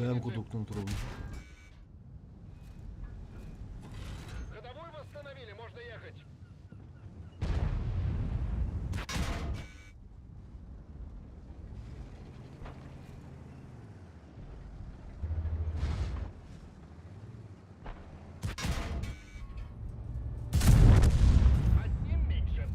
Hem kutuktan turalım. Ходовой восстановили, можно ехать. Одним меньше.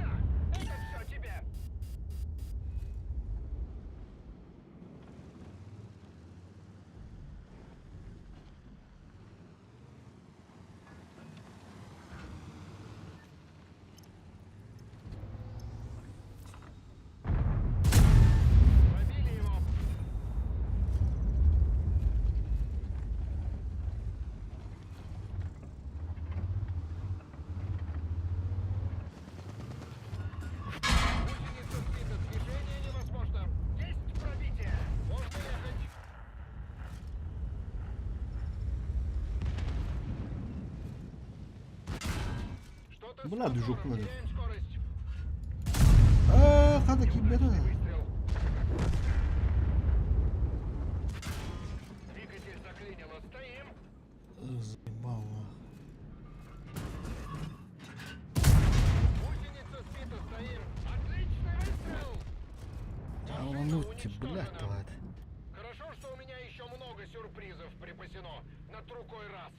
На, это все тебе. Пробили его. Гусеница сбита, движение невозможно. Есть пробитие. Можно ехать. Что-то Bu с ne мотором, düşük mü? теряем скорость. Hadi kim beni? Выстрел. Двигатель заклинило. Стоим. Заебало. Гусеница сбита. Стоим. Отличный выстрел. Да Машина ну ты, уничтожена. блядь, давай. Хорошо, что у меня еще много сюрпризов припасено на другой раз.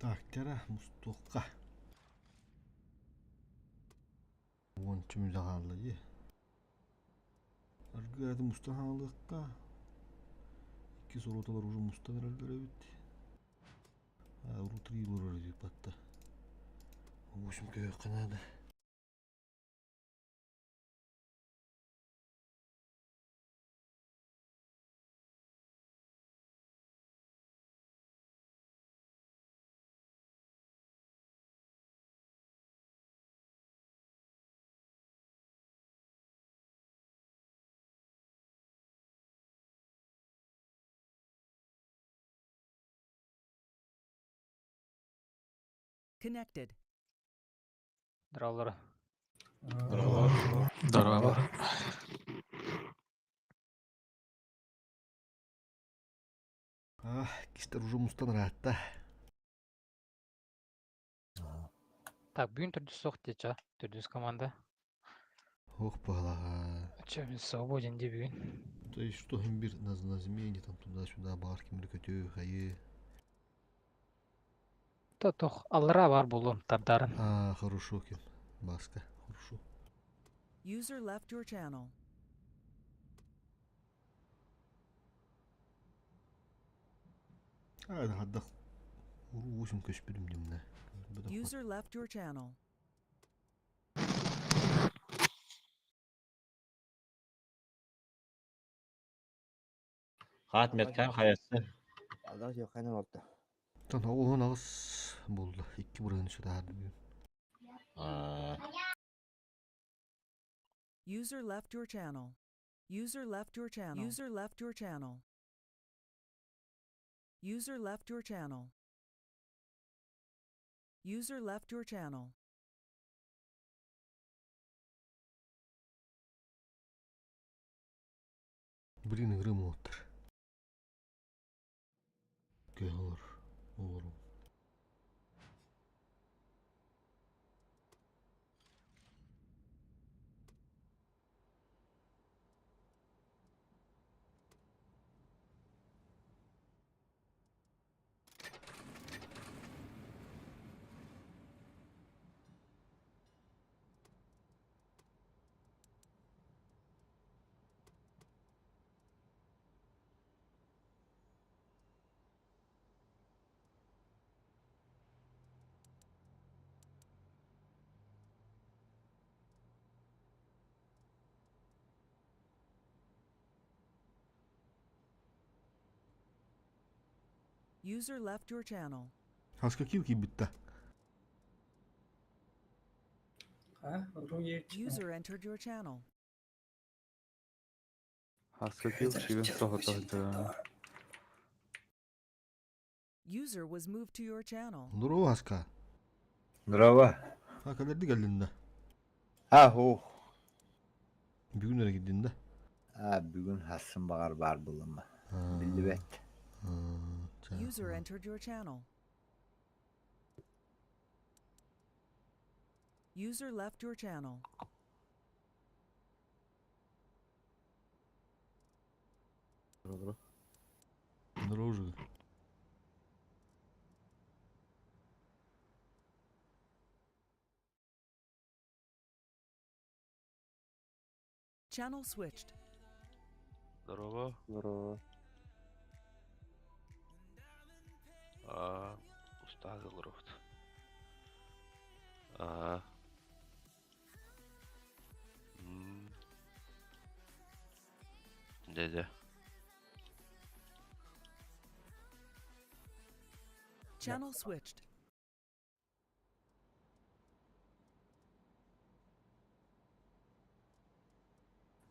Так, тера мустукка. Вон чим загалlı ye. Argıda mustahalıkka. İki soru ortalar uzun mustahalar görebitti. Ha, urutri yılır diyor batta. Boşum köy kanadı. Connected. Здравлар. Здорово. Ah, kişiler uzun mustan rahatta. Так, бүгін түрдіс соқ деча. Түрдіс команда. Ох, пала. Че, біз свободен де бүгін. То есть что им бир на змеине там туда-сюда бар кимді көтеу хайы. То тоқ алыра бар болуым тардарын. А, хорошо кем. Баска, хорошо. User left your channel. Hadi haddak. Vuruşum köş birim dimle. User left your channel. Kaat metken kayası. Allah yok aynen oldu. Tan oğlan ağız buldu. İki buranın içi daha düğün. User left your channel. User left your channel. User left your channel. User left your channel. User left your channel. Блин, игры мотор. Кэлор. Олорум. User left your channel. Хаска кил битта. User entered your channel. Haskell gibi sohbet. User was moved to your channel. Здорово, Хаска. Здорово. Кадерди келдин да. Ху. Бүгүн эле киддин да. Бүгүн хасын багар бар булымы. Билбет. User entered your channel. User left your channel. Здорово, Жига. Channel switched. Здорово. Здорово. Устал рот. Дядя. Channel switched.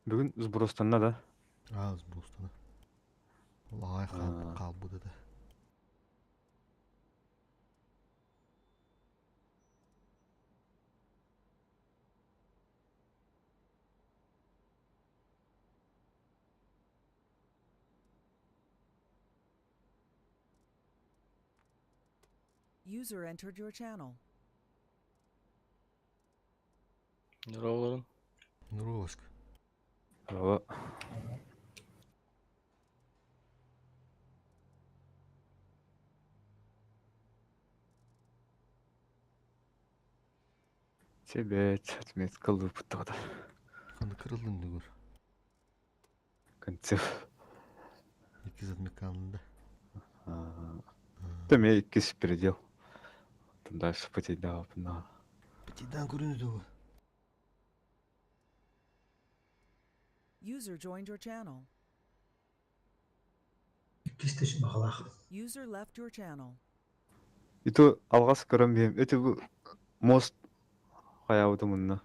Бүгін сбростанда да. Сбростана. Ай қалбыды да. User entered your channel. Здорово. Здорово, Хаска. Здорово. Тебе отметка лупытады. Қанды кырылдың дүгір. Концев. Екі затмек қалдың да. Там я икис передел. Там дальше потейдал. Петидан көрінді ғой. User joined your channel. Кистеш бағалақ. User left your channel. Itu алғас көрем бейім. Өте бұл мост қаяуды мұнна.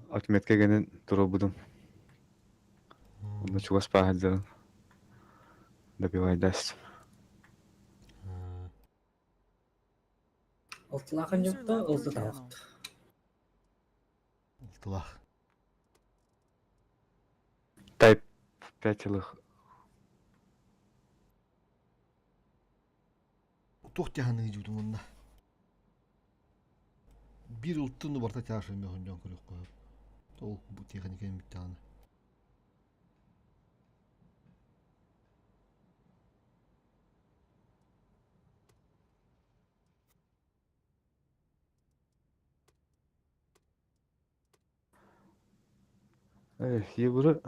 Акметке генен тұру бұдым. Оны чуғас пағадзағын. Добивайдас. Алтылағын User жоқта, left your олды channel. тауықты. Алтылақ. Тайп 5-лық. Тоқтяғаны жудың онда. Bir ұлттыны барта тяшын меғын жан көрек қойып. Ол бұл техниканы біттіғаны. Ебірі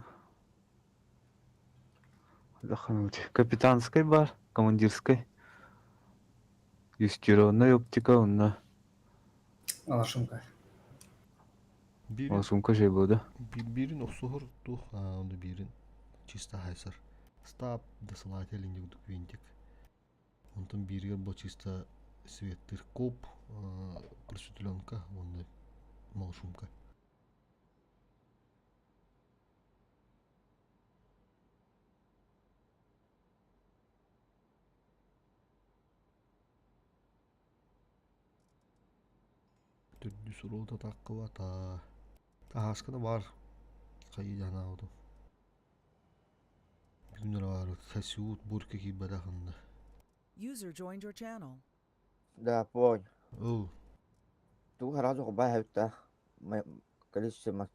капитанской бар, командирской. Юстированная оптика, онна. Алашымға. Ол сумка жей болды. Бірін оқсығыр тұқ, онда бірін чиста хайсыр. Стап досылателін жүгдік вентик. Онтан біргер бұл чиста светтір коп, просветленка, онда мал шумка. Түрді сұролда таққы ба, Хасканы бар. кайы жанаудum. Günler var. Kasiut burka ki badahında. User joined your channel. Да, понял. Oh. Тут сразу добавить, да, количество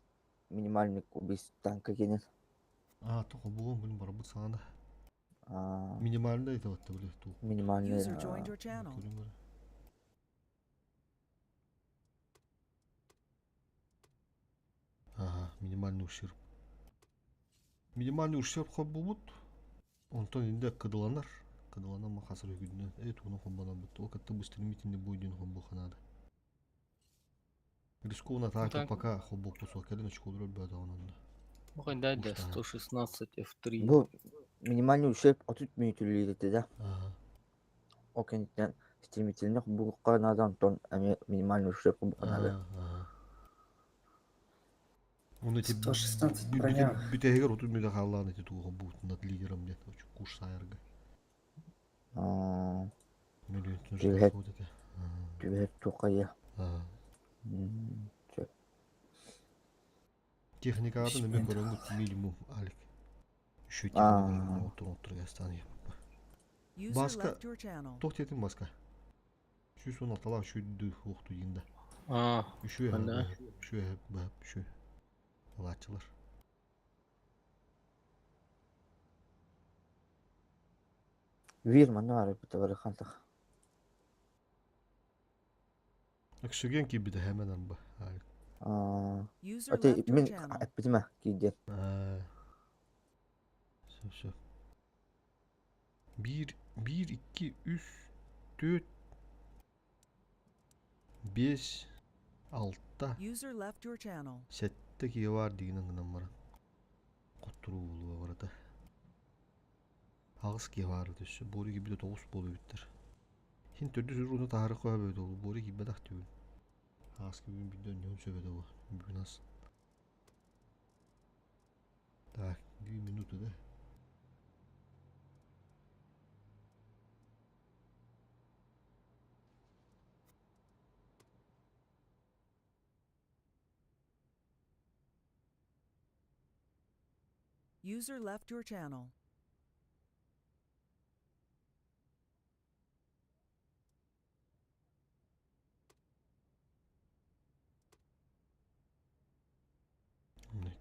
минимальных убийств танка кинет. Тоқы бұғын күн бар бұл сағанда. А, Минималында айтып атты біле. минимальный. User joined your channel. Минимальный ущерб. Минимальный ущерб қой бұлыт. Онтан енді қыдыланар. Қыдыланар мақасыр өгідінен. Оны қомбана бұтты. О қатты бұл стремительный бойден қом бұл қанады. Рискованно так, пока хоббок посол кәлін очко дұрыр бәді онында. Бақай дәді 116 F3. Bu минимальный ущерб от минимальный да. Окей, стремительно bu Канадан тон, минимальный ущерб bu Канада. Оны те 116 броня. бүтәгер отыр меді қаллағын әте туға бұғытында лидерім деді. Куш сайырға. Мөлі Тюбет. түнші қоды. Тюбет тоқая. Техникаатын әме көріңгі минимум алик. Үші техникаатын отыр ғастаны епіп. User Басқа left your channel. тоқ тетін басқа. Үші сон атала үші ді оқты енді. Үші Анда. Үші бәп үші. Алатчылар. Вирма, ну, арай бұта бары қантақ. Өксіген кейбіді әмен анба. User Өте, left your мен channel. әппетіме кейден. Сөп. 1, 2, 3, 4, 5, 6, User left your channel. 7 кие var дегенен гынан бара. Qotturu болуға барады. Ағыз кие бар түсі. Бори кебеді 9 болу біттір. Хин түрді сүр ұны тағыры қоя бөйді ол. Бори кебеді ақ түйін. Ағыз кебеден биден нөм сөбеді ол. Бүгін аз. Так, 2 минуты да. User left your channel.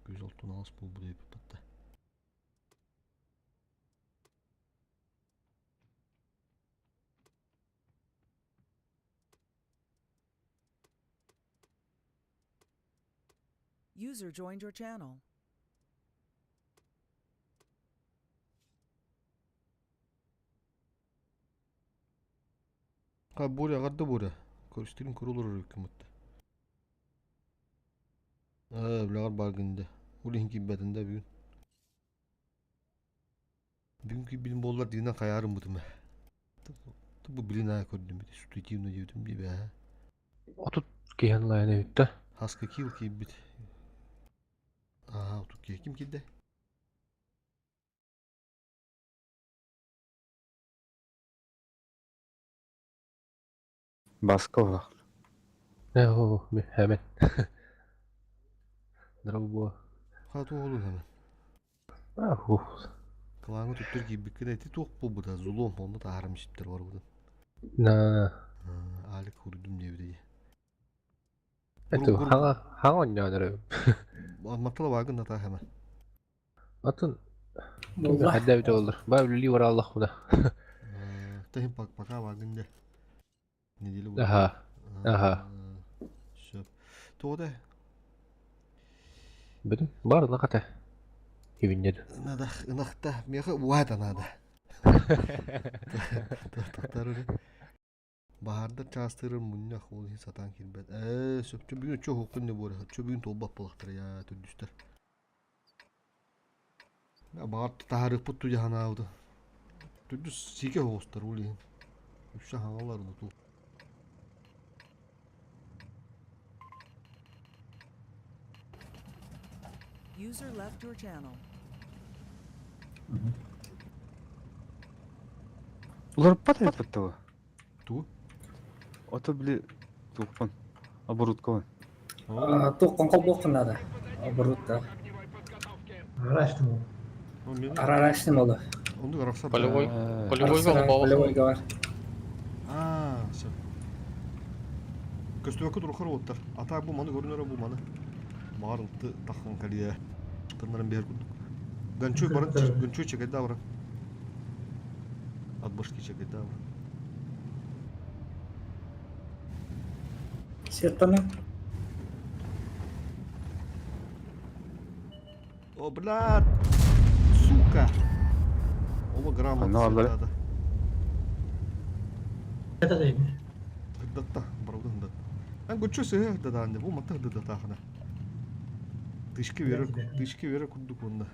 Göz altına az bul buraya bir patta. User joined your channel. Ha buraya kadar buraya. Karıştırın kurulur hükümette. Bilagar bargında. Ulihin kibbetinde bugün. Bugünkü bilim bollar dilinden kayarım budur me. Bu bilin ayak gördüm bir de sütütüyümle diyordum diye be. Otut kiyan layını bitti. Haska kil kibbet. Otuk ki kim kidde? Баскова. Ne o hemen. Дорогой. Hatu olur hemen. Kılağını tuttur gibi bir kere tuq bu bu da zulum onda da haram işittir var budan. Na. Alik hurdum diye bir Eto hangon ya dere. Matala vargın da ta hemen. Atın Молла. hadda bir olur. Böyle li var Allah bu da. Tahim paka vargın da. Ne dili bu? Aha. Söp. Toğda. Betul. Bar da kata. Evince. Nada, ınakta. Miyağı vada nada. Tartarı. Baharda çastırır munyak ol satan kilbet. Söpçü bugün çok hukun ne bu arada. Bugün tolbak balaktır ya tüdüster. Ya bahar taharık putu jahan aldı. Tüdüs sike hostar uli. Üçe havalar unutu. User left your channel. Ular pat etip bu. Tu? Ото били тупан. Оборудкован. Тоқ қонқол боқ қынады. Оборудта. Araçtım o. О, мен Araçtım ola. онду караксар. Полевой. Э, Полевойга Полевой бабахын. var. Все. Көстөбөккө турухар оттар. Ата бу маны көрүнөр бу маны. Маарылты таккан калия. Тырнарын бер күндүк. Ганчой барын, ганчой чекайда барын. Отбашки чекайда барын. Сертаны. О, блядь! Сука! Оба грамотно Ну, ладно. светада. Это değil mi? Хыддатта, баруды хыддат. Мен ганчой сыгы хыддадаанде, бу мата хыддатаахана. Тышки вере курдук онда.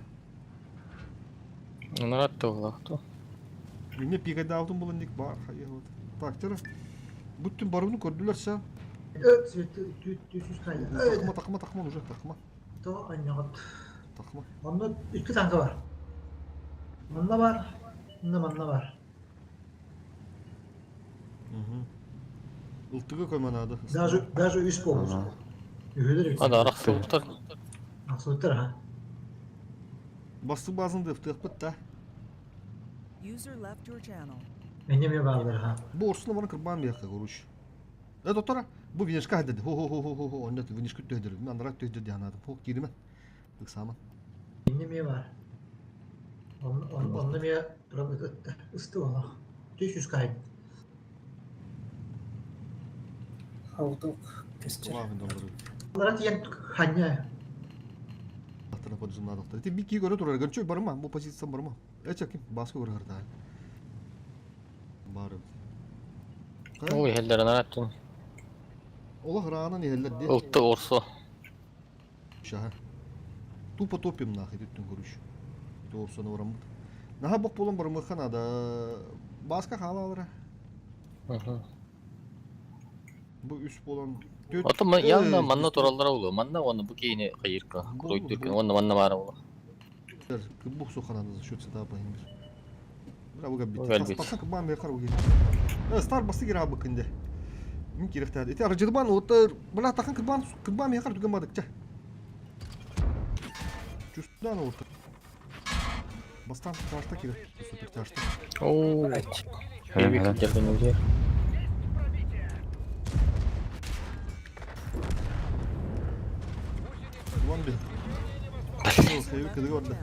Нарат тоғлақты. Мен пигайда алдым бұл індік бар, хайя вот. Так, тера. Бүттін баруны көрдүлөр сен. Sveti 300 kaydı. Takma уже, takma. To anladım. Takma. Onda 2 tankı var. Bunda var. Bunda var. Ылтыгы көйманады. Даже üst olmuş. Ага. Ühüdür. Ада арақ сылықтар. Aksutter ha. Басты базынды ыптык да. User left your channel. Benim yok aldır ha. Бу орсуна бана кырбан бияққа көруш. Доктора, бу винешка хадады. Хо. Онда винешка төйдір. Мен анрак төйдір диянадым. Хо, киримен. Иксаман. Benim yok var. Onda bir ıstı ona. 300 kaydı. Aldık. Лавин доллары. Onlara diyen hanya. Аттана поджимна доктор. Ти бики көрө турар. Ганчой барма? Бу позицияң барма? Эчеким, басқа көрө харда. Бары. Ой, хелдер нараттың. Ола храна не хеллер де. Ұлтты орсы. Шаха. Тупо топим нахай түттүн көрүш. Тоорсуна барам. Наха бок болон бармы ханада. Басқа халалара. Бу үс болон Ото явно манна туралдара болу. Манна оны bu кейіне қайырқа. Құрой түркен. Оны манна бары болу. Бух суханады за счет сюда поимир. Бра буга бит. Галбит. Пасак бам я кару ген. Стар басты гира бакынды. Мин керектәди. Эти арҗыдбан отыр. Бла такын кырбан я кар түгән бадык ча. Чувствдан отыр. Бастан ташта керек. Супер ташта. Оу. Хейбек жерден өзе. Вон бе. Сейви кыды горды.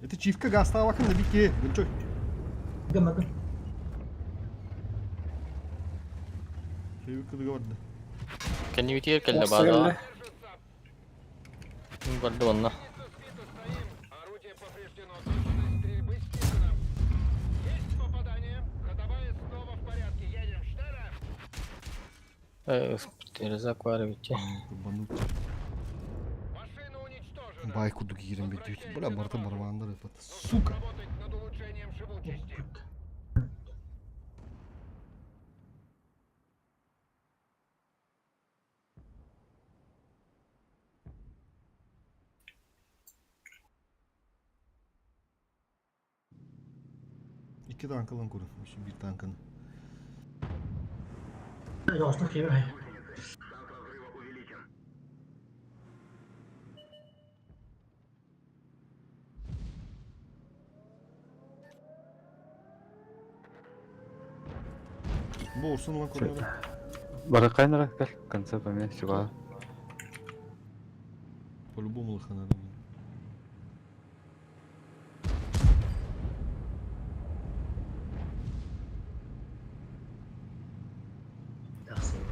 Это чивка гаста вакын да бике. Гынчой. Bakın. Сейви кыды горды. Кәне битер кәлді бада. Барды онна. Орудие повреждено. Точность стрельбы снижена. Есть попадание. Ходовая снова в порядке. Едем. Штера. Резак var bitti. Кырбанут. Машина уничтожена. Байку дуги кирен бит. Бля барта бармандар эпат. Сука. Работать над улучшением живучести. İki tankalan kurun. Şu bir tankını. Yavaşlık gibi. Hayır. Bu olsun lan kurun. Бара кайнара кел. Конца поменять сюда. По-любому лыха надо. Taksiye.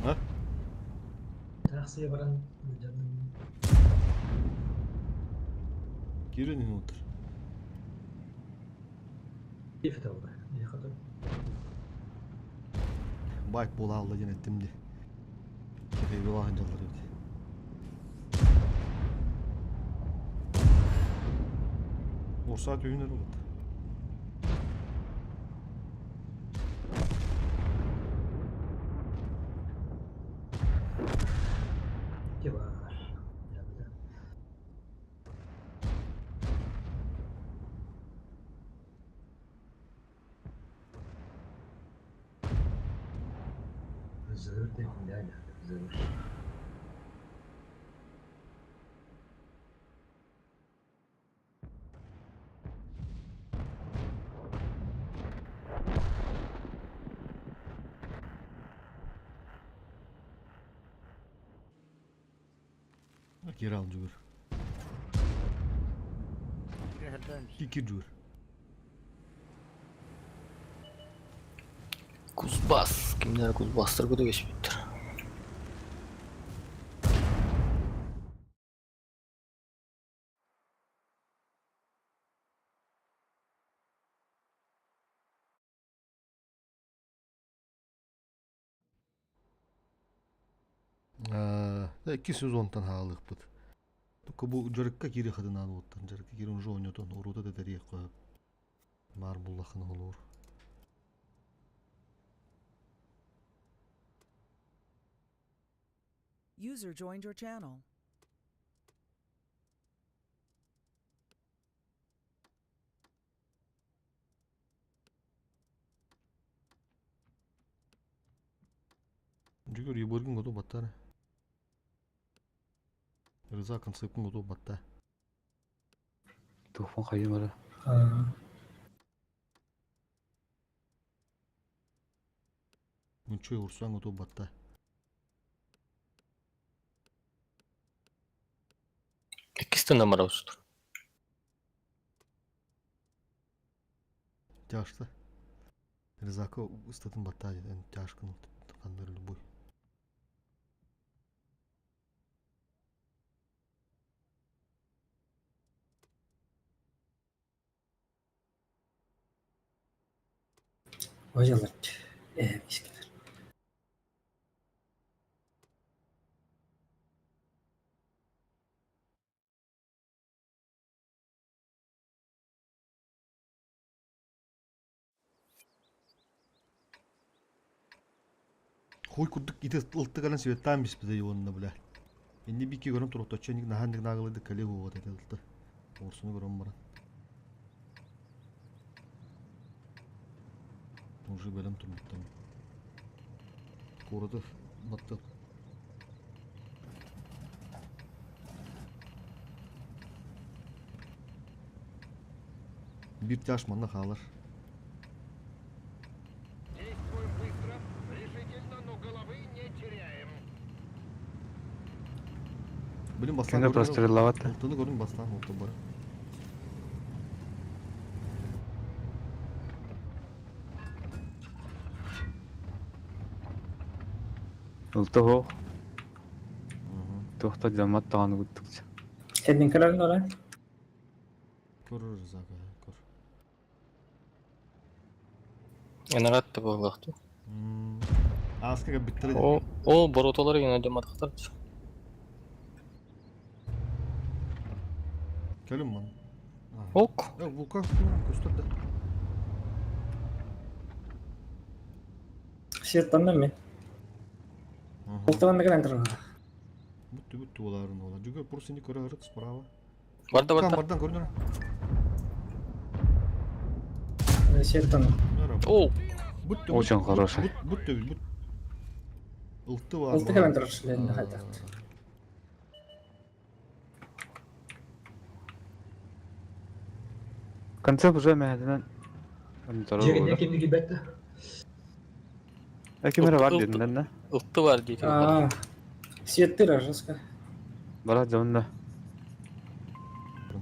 Ha? Taksiye varan. Girin otur. Keyif de oldu. İyi kadar. Bayk bola Allah yönettim de. Kefeyi bola hancaları öde. O saat öğünler oldu. Ki var. Zırh değil yani. Geri al cügür. İki cügür. Kuzbas. Kimler Kuzbastır bu da geçmektir. İki sezondan halık bud. Bu jarıkka geri kadın alı ottan. Jarıkka geri onca oynadan. Oruda da deriye koyup. Mar bullakını olur. User joined your channel. Cügür yubargın godu battara. Rıza konseptin godu batta. Tufan kayı mara. Münçöy ursan godu batta. İkisi de numara ustur. Yaşlı. Rızakı ıstatın batta. Yani yaşkın kanlarını boy. Vajalat. İşte. Hoy kurduk ite ıltı kalan sebepten biz bize yolunda bile. Şimdi bir iki görüm turup da çenik nahandık nağılıdı kale huva dedi ıltı. Orsunu görüm bana. Уже bölüm turmuttan. Korudu battı. Bir taşmanla kalır. Действуем быстро, решительно, но головы не теряем. Benim bastan Kende простреловато. Oltanı görün bastan oltu bana. Ылты хо. Тухта жамат тағаны күттікчі. Senin kararın var. Görürüz aga kör. Enarat da bu vakti. Askıga bitirdi. O borotaları yine demadıklar. Gelin bana. Ok. Ya Vulkan gösterdi. Sırtlandım mı? Ortadan ne kadar antrenör? Бүтті оларын ола. Жүгір бұрыс енді көре ғырық справа. Vardı vardı. Камбардан көрінер. Sırtlandım. Oo. Бүтті. Очень хороший. Бүтті. Ылтты бар. Oltu kadar antrenör. Hadi. Концеп уже мәдінен. Cegin kimdi gibi etti? Әкемері бар дедінден да. Iltı var diye. Siyettir arası. Бара жауында.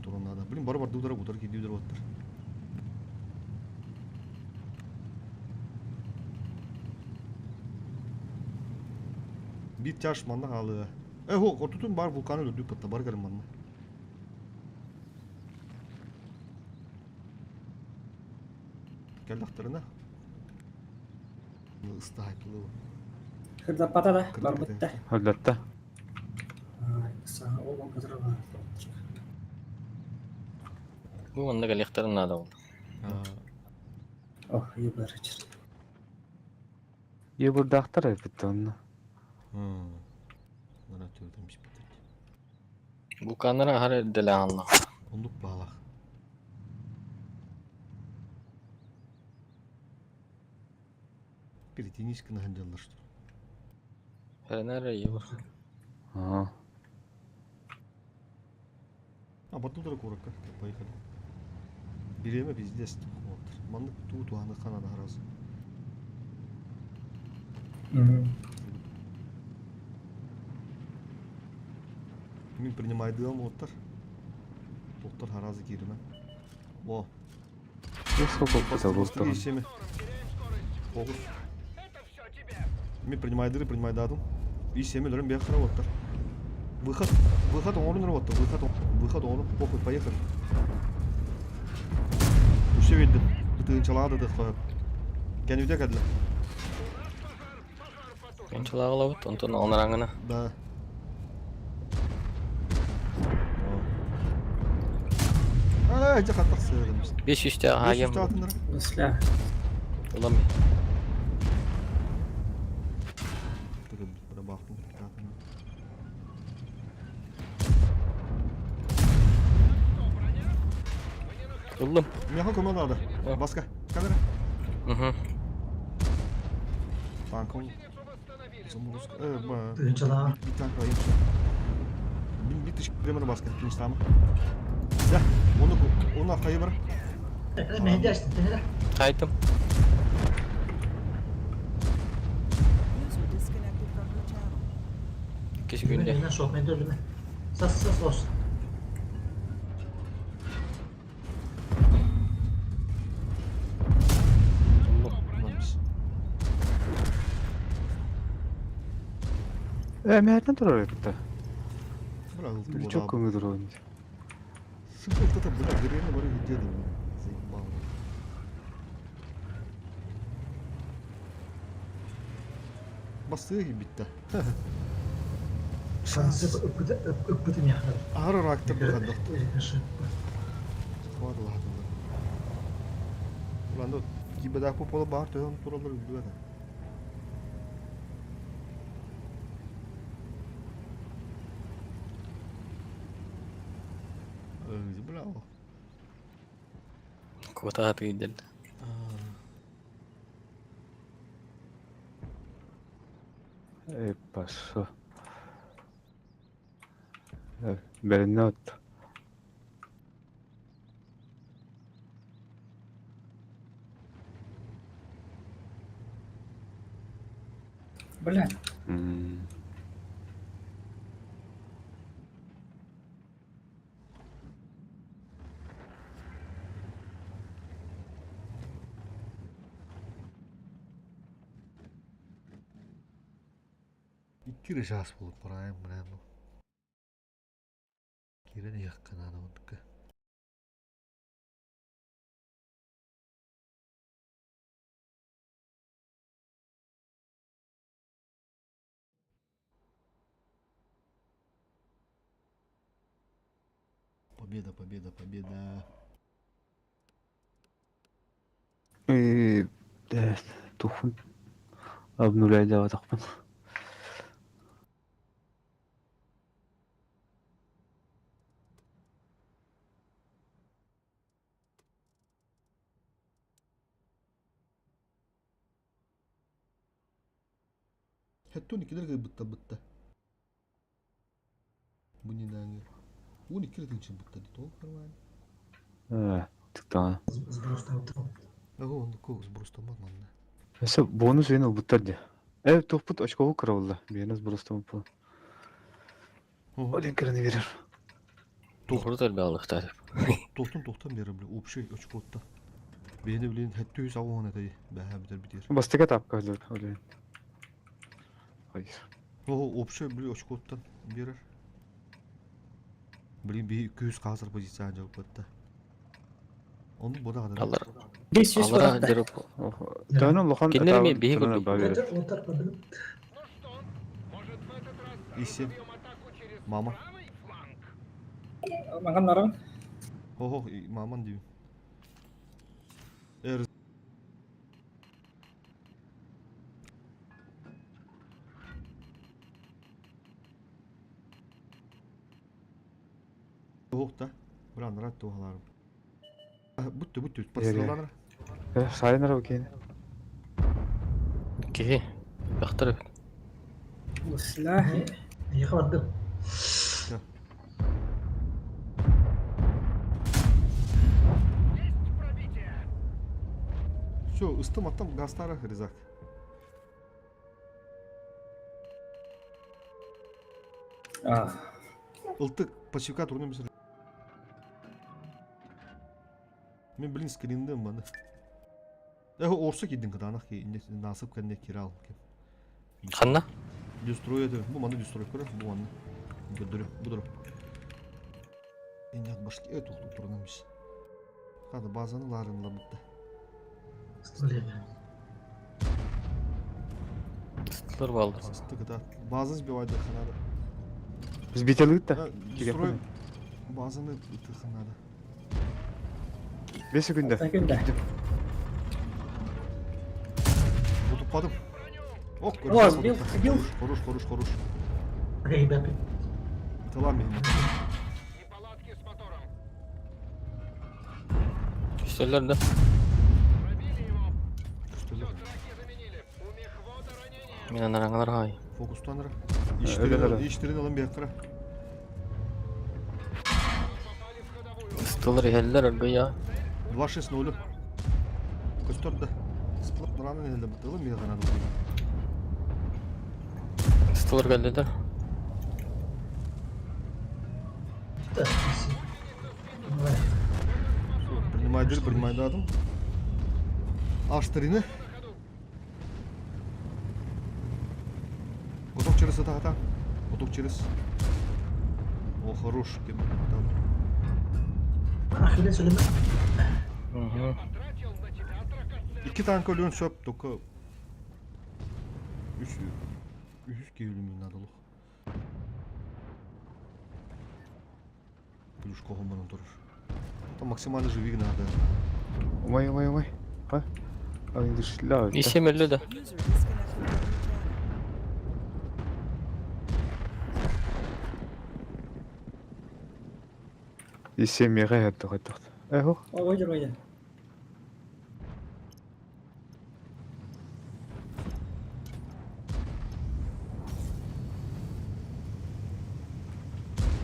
Турунада. Блин, бар дудара будар ки дудара баттыр. Bir taş manna halı. Ho, kortutun bar vulkanı öldü pıtta bar gelin manna. Geldi aktarına. Isı hayplı bu. Kırda patada. Var bitti. Өлдетті. Sana oğlum kadar var. Bu anda galiklerin nada oldu. Oh iyi bir içer. Е burada ақтар әпетті оны. Bana tövdemiş bitirdi. Bu kanlara her dele anla. Onduk bağlak. Bir deniz kına hancalaştı. Herner iyi var. Аа. А батыл дұры көрекка. Поехали. Биреме пиздец. Маннык туу туаны Канада арасы. Мен принимайдыам оттар. Тоқтар харазы киримен. О, Сколько это было? Бостығы ешеме. Оғыз. Это все тебе. Мен принимайдадым. Ешеме лөрін бек қара оттар. Выход оңырын ұры оттар. Выход оңырын. Похуй, поехали. Үші ведді. Бұтығын чалады да қойып. Кәнеуде кәділі. Gençler ağlavat, ondan onarangına. Да. Ай, жақ аттақ сөріміз. 500'te hayım. Mesela. Olamıyor. Бір бақтың. Buldum. Меха команда алды. Басқа. Камера. Hı. Танком. Замуруск. Düğün çalağı. Bir tank var. Bir тышып беремін басқа. Тыныш тамы. Ja, onu arkaya bırak. Mehdi açtın. Denele. Kaydım. User disconnected from your channel. Kişi günde. Elinden sok. Mehdi öldürme. Sas olsun. Ulanmış. Nereden duruyor burada? Bırak ıltı Çok komik duruyor. Sıkıntı da bırak. Geriye var ya gidiyordu. Zeytin Bastığı gibi bitti. Şansı öpüdüm ya. Ağır raktı bu kadar. Yaşı. Var Allah adına. Ulan da gibi daha popalı bağır tövben turaları güldü adam. Bravo. Kota hati gidel. Pasó. Bernot. Bля. İki reşas bulup parayım bu. Kirene yakın adamın. Победа, победа, победа. Тухун. Обнуляйда атақпын. Hatta 12'ler bıtta. Bu ne lan? 12'ler için bıtta dedi o kadar. Тықтаған. Ага, он кого сбросом бак манда. Mesela bonus beni ubuttardı. Toput очкову kıravuldu. Beni sbrostam bu. O linklerini verir. Burada bir alıqtar. Toxtan beri bile общий очкотта. Beni bilen hatta 100 avon etay. Baha biter. Bastıka tapkalar öyle. Hayır. O общий bile очкоттан берер. Bilin bir 200 hazır pozisyon cevap etti. Onu bu da kadar. Alır. 500 Alır var. derip. Тәнін лохан Келер ме? Бейі көрді. O tarafa benim. Ну что, может в этот раз И семь. разобьем атаку через Мама. правый фланг? Mangam naran. Ho, maman diyor. Er Soğukta. Buran rahat doğalarım. Bütü. Pasırlanır. Sayınlara bakayım. Ki. Yaxtır. Ne? Yıkamadım. Есть пробитие! Все, ыстым аттым гастары ризак. Ылтык пассивка турны мисыр. Мен блин скриндем маны. Орса кидин кыданак ки насып кенде кирал. Ханна? Дестрой это. Bu manda destroy kora. Bu manda. Gödürü. Budur. En başka evet oldu turnamış. Hadi bazanı larınla bitti. Sıtılır baldır. Сысты кыда. Базаны сбивайды ханада. Biz biteldik de. Destroy. Базаны bitti ханада. 5 секунда. Tutukladım. Ok. О, сбил. Хорош. Ребята. Тылам бейін. Неполадки с мотором. Üsteler de. Пробили его. Күштелер. Драки заменили. У мехвода ранение. Мен анараңлар ай. Fokustanır. Öyle. İşlerini alın bir yakıra. Попали в ходовую. Sıtılır heller argı ya. 2-6 0. Көстөрді. Сплап нұранын елді бұттылы мен ғанады. Sıtılır geldiler. Да. Давай. Принимай дадым. Аштырыны. Готов через это ата. Готов через. О, хорош. Ахиле söyleme. Потратил на тебя дракоценный. 2 tank ölüyorsun söp. Doka. 3 kevlimin adılık. Плюс кого турur. Там максимально живи надо. Умай. Ha? Ay dışla. İsemirli de. User disconnected from your channel. İsemire hatta hatta. Eho. Oyna.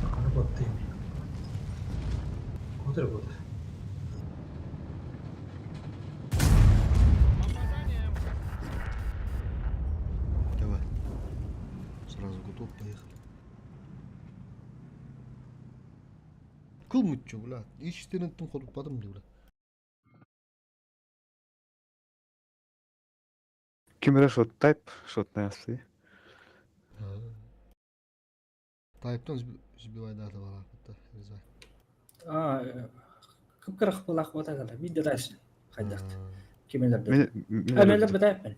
Bakanı battıyım. Otur. Попадание. Давай. Сразу готов, поехали. Кылмытчы, бля. Иштеринтин коруппадым ди, бля. Kimere shot type shot nasıl? Тайптан сбивай даты бала. Риза. Кыпкырык булак отагала видеодаш кайдак Aa, кемелерде. Men Эмелер бетайп мен.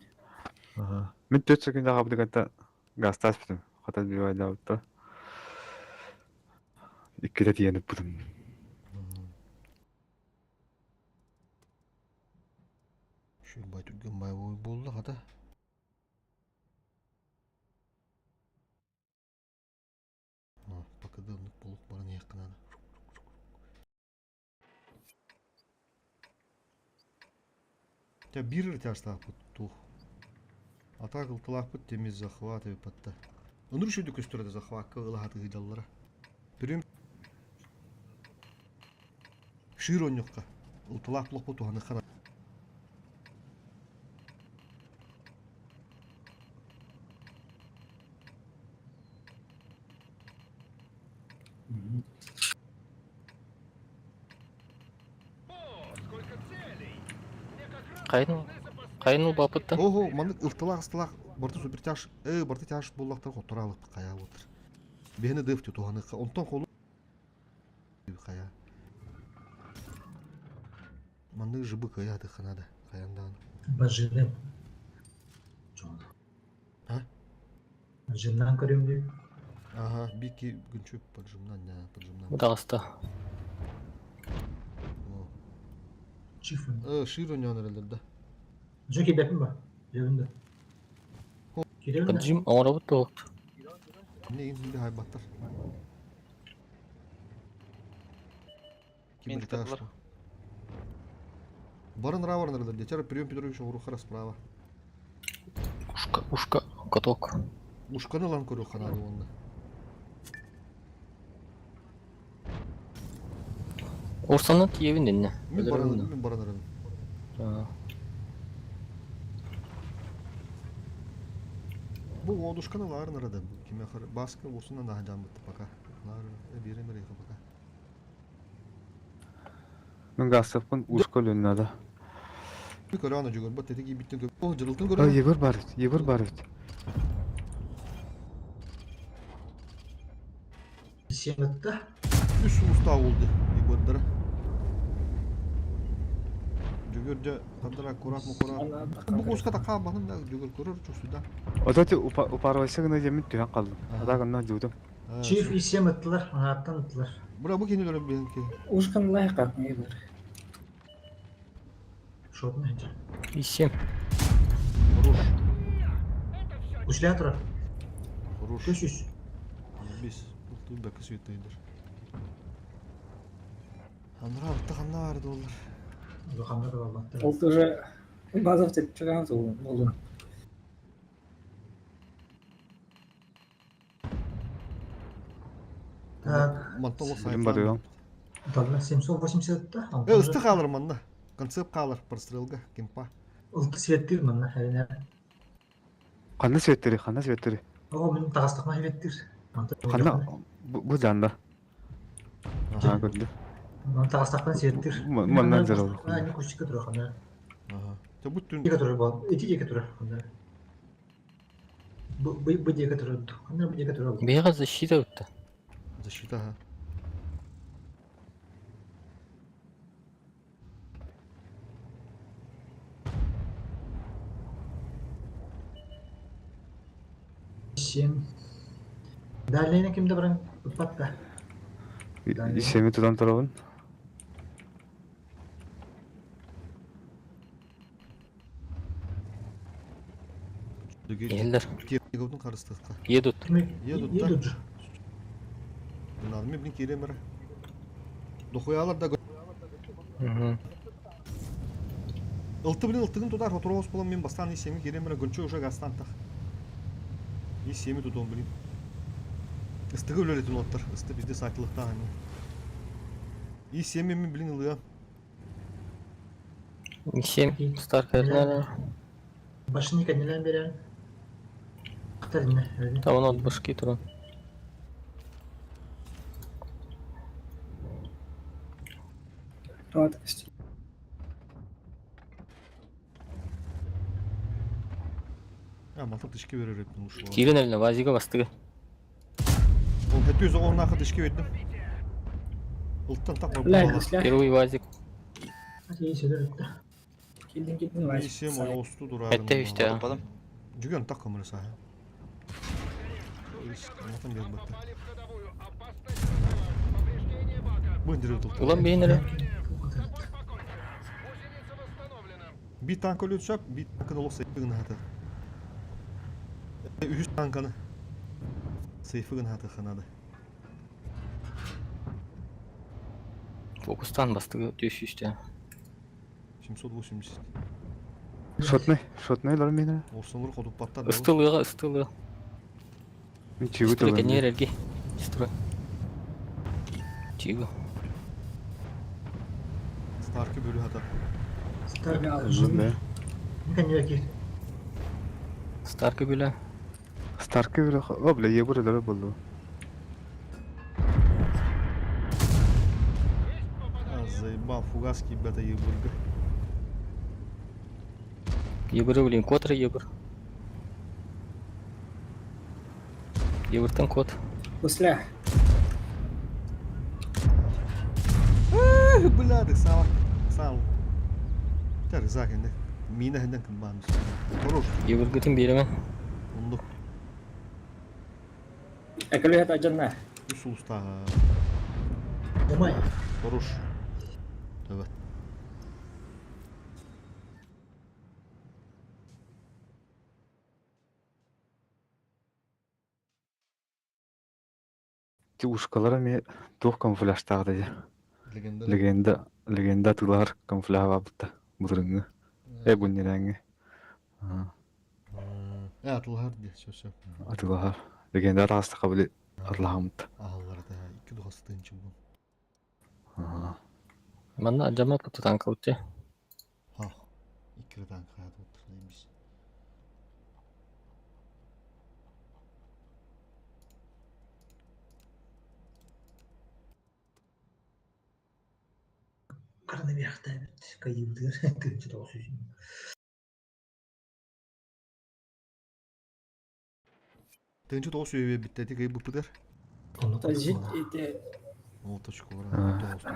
Aha. Men 4 sekunda kaptık hatta gastas bitim. Hatta bir ayda bitti. İki de diyenip buldum. Şu baytürgen bayboy boldu hada. Bakıdığımlık bulup bana yakınada. Ya bir рытяжтаах бут тух. Атак ылтылаах бут темиз захват эби патта. Онур шүйдү көстөрөдө захватка ылахаты гыдаллара. Бирим широнюкка. Ылтылаах блок бут туханы хана. О, сколько целей. Мне как раз Kayın. нужны Kayın ol bapıtta. Ого, мандык ылтылаах борты супертяж, борты тяж боллактар которалык кая отыр. Бени дэвтю туханы онтон колу кая. Мандык жыбы каяды ханада, каяндан. Бажinem. Ha? Bajından görüyorum diyor. Ага, бики гүнчөп поджимнан, поджимнан. Bu da hasta. Çift. Широ не herhalde. Çünkü benim var. Evinde. Girelim mi? Kıncım ağır bıttı oldu. Ne bir haybatlar. Мен сказал. Барын равар herhalde. Тера прием Петрович Урухара справа. Ушка, каток. Ушканы лан көрү канады онда. Орсанын тиебин денне. Мен баранарым. Бу одушканы ларын арада. Киме хыр баска урсунан да жамбытты пока. Лар берем берем пока. Мен гасыпын ушкол өннада. Bir kere ana jogor bat teki bitti gö. Oh jırıltın А, görüyor. Егор бар бит. Семетті. Üst usta oldu. Yıbırdıra. Jogor ja kadar kurat mı kurat. Bu kuska da kalmadın da jogor görür çusuda. Ототи упарвайсы гына жемит түһән калдым. Ада гына жудым. Чиф и семеттілер, аттан ыттылар. Bura bu keni görüp benimki. Ушкан лайка егор. Шотын әнчі. Исем. Kuruş. Үшлә тұрар. Kuruş. Көшіш. Biz. Bu bakı sütüydür. Anlar artık anlar vardı onlar. Дұқанда да балбаттыр. Ол тоже базов деп чыгамыз ол. Mantolu Билим бар sayflar. ем. Дадына 780-та. Isты kalır manda. Konsept kalır. Pırsırılga. Kimpa. Ұлты светтір мұнна. Әрине. Кандай светтери? О, мен тағастықна светтір. Кандай бу жанда. Ага, көрдү. Мен тағастықна светтір. Маннан жаралды. Не көшікке тұрар қандай. Aha. Ya bütün Екі тұрар бол. Екі тұрар қандай. Бұл екі тұрар. Қандай бұл екі тұрар. Бега защита өтті. защита. Ha. Сен. Дәлейіне кімді бірін ұтпатта. Исеми тудан турабын. Geldiler. Teknikovdun karıstıkta. Едут. Едут же. Bunlar mı bin kiremere. Dokuyalar da ıltı bilin ıltıgın tutar oturağız bulan men bastan isemi kiremere gönçe uşa gastan tak. İsemi tutuğum bilin. Istıgı öletin otlar. Istı bizde saatlıkta hani. İsemi min bilin ılıyor. Исем. Старк арнада. Başını kendilerine veren. Kıtar dinle. Öyle. Там он от башки туран. Вот. Ya malta dışkı verir hep bunu şu an. Тигін әліне вазиға бастығы. O hep yüzü onun hakkı dışkı verdim. Ilttan tak var. لا لا. Первый вазик. Hadi iyi şeyler etti. Келден var. İsem o ostu durar. Әтті үшті. Жүген так камера саха. Матан бер бакта. Попали в ходовую. Опасность вызова. Повреждение бака. Bu indirir tuttu. Ulan beğenirim. Покончено. Гусеница восстановлена. Bir tank ölüyor çap, bir tankın olup sayfı gına hatır. Üç tankını sayfı gına hatır kanadı. Фокустан бастығы төш үшті. 780. Шотнайлар мени. Olsun vur kodup patlar. Ыстылыға, ыстылыға. Мен чигү Строй төгөн. кәнер әлге. Строй. Чигі. Stark'ı bölü hatır. Старый. Жунда. Ne kadar erkek. Старкы бөлі. Старкы бир о бля ебуралар болду. Заебал, фугаски бета ебурга. Ебірі білейін, котры ебір. Ебіртін кот. После. Бля, сал. Сал. Тер закende. Mina henden kılmanmış. Korur. Ебіргітін берімен. Onluk. Эколет аjanna. Üst usta. Omay. Koruş. Evet. Ти ушкалара ме тух камуфляжтагы да. Legenda. Легенда тулар камуфляж бабыта. Будырыңы. Буннераңы. Atılhar diye söz. Atılahar. Legendar hasta kabul arlahamıt. Ahıllara da iki duhası tınçı bu. Manna acama putu tanka uti. Ha. İkirden kaydı oturaymış. Karına bir hafta evet. Kayıptır. Kırıcı da olsun. Tınçı da o söylüyor bitti ki bu pıdır. Onu Tajik konuşma. ite Olta çikolata. Doğustu.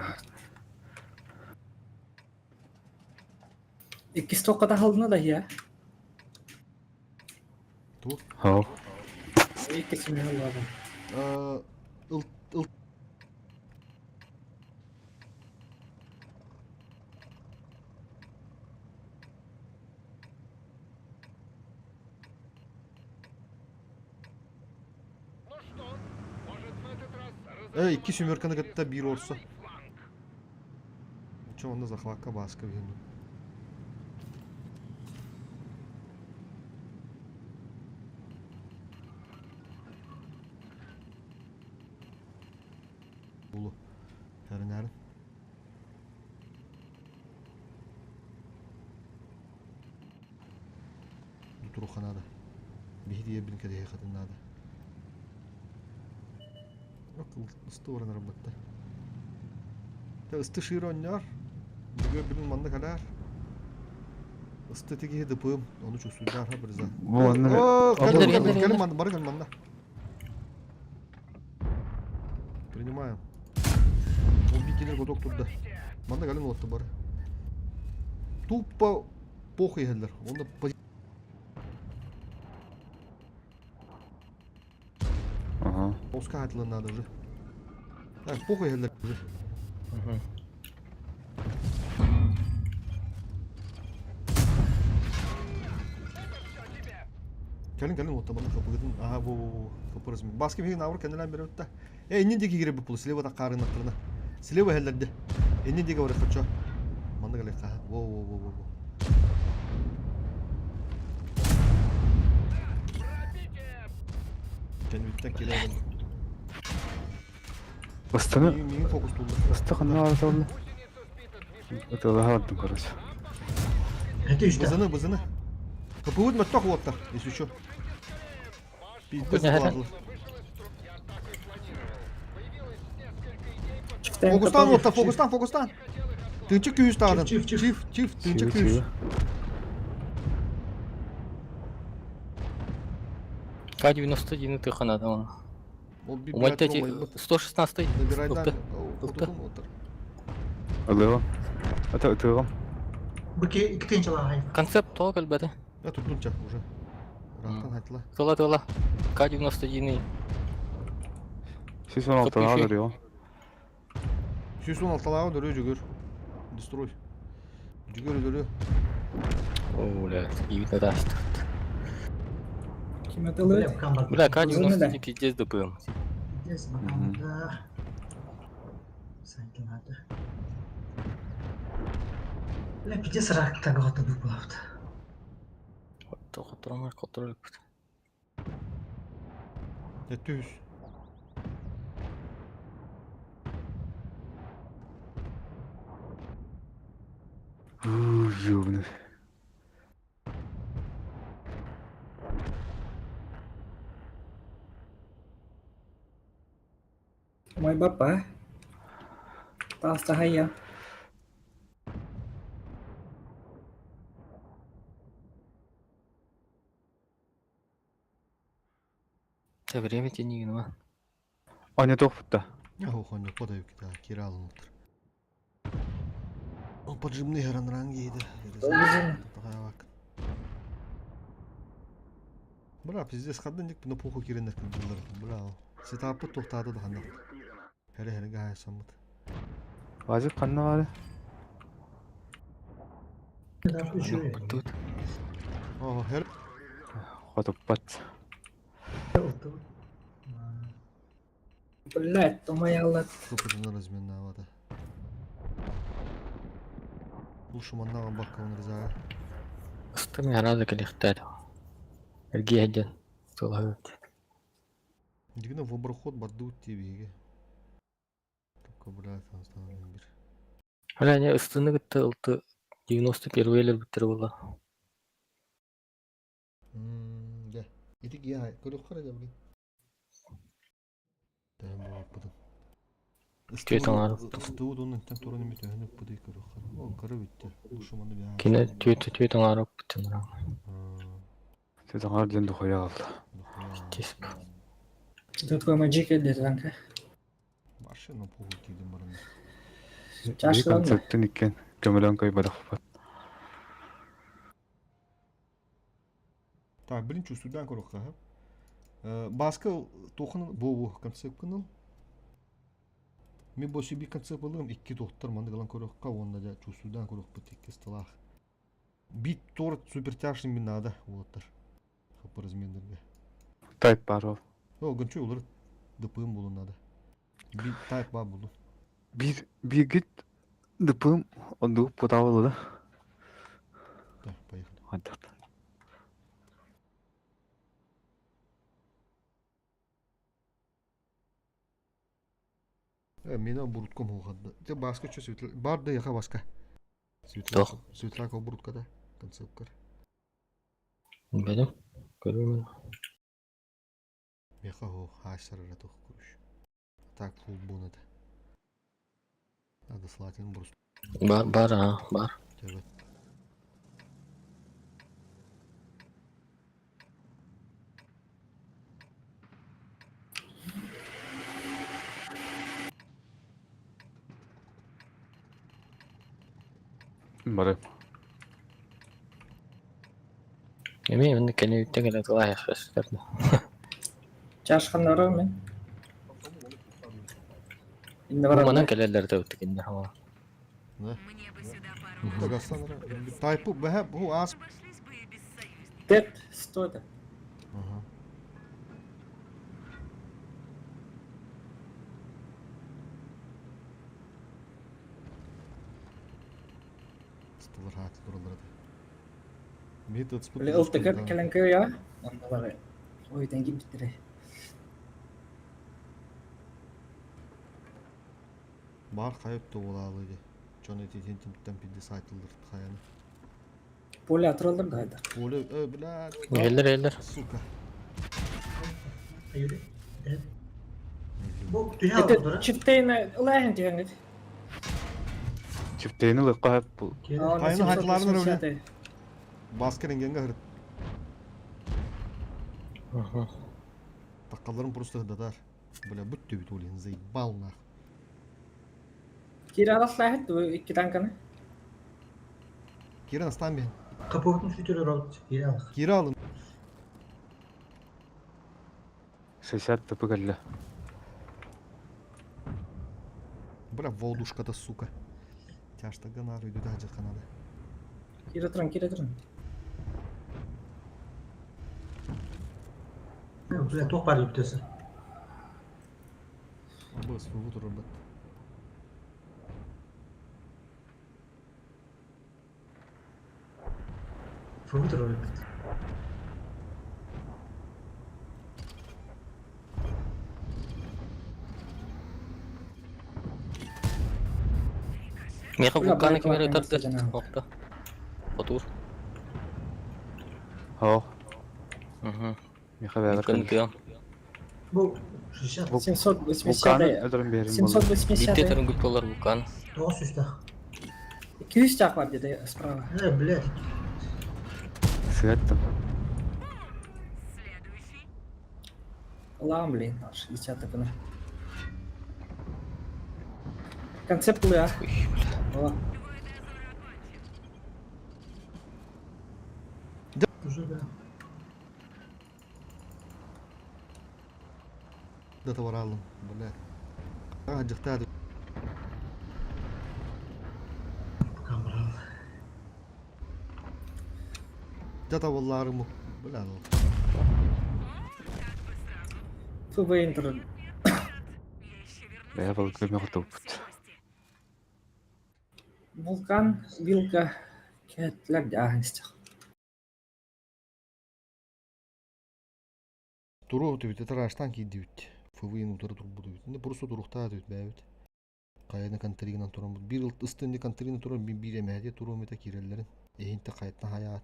ikisi tokada halına da ya. Dur. Ha. İkisi mi Allah'ım. Ilt Ну что, может в этот раз iki sümürkanı gıtta bir olsa. Çoğunda захватка baskı bir. Bulu. Hernerin. Duturu kanada. Bir diye bin kere kadın nada. Yok, ıstı oranı rabbatta. Ya ıstı şiir oynar. Bugün bilin manda kadar. Isты тиги дыпым, onu çok sürüdü arha bir zat. Bu anne. Gelin manda, bari gelin manda. Принимаем. Он бикинер годок турда. Манда gelin oldu bari. Tuppa похуй geldiler. Onda Aha. Oska hatırlan nadı. Yani похуй geldiler. Gelin oldu bana kapı gidin. Aha bu kapı resmi. Baskı bir navur kendinden beri öttü. Enin diki girip bu pulu sileva da karın aklına. Sileva hellerdi. Enin diki var kaçıyor. Manda gelin kaha. Wo. Kendi bitten gelelim. Istıны. Mini fokus tuldu. Isты kanına arada oldu. Atılahar attım kardeş. Это işte. Бызыны. Kapı vurma tak otta. Если что. Пиздец Ага. плазлы. Çiftten Фокустан kapalı. отта, фокустан. Тынчы күйіз тағдын. Çift. Çift, тынчы Çivi күйіз. çivi. К-91 ты ханада он. Ол bir Умальта bilet olmayı 116 Набирайдан. Тупты. Отутun отыр. Alıyor. Ata ıtığım. Bu ki iki tane çalar hayır. Концепт то әлбәттә. Ya tutunca уже. Рахтан айтыла. Тола. К-91. 116'lar Kapıyı- arıyor. 116 dörüyor жүгір. Destroy. Жүгір dörüyor. Оля, видно да. Kim Böyle atalı? bakan bak. Бля, Бузыны да. К-91 пиздец ДПМ. Gideriz bakalım da. Sanki nerede? Böyle bir de sıra takıhtı bu hafta. Тоқтырамай контроль. Ya 100. Ёбаный. Мой бапа. Pasta hayya. Та время тяни, ну. Anya toqputta. Ya o не подаю кита, кира алынытыр. Ол поджимный херанран гейді. Бузыны. Тағая бак. Бра, пиздец қадын дек бұны поху керендер кілділер. Бра, сетапы тоқтады да қандақ. Хәрі гая самыт. Vazir kanına var. Bir daha düşürüyor. Тут. О, хәр. Qotoppat. Oldu. Блядь, томаялат. Көпірдің размен авада. Бұл шуманнаған баққа оны ризаға. Стами рада калихтар. Эргиһэдэн. Тулаһыт. Дигина в обраход бадду тибиге. Только брат анстанан бир. Hala ne ыстыны гытты ылты 91-лер биттер була. Да. Итик я көрөк кара да блин. Да болуп бутун. Түйет аңар. Студ онун тен туран эмет өнүк бутый көрөк кара. О, кара биттер. Ушуманы бия. Кине түйет аңарып биттен. Тетаңар ден духая алды. Тесп. Тут помоги келдет танка. Машина пул тидим баран. Bir Чашкалан. konsertten iken kömelen koy badak bat. Так, биринчи студиян көрөк кара. Баска тохун бу концепт кыныл. Мен бу себе концепт алым 2 доктор манда калан көрөк ка онда да чувствудан көрөк бут 2 сталах. Бит тор супер тяжный мен надо воттар. Хапы размендерге. Tayt бар ол. О, гончу улар ДПМ болу надо. Бит тайп ба болу. Bir git dıpım ondu potavalı da. Да, поехали. Hadi. Мена бурутком хогадды. Те баска чө светл. Барды яка баска. Тох. Светлака буруткада концепткар. Benim. Görüyorum. Яка хо хасарара тох куруш. Так фул бунада. Надо слатин брус. Бар ha, бар. Evet. Barı. Emin kene ütte tulahi xəstərdi. Чашканда барам мен. Инде Bu барам. manan kelerler de öttük indi ama. Ne? Так астанара. Тайпу бе бу ас. Тет, стой да. Ага. Сталар хат дуралар. Метод спут. Ле ылтыкыр келенке я. Анда бар. Ой, тенги биттире. Бар кайыпты болалы ди. Жон эти тентимтен пиде сайтылдыр каяны. Поле атыралдыр да айдар. Поле блядь. Eller. Сука. Yürü. Evet. Bu dünya oldu. Эте чифтейне лайын дегенде. Çiftliğini lıkka hep bu. Kayını hatlarını öyle. Baskı rengenge hırıt. Takkalarım просто hıdadar. Böyle büttü bit olin zaybal nak. Кире аласлайт iki tankаны. Kiran aslan ben. Kapı fütürler oldu. Yürü al. Kira alın. Sesat tıpı geldi. Бля, волдушка-то, сука. Тяжто ганару иду даже канада. Кире тұрын. Buraya top var yüktesi. Абыс, вот робот. Fırıdır öyle. Меха Ulan vulkanı ben kimere korkmam tarttı. isteyeceğim abi. Kokta. Otur. Ha. Hı. Mika beyler Vulkanı geldi. kıyam. Bu şişe. 780 Vulkanı öldürün bir yerin buldu. 780 Bitti tarım güp dolar vulkan. Doğuş üstte. 200 cak var dedi справа. Ne блядь. Sıgattım. Allah'ım блин, аж 10 takını. Концепт был ya. О, Уже да. Да товаралым, бля. Жыктады. Kamera. Жата болларым, бля. ФБ интер. Beyler balık vermeye kurtuldu. Вулкан, вилка, кетлер, да, не Туру тибит тараштан кийди бит. Фывын утары турбуду бит. Инде бурусу туруктаа бит бәбит. Кайына контригинан турам. Бир ыл ыстынды контригинан турам бир эмәде туру мета киреллерин. Эйинте кайтна хаят.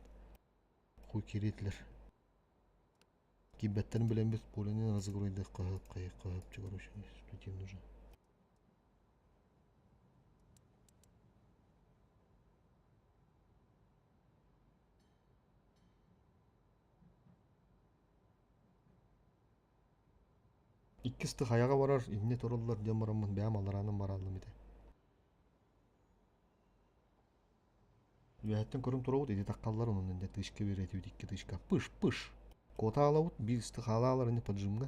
Хуй киретлер. Кибеттерин белән без поленин разыгройды кыйып чыгару өчен студиям нужен. Иккисті хаяға барар, инне тораллар дем барамын, бәм аларанын баралым иде. Үәттен көрім тұрауыд, еде таққалар оның инде тышқа береті үдікке тышқа. Пыш. Кота алауыд, бірісті халалар инде поджимға.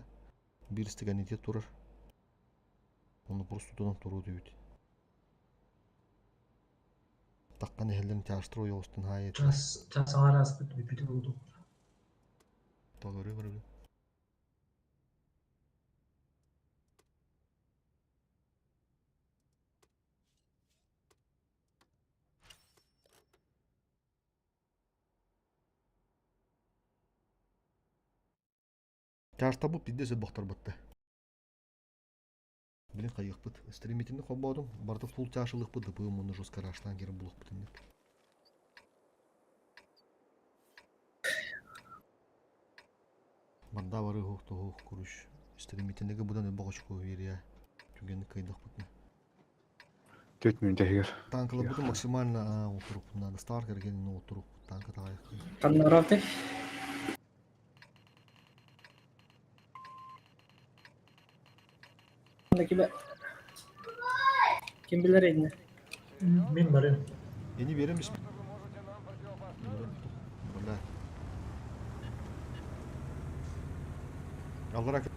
Бірісті ганетет тұрар. Оны просто тұдан тұрауыд өйді. Таққан әхелдерін тяштыр ой оғыстын хайет. Час ағар аспыт бүпіті болду. Тағыры бар бі. Тяшта бұл пидде сөз боқтар бұтты. Білін қайық бұд. Стримитінді қобаудым. Барды фул тяшылық бұд. Бұл мұны жоспар аштан керім бұлық бұтын деп. Банда бары хоқты хоқ көріш. Стримитіндегі бұдан өбі қошқы верия. Түгенді қайдық бұтын. 4 минут егер. Танкылы бұтын максимально отырып бұндан. Стар кергенін отырып танка тағайық. Каннараты. Kim bilir edin? Мен барым. Ені береміз. Валя. Аллар әкет.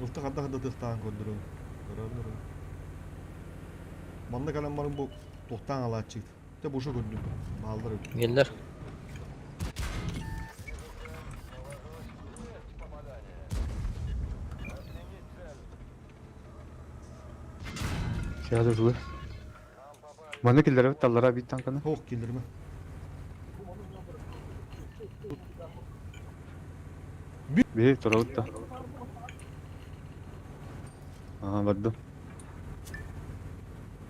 Ұлты қадда тұқтаған көрдірім. Көрдірім. Манда калам барым бұл тоқтан ала чықты. Те бұшы көрдім. Балдар өтті. Geldiler. Şahada zulur. Bana killer evet dallara bir tankana. Хоқ келдірме. Bir toravut da. Aha badım.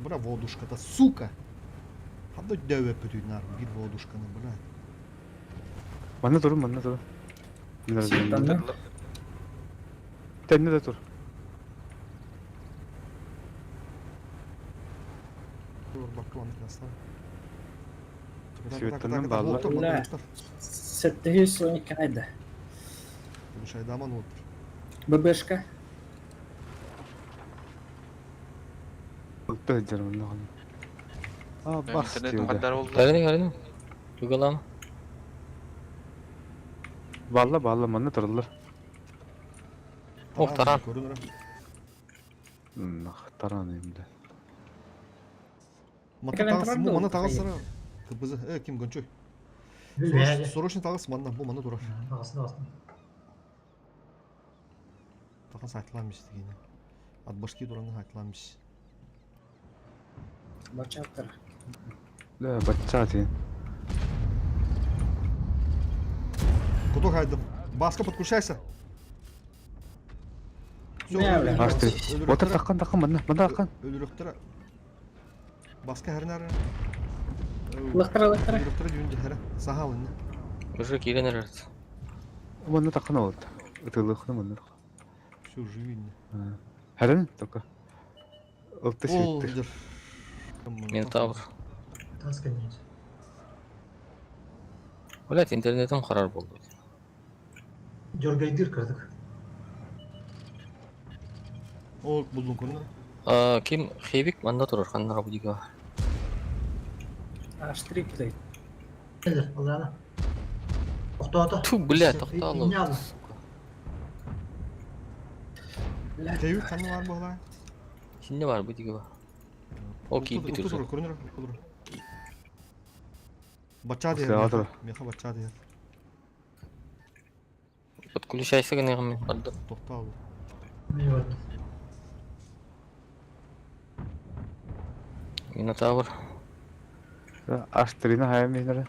Бра водушката, сука! Хабда дәуе пөтүйін арым, бір водушканы, бра. Bana durun bana durun. Biraz Şeytan da. Tenne de dur. Dur, bakı onu klaslar. Svetlana bağlı. لا 612 ayda. Bu şeyde aman olur. ББшка. Öpte edeceğim onu. Aa bas diyor da. Geldim. Yugalam. Bağla bana dururlar. Oh, taran. Görünür. Taranayım da. Мата Кален тағыс, тұрарды бұл ол мана тағыс қайыр. сыра. Кыбызы, кім гончой? Бәле. Сорочный тағыс манда, бұл мана тұрар. Ағасын. Тағыс айтыламыз дегені. Атбашки тұраны айтыламыз. Бачаттар. Да, бачати. Кудок айдым. Басқа подкушайся. Ne öyle? Açtı. Otur takkan bana takkan. Өліріқтірі. Басқа әрін әрі. Лықтыра. Өліріқтірі жүйінде әрі. Саға алын. Уже киленер. Bana takkan oldu. Itılıklı bana. Все, жүйінде. Herhalde takka. Öpte Ол, sürekli. дыр. Ментавр. Тасканет. Блять, интернетім қарар болды. Дергайдыр кірдік. Ол, бұлдың көрінер. Ким Хейвик манда тұрар, қаннаға бұдиға. H3 plate. Келдір, алғаны. Тоқтауды. Ту, бля, тоқталы. Не алды. Тәйік қаны бар бұғылай. Сінде бар бұдиға бар. О, кейіп бітір Ұлты жүр. тұрыр, көрінер. Бача дейір. Сеатыр. Меха бача дейір. Подключайся генеғымен барды. Тоқта алды. Не вот. Минотавр. Аштрина хайм мейнері.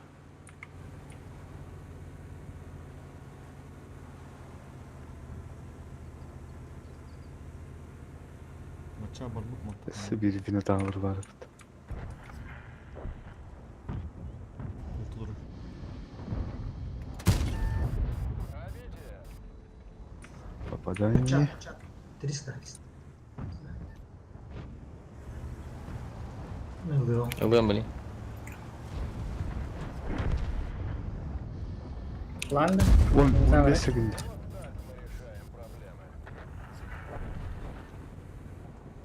Мача барбык маппа. Сибир Минотавр бар. Ултулur. Попадание. Чат. 300. Ну, уберем. Убьем, блин. Ладно. 15 секунд.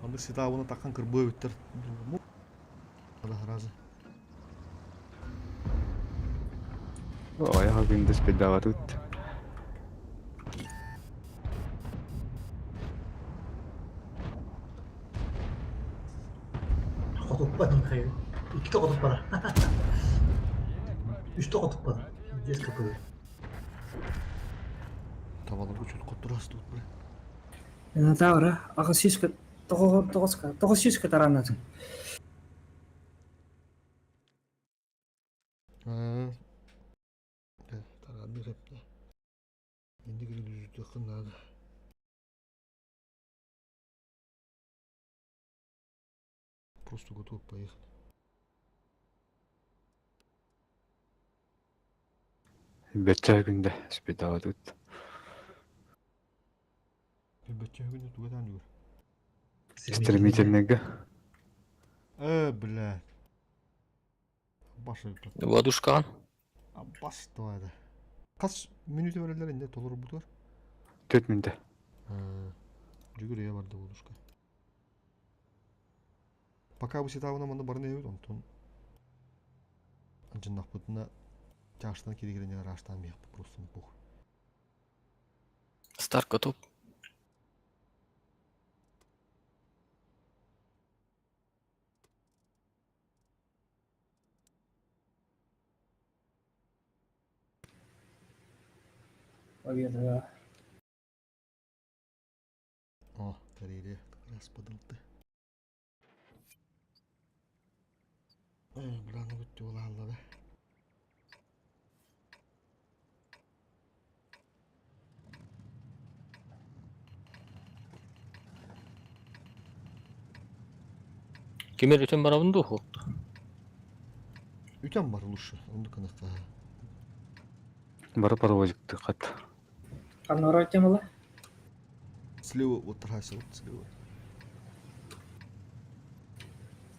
Anda sita bunu takan kırбığı bitter. Allah razı. Аяғы күнді спидава тут. Kopmadım hayır. 2 de kopup bana. 3 de kopup bana. 10 kapıyor. Tavalar uçul kutturası tut bre. Минотавра, ага сишка, того сишка таранатын. Tarar bir repte. Şimdi geri düzüldü yakınlarda. Просто готов поехать. Бетчай күнді спидава тут. Bir böçe günü tuğdan diyor. Стремительныйға. Бля. Başı tut. Ладушкан. Bas doğaydı. Kaç minütü verirlerinde tolur bu var? 4 мүнді. Жүгірия барды болушка. Пока bu сетавына мында барына ебет, онтон жынақ бұтына жаштан керегеріне раштан бияқ просто пух. Старк готов. Победа. О, карьере как раз подылды. Бураны күтті ола алла бе. Кемер өтен барабында оқу. Ütен бар лучше, онды кыныққа. Бары паровозикті қат. Қаннора өтем ола? Слева отырғайсы вот, слева.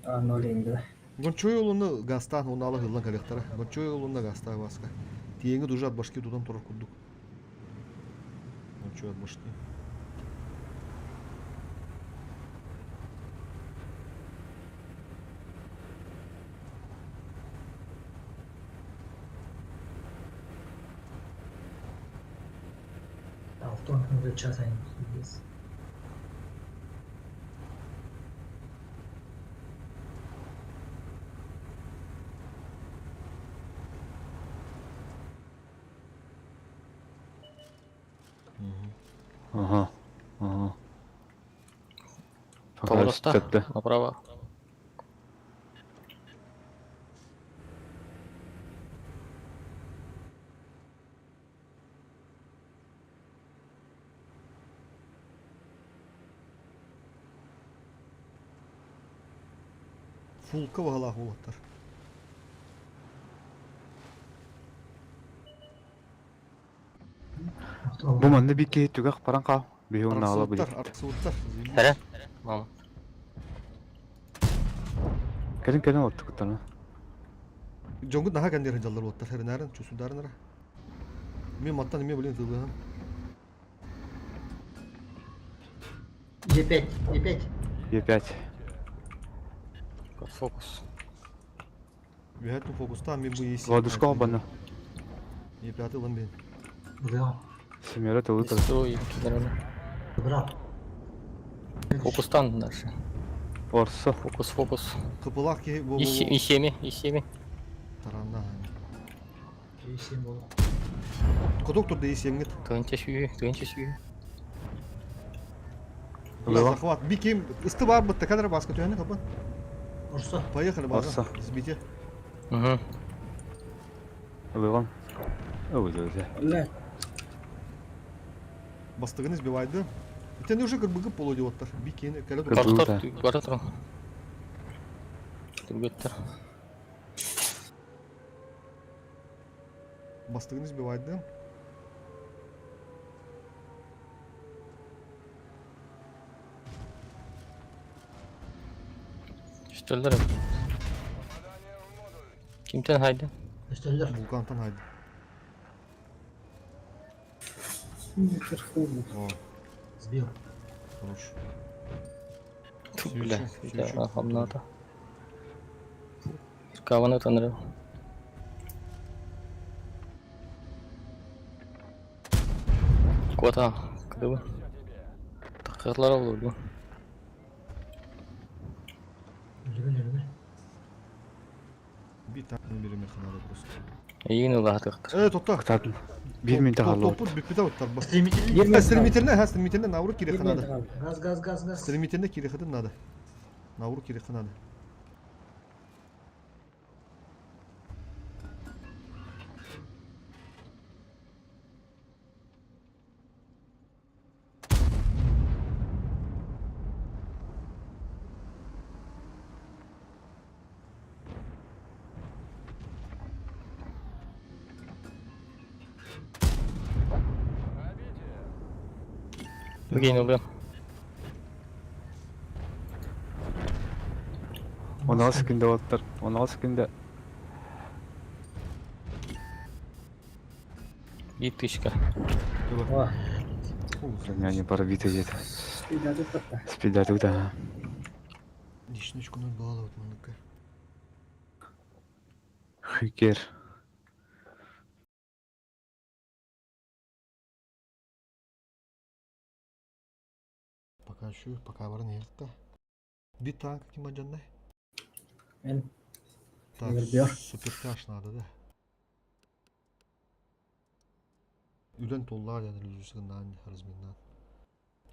Нөл енді. Гончой олуны гастан, оны алы ғылдан коллектора. Гончой олуны гаста басқа. Тиеңі дұжат башки тудан тұрар күрдік. Гончой от башки. Алтон уже час они здесь. Ага. Ага. Поворотта. Сөтті. Направо. Фулка бағалақ олаттар. Бұл мәнді бір кейт түгіқ паран қау. Бей оны ала білет. Арқсуыттар. Әрі? Мама. Кәрін отты күттіні. Жоңгыт наға кәндерін жалдар олаттар. Әрін әрін, чөсударын әра. Мен маттан еме білен тылғығам. Е5, Е5. Е5. Фокус. Вехеттің фокуста мен бұл есі. Ладушқа баны. Е5 ұлан бен. Уберем. Семера тылы тұр. Строй. Кедеріні. Убрал. Фокустан дальше. Орсы. Фокус, фокус. Қыпылақ ке бұл... Ищеми, ищеми. Таранда. Е7 болды. Құдық тұрды есемгет. Тönce şuyu. Захват. Bir kim ıstı var bıttı kadar baskı tüyeni kapan. Урса. Поехали, Орса. база. Сбите. Угу. Выгон. Өзі. Өлі. Бастығын избивайды. Тен уже кырбыгы полу диоттар. Бикені кәлі Кырбыгы. тұрды. Картар бара тұрың. Түргеттер. Бастығын избивайды. Üstüldür. Kimden haydi? Өстелдер. Вулкантанайды. Микрофон. О, Сбил. хорош. Бля, Свечу. да, хамната. Каваны таныры. Квата, кыдыбы. Такырлар olurdu. Өлі. Bir tane biri mekanalı burası. Ийин улаат ыктыр. Evet, otta. Қытатын. 1 минут қалды. Топпут биппита оттар. Бас. Стремительный. Стремительно, навру кире ханады. Газ. Стремительно кире хады надо. Навру кире ханады. Бugün oluyor. 16 күнде оттар. 16 күнде. Bir tışka. О, Yani para bite jeti. спидады тапта. Спидату да. Дишничку ноль балла вот манука. Хикер. Пока var ne yakta. Bir tank kim ajanday? Мен Так, Вербер. супер тяж надо, да? Үлен толлар yani yüzüsünden razminden.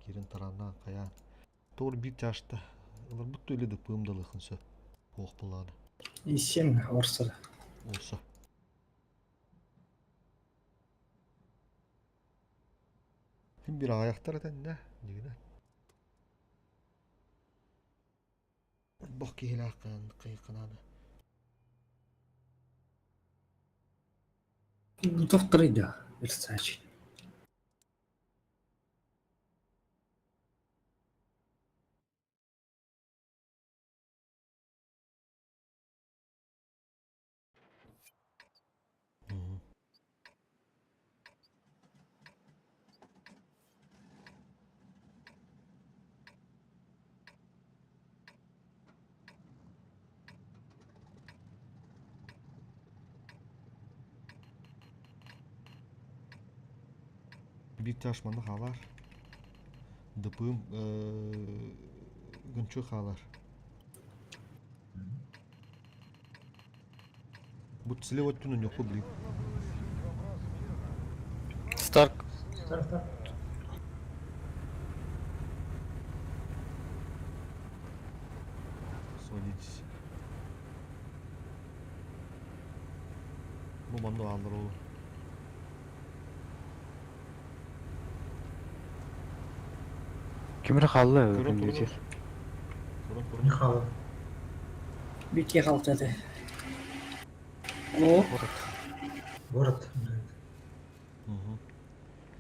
Kirin tarandan kaya. Doğru bir tяжта. Олар бұтты өледі пымдалықын сөп. Оқ болады. исен орсы. Olsa. Hem bir ayaktar eden ne? Degine. Bak ki hilakın kıyıkınadı. Тоқтырыйды. Версачи. Bir taşmanı halar. Dıpım günçü halar. Bu слева тунun yok bu bileyim. Stark. Тарта. Sodidis. Bu manda alır oğlum. Кимре қалды? Көрін, Өкінді көрін. жер. Көрün. Михаил. Беке қалтады. О, Город.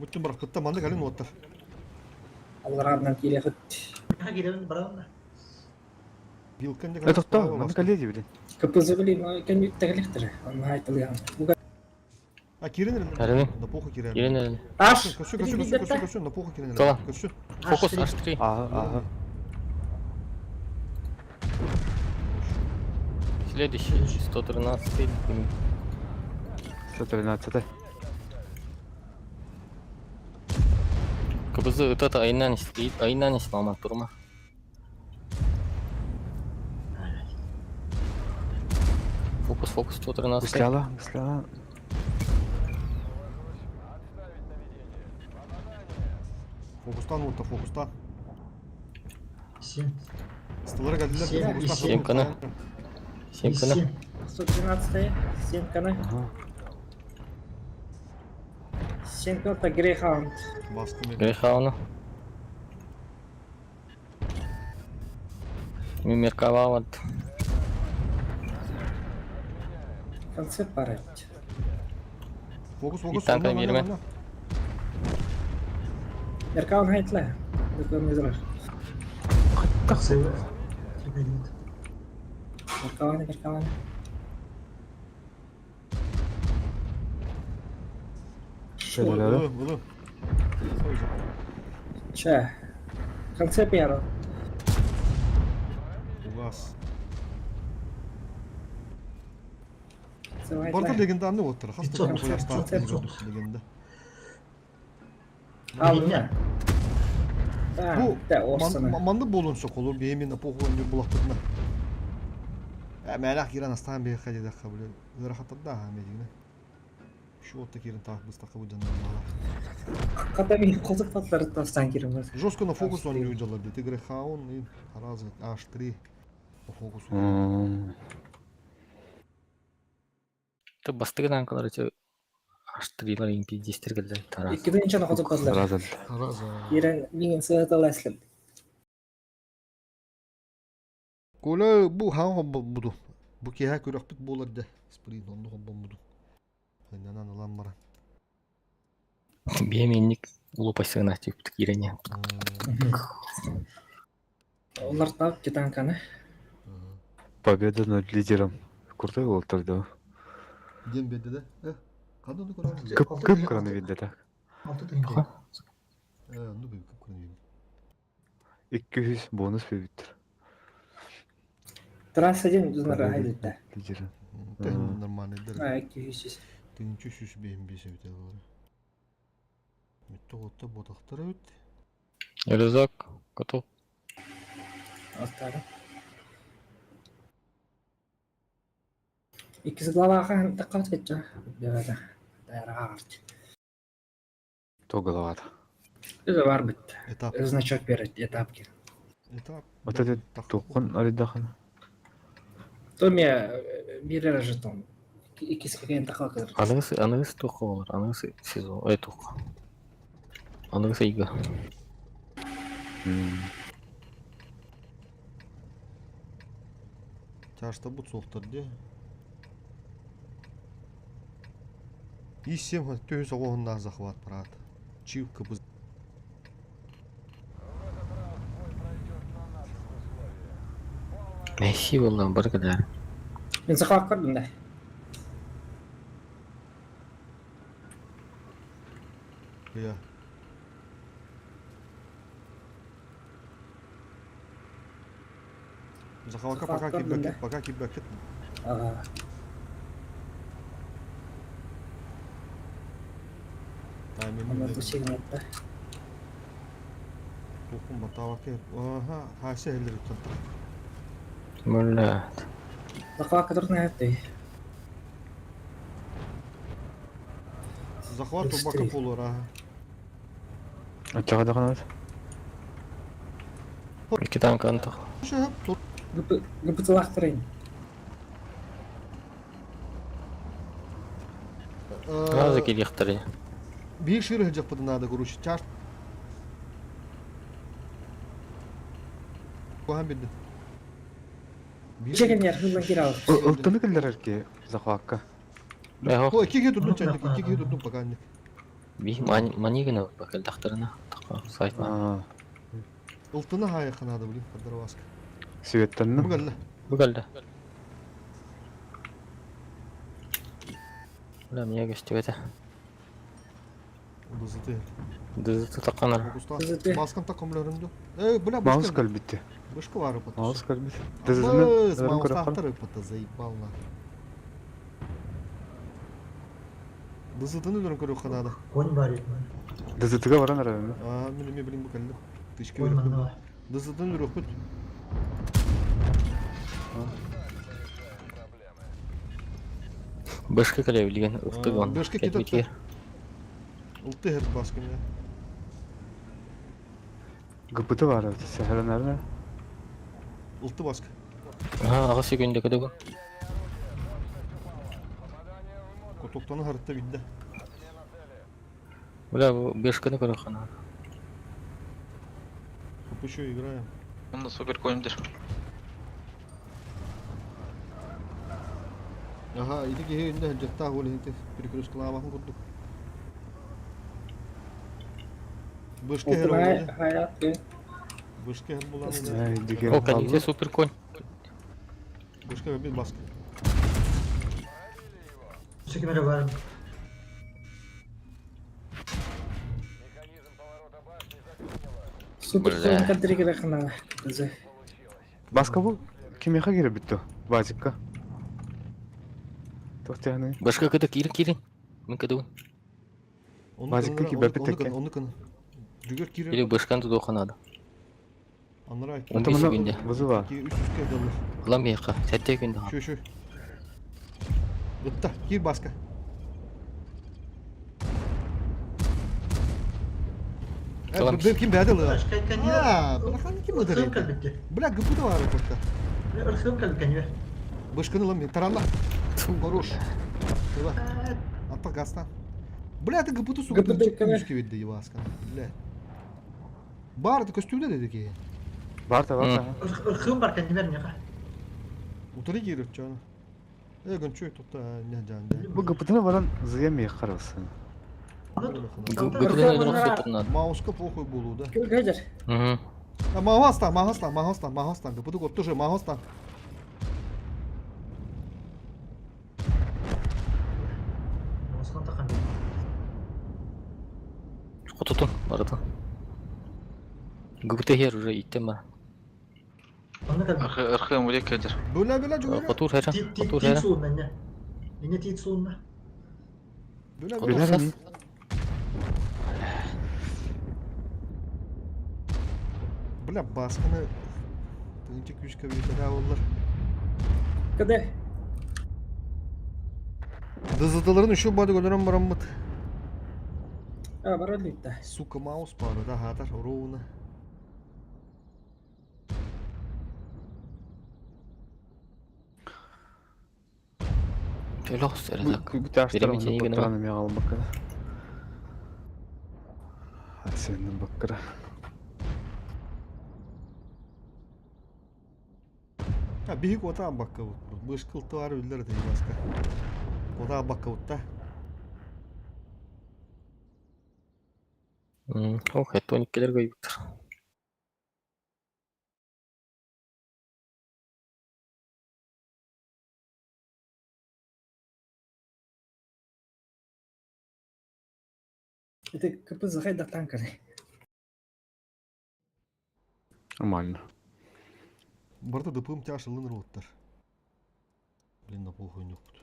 Bütün bırakıtta manda gelin otlar. алғырғаннан келе қыт. Гиден барамда. Bilken de Тотто, маны кәледі білін. КПЗ білейм, кәнбетті кәлектірі. Оны айтылған. Бұға А Кирин эле. Кирин. На похуй Кирин. Gelin elini. аш! Көшü, на похуй Кирин. Tamam. Көшü. Fokus H3. Ага. Следующий. 113. 113. Kıbızı ıtata ayından isteyip ayından ismamak durma. Fokus 113. Гусляла. Фокустан вот фокустан. Син. Столара гадилер. Семь. Семканы. 112 Семканы. Ага. Семерка Грейхаунд. Баскы мен. Грейхауну. Мимеркавават. Концепт барать. Фокус. И танка Онна, берме. онна. Меркаун хайтла. Документалар. Тақсы. Меркаун. Şöyle. Bunu. Че? Концепт яро. Угас. Давай. Бартар легендарный оттыр. Хаста Çok, bu çok, yaşta çok, çok. legenda. Алня. Bu Да, осана. mandı bolunsa kolu beyimin poğun bir bulaktığında. Merak giren aslan bir hadi da kabul. Zara hatta da medine. Şu otta kirin tahbis takabul canım. Катами козык патлары тастан кирим бар. Жестко на фокус он не уделал. Ты игры хаун и разы H3 по фокусу. Ты бастыгынан калар че H3-лар MP10-тер келди. Тарас. Икиден чана козык патлары. Разал. Разы. Ирен миңин сыгытал эслеп. Коля bu han hobbu budu. Bu ki ha körök bit bolar da. Sprint onu hobbu budu. Aynen alan bara. Беменник лопасына тип кирене. Олар тап кетанканы. Победа над лидером. Крутой олтырды. Дем беде de. Kadın da koran. Кып кыраны видде так. 6 теңге. Ну бе кып koran. 200 бонус бебиттер. Трасsadен узнара хайдытта. Лидером. Тен нормальный дер. 200. Тен чүшүш бем бесе бите бар. Митто отта ботактар өт. Рюкзак готов. Астары. Икisi главахан тақат кетча. Дәвәдә. Дәрарт. Тоголоват. Үзе бар бит. Этап. Значок берет этапки. Этап. Вот это тоқын аридахан. Томе бирер жетон. Икisi кеген тақат кетер. Анысы тоқы болар. Анысы сезон. Тоқы. Анысы игі. Чашта бут соқтырды. И 7 төс оғыннағы захват брат. Чив кыбыз. Мәші болған бір кідар. Мен сақақ көрдім да. Ya. Захватка пока кибакет. Ага. Тайминг. Ана тусигнетта. Токун батаваке. Ага, хасе элдер тантра. Мүлләт. Сақақ кетердің әтті. Захват бака полура. Ачаға даған Екі танк антық. Шеп, тут Гүпітілақтырын. Разы келектірі. bir şiir hıcak pıdınada kuruş. Çar. Kohan bildin. Чеген яр, хылдан кир алып. Ылтыны келдер әрке захватка. О, iki kere tuttun çendik. İki kere tuttun bakanlık. Би манигіні бакел тақтырына. Сайтма. Ultunu haya kanadı bilin. Kadar vask. Bu Светтанны. geldi. Bu geldi. Ulan niye geçti öte? Bu zıtı. Dızıtı taqanır. Fokusta. Baskın takımlarında. Bula Маус başka. кәлбітті. Başka var bu. Маус кәлбіт. Biz Дізізіні maus көріп қан. tahtarı pıtı zayıballar. Dızıtını dönün körü kanadı. Koyun var etme. Дізітіға баран арабы. Aa, benim bilin bu geldi. Dışkı Koyun örüp. manda var. Dızıtını dönün körü. Бышкы кілеу білген ұқтық он. Бышкы кетіп. Ultu her baskın ya. Гүпіті бар. Сәхірін әріне. Ылты баска. Ага, ағасы күнде көдөгін. Котоктаны харытта бидде. Бля, бешканы көрі қана. Хоп еще играем. Onda super koyumdur. Ага, иди ге önde hıccatta gol hinte. Перекрёст клавахын курдук. Бышка хер Oturmaya oldu. hayat ve Бышка хер буlan. Деген О, кәдімде супер конь. Бышка bir baskı. Çekimere var. super koyun kadri kira kına. Bize. Басқа бұл кемеға керек бітті, базикка. Тоқтағаны. Башқа көді кирин. Мен көдөгін. Базикка ки бәпі тәккен. Onu kın. Dügör kiri. Или башқаны туды оқанады. Anlara ait. 15 күнде. Бұзы бар. 2 300 kere dalır. Қылам бейқа. Сәтте күнде. Şu. Gıtta. Gir baska. Tamam. Ben kim bedalı? Başka kan ya. Ha, bırakan kim öder? Irkım kalbitti. Bırak gıpı da var orada. Irkım kalbitti ya. Бышканы lan taranla. Хорош. Давай. Атпа гастан. Бля, ты гыпытı сука Гыпыты дырчык кеме? күшке ведді еваска. Бля. Бар, ты костюмда dedi ki. Бар та, бар та. Irkım var kan vermiyor. Утары киріп жаны. Эгон чөй тұтта не жанды. Бұл гыпытына баран зыя мейі қарылсын. Гүпіден өйден оқсы тұрнады. Мауска похуй болу да. Gül gajer. Махастан. Гыпыты кот тоже махастан. Osman takan. Құтытын, барытын. Гүпіті хер уже иттен бар. Onu kalbitti. Irkım bile ködür. Böyle cöyle. Құтур хәрі. Құтур Tit хәрі. soğun bende. Yine tit soğun da. Böyle. Білер әне? Бля, басканы. Тынчы күшке ведді да олар. Kıde. Дызыдыларын үші бады көлерін барамбыт. Ha var öyle de. Сука, маус бары да хатар ровно. Шöyle оқсы әрізак. Бүті аштарымды Беремейте егені ма? бұттыраны меға алым бақыда. Сенің бақыра. Ha, bihik otağın bakka bu. Bu ışkıltı var öldür değil başka. Otağın bakka bu da. О, хеттониккелер көйіп тұр. Это капы захай да танкары. Нормально. Барда dıpığım тяшылын роттар. Блин, на похуй не опыт.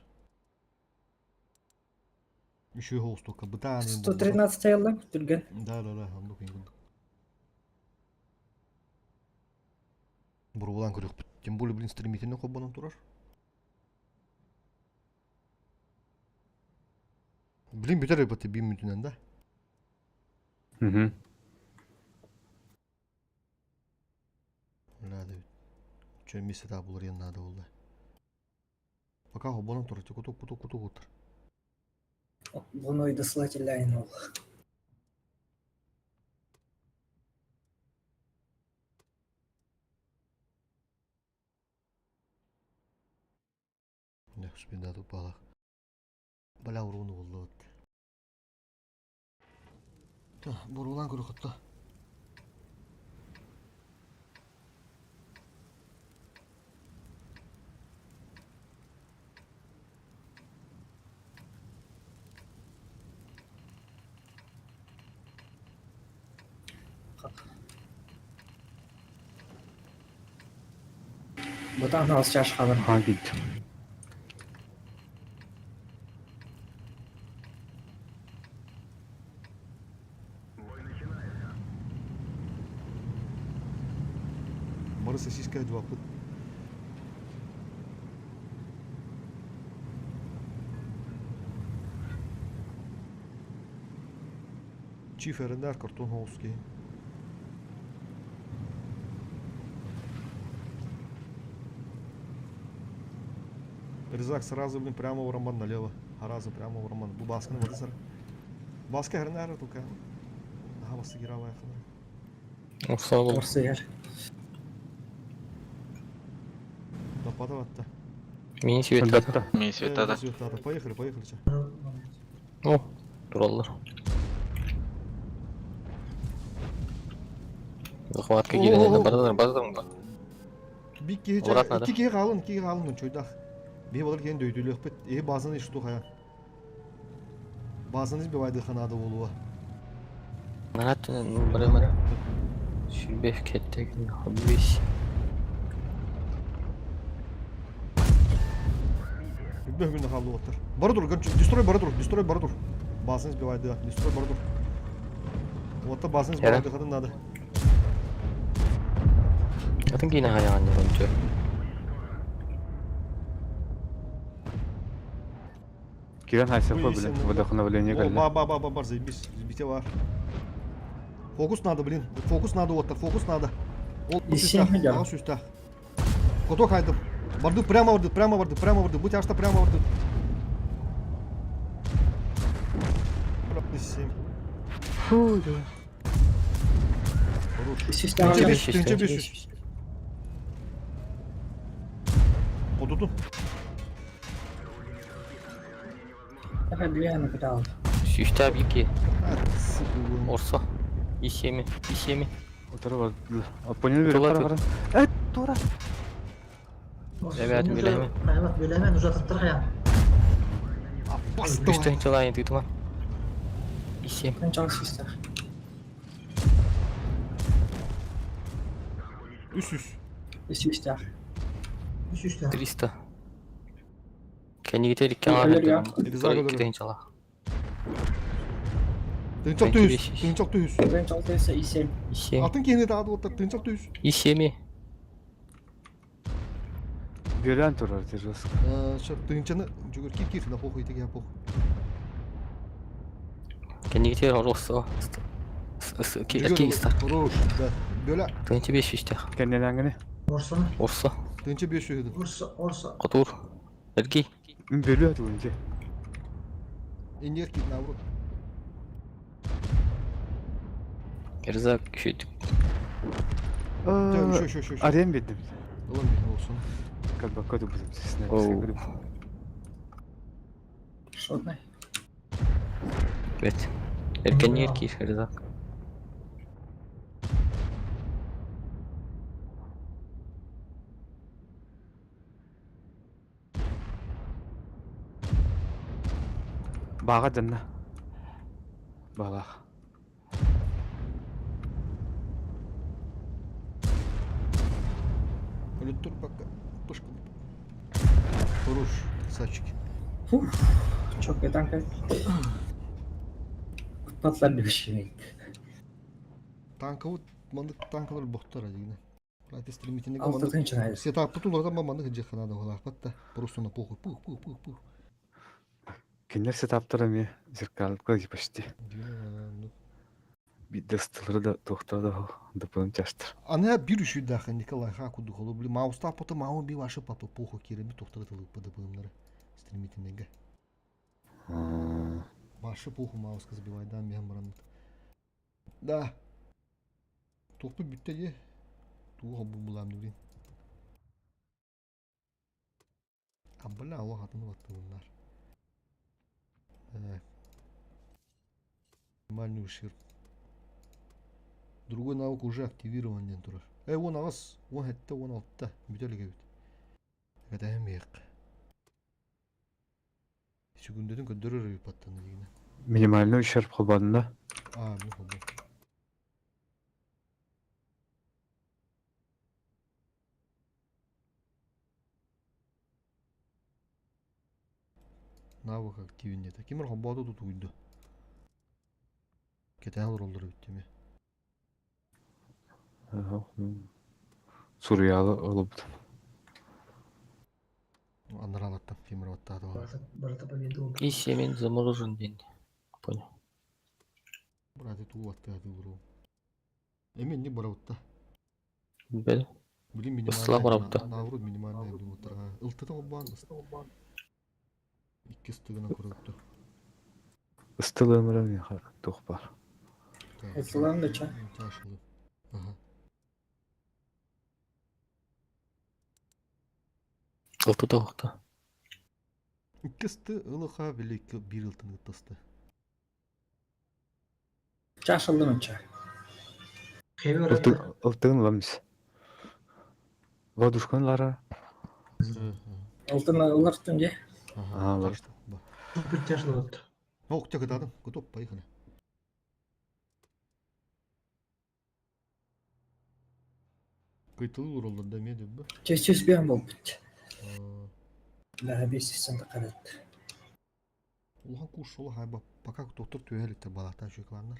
Еще его столько бытаный. 113 ayıldan kütülgen. Да, анду кыйын. Бурулан көрөк. Тем более, блин, стремительно хоббанан турар. Блин, битер ебаты 1 минутунан да. Hı. Надо. Че мисс да булар ен надо олда. Пока хоббанан турар, кутук отыр. Bunu oyda sılatillayin ol. Не, успею да балах. Бля, урону олда вот. Та, бурулан көрөк отта. Бұдан алыс жаш қалыр. Ha git. Бары сосиска 2 пыт. Чиф эрендер картон хоуски. Рызак сразу, блин, прямо ураман налево. Хараза прямо ураман. Бу басканы воды сар. Баска херін әрі тука. Наға басы кира ваяқына. Орса бол. Орсы ер. Допада ватта. Мені светлі. Сандатта. Мен светада. Поехали, поехали. Ча. О, тураллар. Захватка келеді. Базадан. Бик кеге Обратно, да? iki kege қалын чойдақ. Бе болар кен дөйділі өкпет. Базаны ішті қая. Базаны избивайды қанады болуа. Нағаттын бірі. Шүлбев кеттік. Хоббейс. Үббе күнді қалды оттар. Бары тұр, дестрой бары тұр. Базаны избивайды, дестрой бары тұр. Отта базаны избивайды қадын нады. Атын кейіне қаяған не Кирен хайсен қой, блин. Водохновление кәлі. Бар, заебись, сбите бар. Фокус надо, блин. Фокус надо, оттар, фокус надо. Ол süstah. Кото хайдым. Барды, прямо барды. Будь ашта прямо барды. Фу, да. Тынча 500. Kodudum. Hemen bir yana kadar aldı. Шүшті әбеке. Sıkıldım. Орса. Исеми. Отары бар. Понял беріп Тура, қара. Тура. Evet, bileyim. Evet, bilemen uzatıttır ya. Bastı. Үштің жылайын дейді ма? Исем. Ben çok ister. Üst. Üst ister. Üç üç tane. 300. Kendi giderik İyi, ölür ya. Gideyim çala. Tınçak düz. Ben çok ise isim. Исем. Altın kendine daha da otur. Tınçak düz. Исеми. Берен тұрар, держас. Тынчаны жүгір кир на похуй теге похуй. Kendi giderik орса. Erkek ister. Хорош. Да. Böyle Tınçı 500 de. Kendine әңгіне. Orsa. Орса. tınçı 500 yedim. Orsa. Катур. Erkek. Мен бөлі әді önce. İndir ki navru. Erzak küçüldük. Şu. Арен бедім. Ulan benim olsun. Kalbakka da bizim sesine. Oo. Şurada. Evet. Erken erkek Erzak. Bağa canına. Bağa. Öyle dur bak. Pışkın. Хорош. Saçık. Çok iyi tank. Patlar bir şey. Tankı mandık tanklar botlar hadi yine. Прати стремительный Altı tınçın hayır. Сетап tutulurdan ben mandık hıcı kanada olar. Hatta просто на похуй. Пух. Кендер сетаптары ме зеркалка почти. Bir de stılları da tohtada da допълним частыр. Ана bir üşü daha Николай Хаку духолу бли мауста пота мау би ваша папа похо киреми тохтара тылы пада бымнары. Стремительныйга. Ваша поху маус кыз бивайдан мен барам. Да. Тохту бүтте де. Туга бу булам дебин. Аббала Allah атыны баттı bunlar. Нормальный ушир. Другой навык уже активирован ден турар. Он агас, он хетте, он алтта. Бүтелеге бит. Это эмек. Сүгүндөрүн көдөрөр паттаны дегене. Минимальный ущерб қолбадында. Ну хоба. Навык активен деді. Кемер хоббады тут уйду. Кетен ролдары биттеме. Suryalı olup. Андар алаттым, кемер аттады бар. Barata победа oldu. Исемен заморожен денді. Понял. Браты туу аттады буру. Эмен не барабытта. Бел. Блин, Ысыла барабытта. Навруд минимальный, я думаю, тара. Ылтыта оббан. İki stığına kuruldu. Ыстылыымыры мен тух бар. Ыстылыгым да ча. Taşılı. Aha. Ылты тоқта. İki stı ılığa bile bir ıltını ıttısты. Чашылдым ча. Хевер Ылтыгын ламис. Водушканлара. Алтын алар түнде. Aha, var. bir çaşlı oldu. Yok tek adam. Kutup payı kana. Kıytılı olur olur demeydi bu. Чөс бен болуп бит. Ла бесисен да карат. Ulan kuş ola hay bak bakak doktor tüyelikte balaktan çocuklarlar.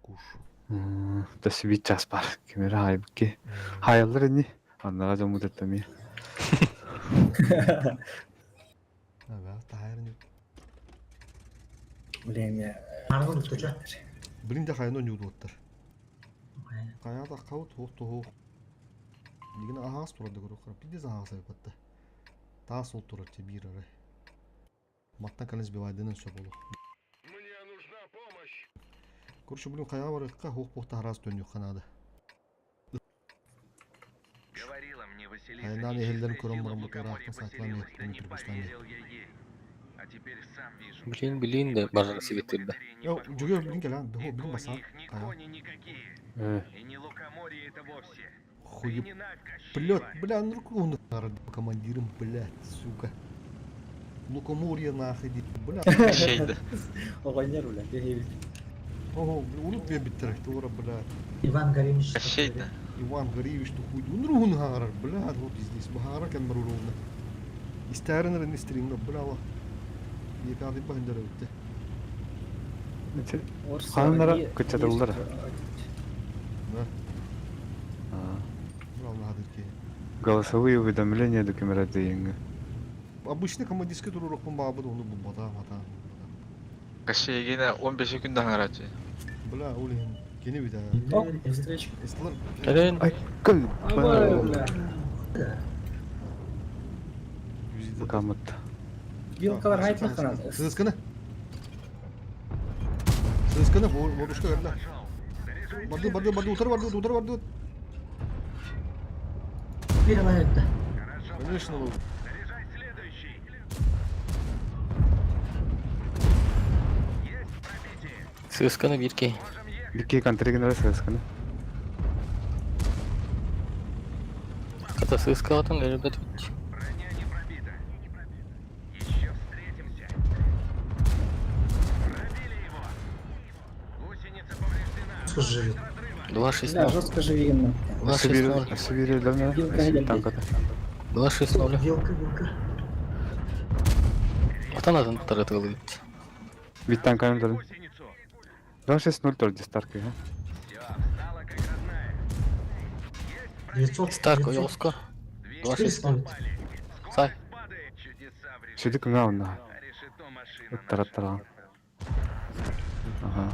Kuş. Тас вид час бар. Кемер хайбки. Хаялар ни. Аннара жомут эттеми. Evet, tahayırın yok. Билем я. Margın tutacak. Birinde kayın oynuyordu otlar. Kayada kavut hoğ. Ligine ahas turadı görüyor. Bir de ahas yapıttı. Daha sol turatı bir ara. Mattan kalınız bir vaydının söp olur. Мне нужна помощь. Kurşu bugün kaya var ıkka hoğ pohta haras dönüyor kanada. Говорила мне Василиса. Hayından ehillerin korunmadan bu kadar hakkın saklan yaptığını Türkistan'da. А теперь сам вижу. Bilin de barra sivitirdi. Ya cüge bilin gel lan. Bilin basa. Kaya. Э, И не лукоморье это вовсе. Хуй. Не навка. Блядь, бля, ну руку он командиром, блядь, сука. Лукоморье нахуй, блядь. Şeydi. Огоньнар ула. Ого, unut bir bitirek, doğru, блядь. Ivan Garinich. Şeydi. Иван Григорьевич, tu хуй, он ругун харар, блядь, вот здесь, бахара кен маруровна. Истернер не стринга, бляла. Екады бахындыр өтті. Ханымдара көчөдөлөр. Да, бляла хадыр ки. Голосовые уведомления до кемера дейинги. Обычно командирский турурокпун бабы да onu bu bada. Кашегине 15 күнден арачы. Бля, олин, кені bir daha. Оп, встречка. Есталар. Eren. Ай, кыл. Бля. Камыт. Вилкалар айтмак кана. Сызканы. Борушка верді. Барды, утар. Bir alay etti. Конечно, бұл. Заряжай следующий. Есть пробитие. Sığıskanı bir key. Бики контригенера сэсканы. Kata sığıska atın elbet bitti. Броня не пробита. Еще встретимся. Пробили его. Гусеница повреждена. Sıkıcı. Два шесть Да, ноль. жестко живи именно. Два шесть ноль. Сибири давно. Танката. Два шесть ноль. Вилка. Атанадın таратылы bitti. Бит танканы дөрүн. Гусеницу. 260 торди старка. Все, встала как родная. 900. Старко yoğuska. Два шесть ноль. Say. Падает. Чудеса в решетке. Südük nga onda. Решето машина. Тараттаран. Ага.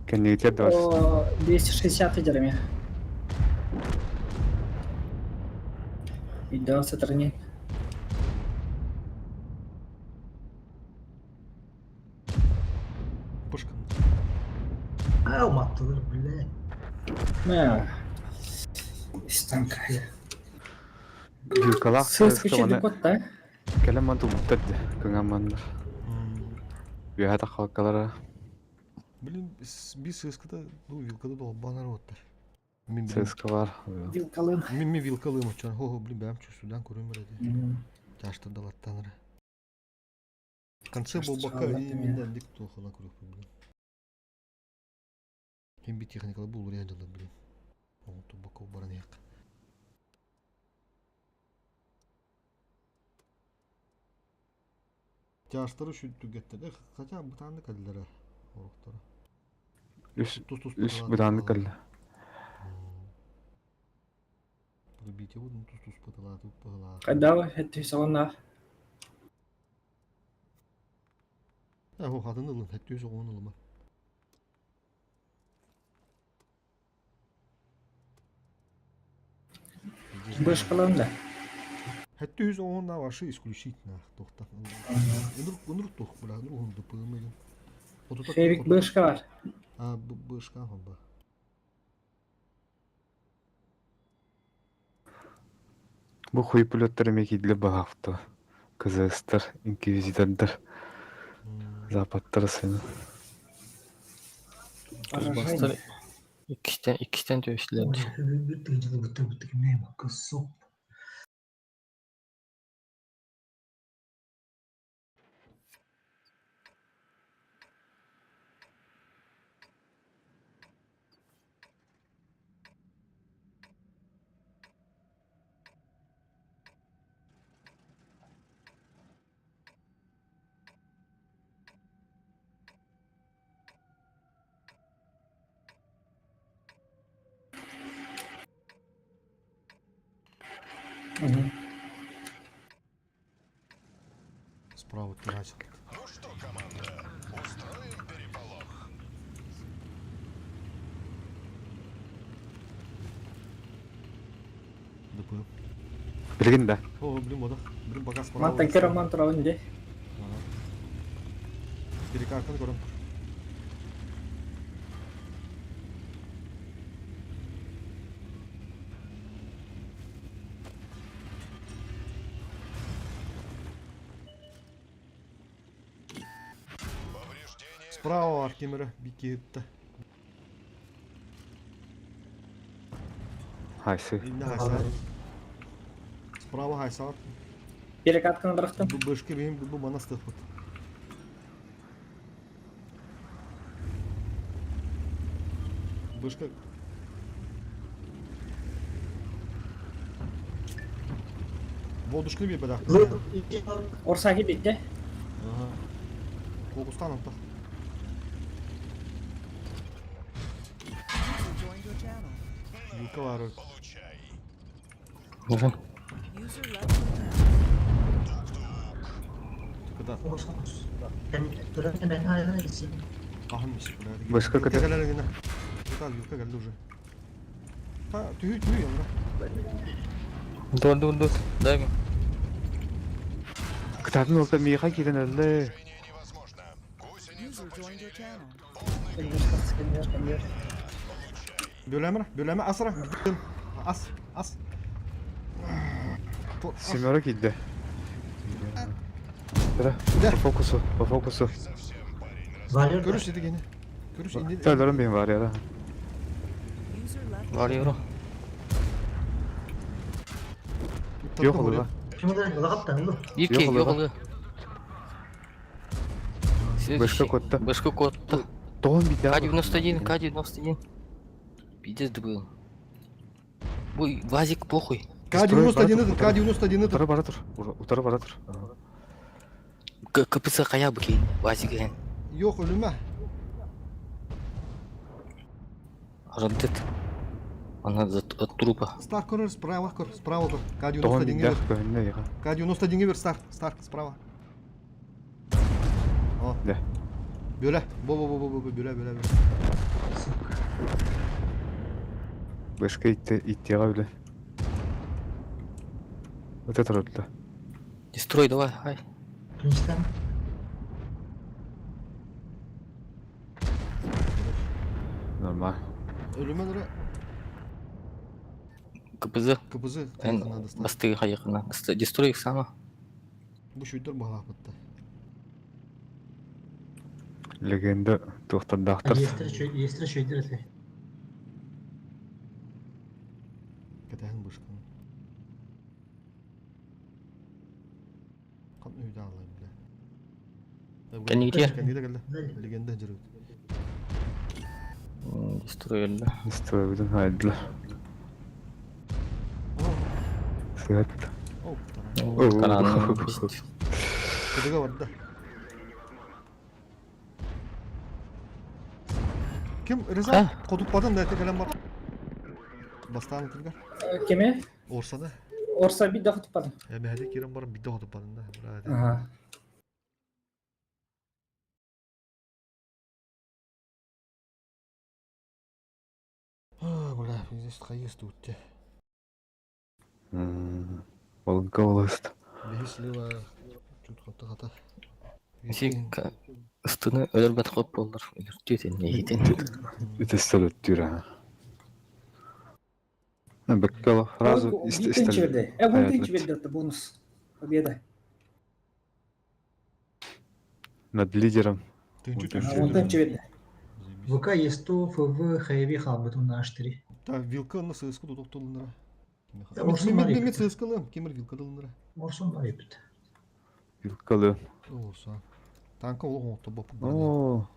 Кеннигитер да. О, 260 лидерами. Идем с стороны. Пушка. Almatıdır bile. Да. Из танка. Юкалах Сыска сэска вана. кот, да? Келем манту буттады. Кыңа мандар. Бияда халкалара. Блин, bir sızkıda, bu vilkada da banar otlar. Min Сэска бар. Вилкалын. Min vilkalığım açan. Ho, blin benim çösüden koruyum böyle. Yaşta dalattanırı. Конце был бока и минден дик тохала курuk блин. Hem bir техникалы был реально блин. Он то боков баранек. Yaşları şu tügetleri. Kaça bu tane kadilere. Orukları. Үс буданды калды. Пробить его, ну тут пытала, тут пытала. Когда вы это салона? O kadın ılın, hep yüzü onun ılımı. Быш каланда. Хотя из он на ваши исключительно тохта. Унур тох, бля, он допомогает. Вот тут Фейвик бышка var. А, бышка хобба. Бу хуйпулеттер мекидле багафта. КЗСтер, инквизитордер, западтар сені. Бастар ikkisten tövüşlerdi. Ne bak kız sok. Справа террасил. ДП. Білген да. О, блин, вода. Блин, пока справа. Mantan Roman turalım de. Перекарканы көрөм. Справа Аркемера бикетті. Хайсы. Инде хайсар. Справа хайсар. Biri katkını bıraktım. Bu бышки benim bu bana стык вот. Бышка. Водушка bir бедах. Orsaki bitti. Ага. Kokustан антах. User joined your channel. Юка var. User left your channel. Куда? Ben durarken ben ayağına gitsin. Ahınmış burada. Başka kadar. Yuka gelene. Yuka geldi уже. Ha, tüy yanına. Dur. Дай мне. Кытатын олта мейха киден әлі. User joined your channel. Geliyor. Böleme asra. As. Семерок иді. По фокусу. Varıyor da. Görüş dedi gene. Görüş indi. Tölörüm benim var ya da. User left your Varıyorum. Yok olur lan. Şimdi de yola kaptan oğlum. İki Yok yok lan. oluyor. Бышка котта. Башка котта. Doğum bir daha. К-91, К-91. Пиздец был. Ой, Вазик похуй. К-91'dir. К-91'dir. Utara bara dur. Utara bara dur. Kapısı kaya bu keyin. Vazik yani. Yok ölüme. Рандет. Она от трупа. Старт кор справа кор. Справа кор. Doğum К-91'e bir ver. daha önüne yıka. К-91'e ver. Старт справа. О. De. Böyle. Bo. Böyle. Бышка иттеға біле. Öte tarafta. Дестрой, давай, ай. Pirinçten. Normal. Ölüme dura. КПЗ. Kapızı. Эн басты каяқына. Дестрой сама. Bu şuydur bağla hatta. Legenda to'xtardaqdir. Yestre şöyle ete. Katahan buşkan. Kan uyda alayım bile. Кәнеге. Кәнеге geldi. Legenda hıcırı. Дестрой өлді. Стройбудun haydiler. Sırat. Oh, tamam. Karanlığı. Kıdıga vardı da. Kim? Rıza? Ha. Kodukladın da kalem var. Bastağını kırgar. Kime? Orsada. Orsa bir daha tutmadım. Ya ben hadi kiram var bir daha kodukladın da. Aha. Ah, bula, biz kayıs tuttu. Олынка оласт. Бехислива. Чуть хата. Сик ыстыны өлөр бат коп болдор. Өлөртүтен нейден. Ütestel öttüre. Беккала фразу Битенчи берди. Битенчи берди это бонус. Победа. Над лидером. Битенчи берди. ВК есть то ФВ Хэви Хаббатун на H3. Та вилка на сыска тут октолунара. Орсын бар Мен епті. сыскалым, кемер вилка дылынара. Орсон бар епті. Юлкалы. Олса. Танка ол оңтта бапы. О.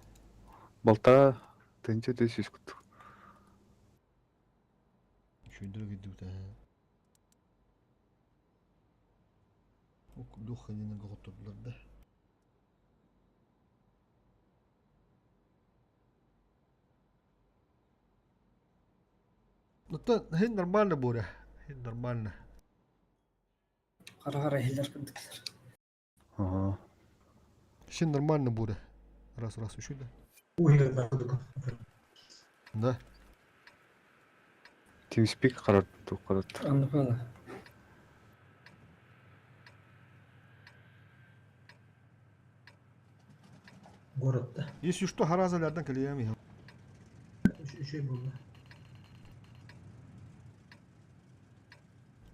Балта тенче төсүс күт. Шүйдірі кедута. Дух ханина гоғыттырдылар да. Это нормально, Боря. Нормально. Кара хилдер кырдыктар. Ага. Все нормально, Боря. Раз, еще да. Уйгар да кудук. Да. TeamSpeak карат. Анlıkla. Городта. Если что, харазалардан калиями. Үчөй болду.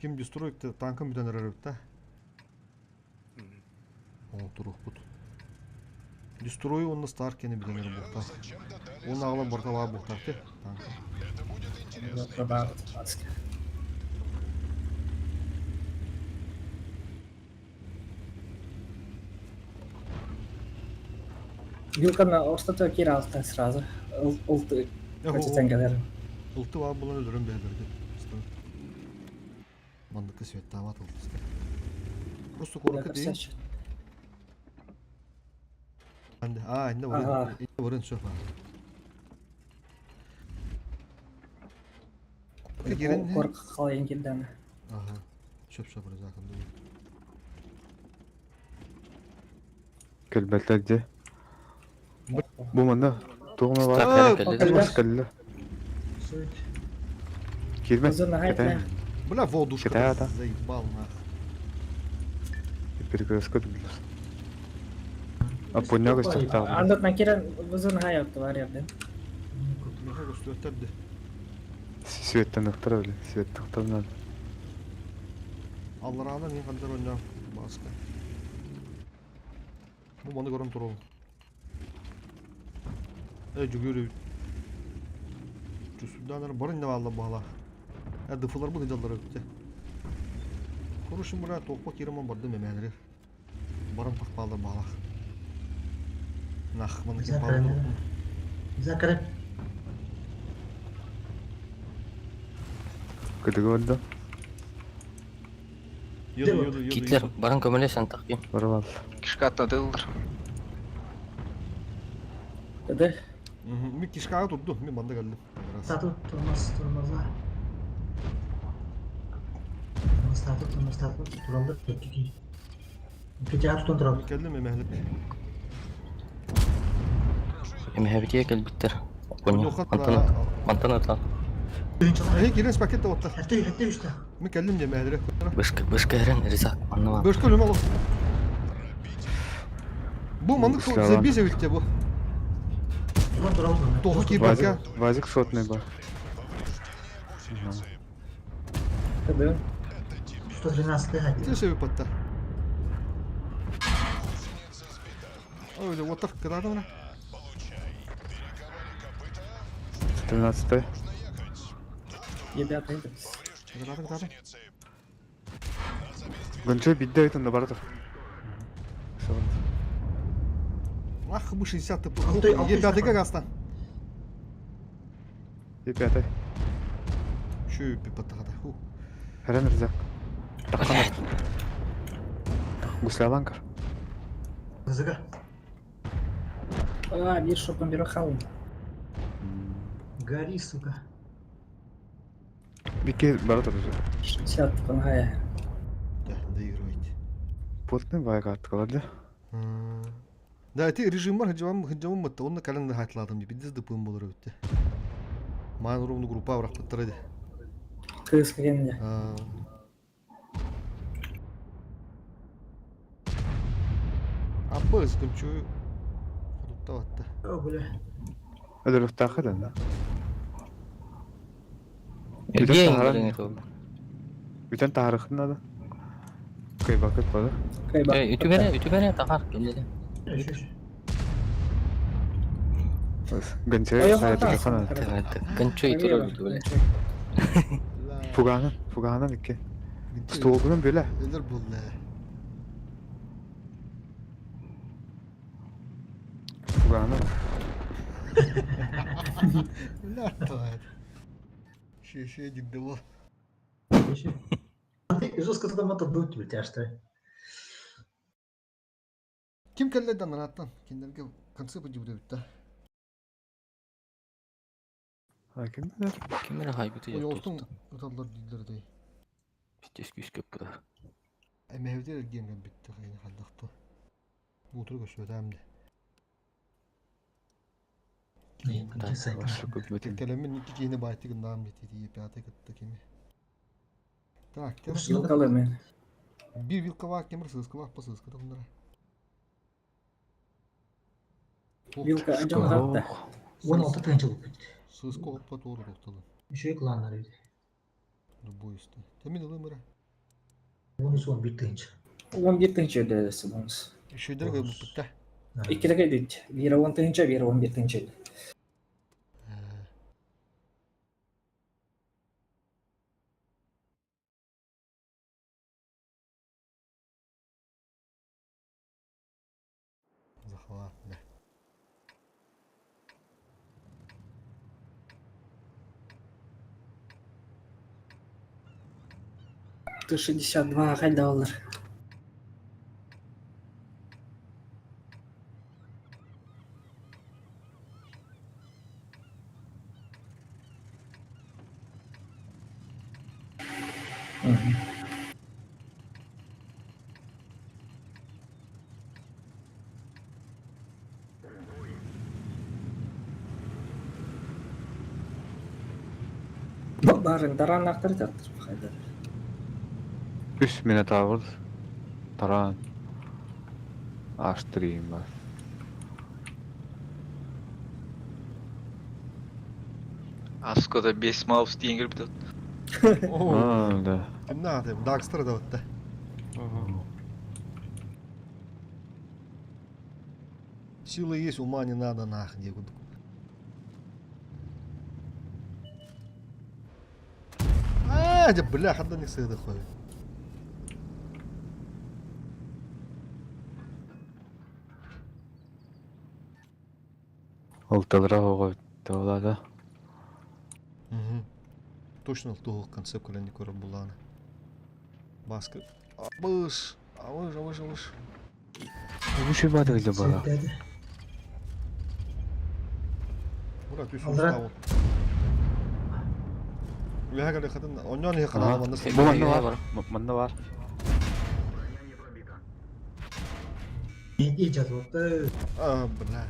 Ким дестройкты танкым бүтен әрәріп та. Ол тұруқ бұд. Дестрой онны старкені бүтен әрі бұқта. Оны ағылан бұртала бұқтар те. Вилка на орстата киралта сразу. Улты. Качествен гадар. Ұлты var бұлан өлірін бәдірді. Мандықы свет тамат ұлтысты. Просто корықы дейін. Ende vurun sofa. Kork kalayın kilden. Aha. Çöp zaten. Kelbetlerdi. Bu manda doğma var. Maskalı. Суть. Kirme. Бля, водушка. Китая-то. Заебал нахуй. Перекрестка дублюс. А понял, что там. Андот накирен uzun hayatı var yerden. Меха gösterdi. Светten ıhtırı Светten ıhtırı. Allah razı ne kadar oynayam. Baska. Bu bana görün turu. Cügürü. Cüsüdanlar barın ne valla bağla. Dıfılar bu hıdaları öptü. Konuşun buraya tokpa kiriman bardı memeleri. Barın pakpalı bağla. Nah, bana kim bağlı. Закрыт. Кыдыгы oldu. Yodu. Гитлер баран көмөлөсүн таким. Барвал. Кишке атладылар. Dedi. Mik kişkaya tuttu. Ben banda geldim. Статут турмазла. Статут туралды. Текки. Печат тондрал. Geldim Mehmet. Эмхебитие келбиттер. Мантан атлан. Hey girin paket de otta. Хәтте üçte. Ben geldim diye Mehmet'e. Бышкерен ризак. Аннама. Böşke ölüm oğlum. Bu mandık bir sevitte bu. Ulan турал. Tohu ki bak ya. Вазик сотный бар. Tabii. 113 хәтте. Sen sevi patta. Öyle otta kadar mı? 13-й. Ребята, Kadar. Гончой бидде айтында барды. Ah bu 60 tıpı. Altı- Yepyatı gastan. Епятай. Şu bir patta kadar. Херен ризак. Таққанар. Гусляланкар. Кызыга. bir şopun biri kalın. Гори, сука. Бике барды уже. 60 kun haya. Da yürüyt. Потны вайга аткалады. Да, эти режим var hıcamın mıttı. Onu kalende hayatladım diye. Bir dizi dıpığım olur ötte. Mağın ruhunu grupa bırak pıttır hadi. Kız geldi. Abba ıskınçı Kudukta battı. О, бля. Ödülük takıdan da. Bir de Ergen taharan birine yok. doğru. Bütün tarihinde da. Kıy bakıp bana. Ütübene takar kendine. Gönçeye Oyağı sayıda da kana. Evet, kanço itiro ütübene. Fugana dikki. Stoğunun böyle. Neler bu ne? Fugana. Ne yaptı? Şey ciddi bu. Жестко туда мотор дует тебе, тебя что? Kim kellerden anlattın? Kendilerine konsept gibi bitti. Hakim. Kimleri haybeti O yaptı yoltun usta. ıtallar dilleri de. Bittes güç köp kadar. Emevde ergen bitti. Kayını kaldaktı. Bu turu göçüyordu hem de. Başlık hükümetin. Kelemin iki kini baytı gündam bitti diye piyata gitti kimi. Traktör. Yılkalı mı? Bir yıl kavak kemir sığız kavak basız kadar bunlara. Yılka acaba hatta. 16 tane çabuk bitti. Sığız kavak pat doğru doktalın. Еще и кланlar öyle. Bu işte. Temin alın mıra. Bunu son bir tane. 11 tane dersi bonus. Şeyler gibi bitti. İki dakika değil. Bir 10 tane, bir 11 tane. Захватно. $62 қайда олар? Барын таранақтар жатыр қайда? 3 Minotaur. Taran. Açtırayım ben. Asko'da 5 mouse diye girip de. Oo. Да. Ne yapayım? Darkstar'a da bitti. Силы есть, ума не надо нахуй. бля, حد не сыды хуй. Oltalara hoğu da. Точно того концепт, когда не кора была. Баска. Абыш. Авыш. Bu şey bana geldi bana. Dedi. Murat bir Aldırak. sus Leha gale kadın. Ondan ne kadar Aha. zaman nasıl? Bu manda var. Manda var. İyi жазып Aa, bla.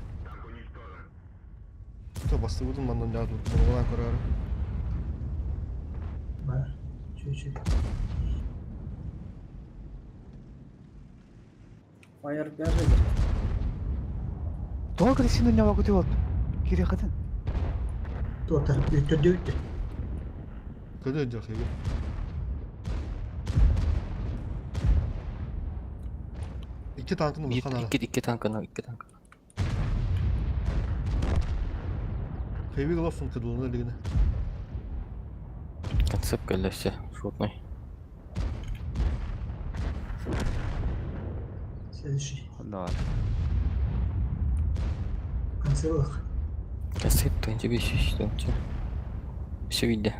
Кто bastı vurdun bandan yardım. Bunu olan kararı. Var. Чуть-чуть. Fire бәрі. Doğru kresinin ne vakti oldu? Kire kadın. Тоқтар өтті. Kada önce xeyir. İki tankını mı kanala? İki tankını. Xeyir olsun kıdılığına ligine. Концепт келесі. Шотный. Следующий. Manda var. Концевых. Концепт 25. Все видно.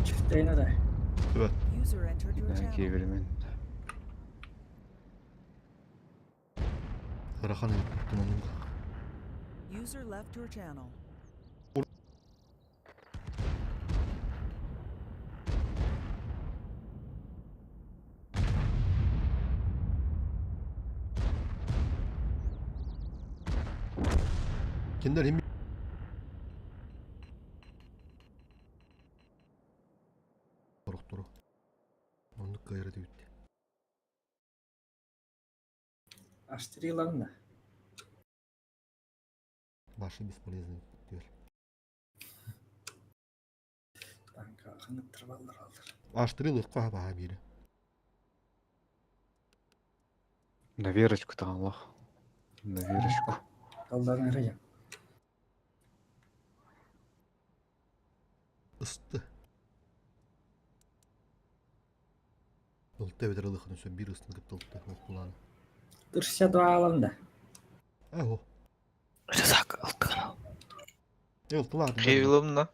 Çiftliğine de. Evet. User entered your Yani channel. kevirimin. Rahan bunun. User left your channel. Kendiler hem Аштрилан да. Башы бесполезный дер. Танка ханып тырбалдар алдар. Аштырыл ыкка баha бири. На верочку таган лох. На верочку. Талдарын район. Isты. Ылты бедер ылыхын сөй бир ыстын кып тылты окуланы. 62 аланда. Ого. Рызак, алтыгана. Ылтылады. Хевилым да.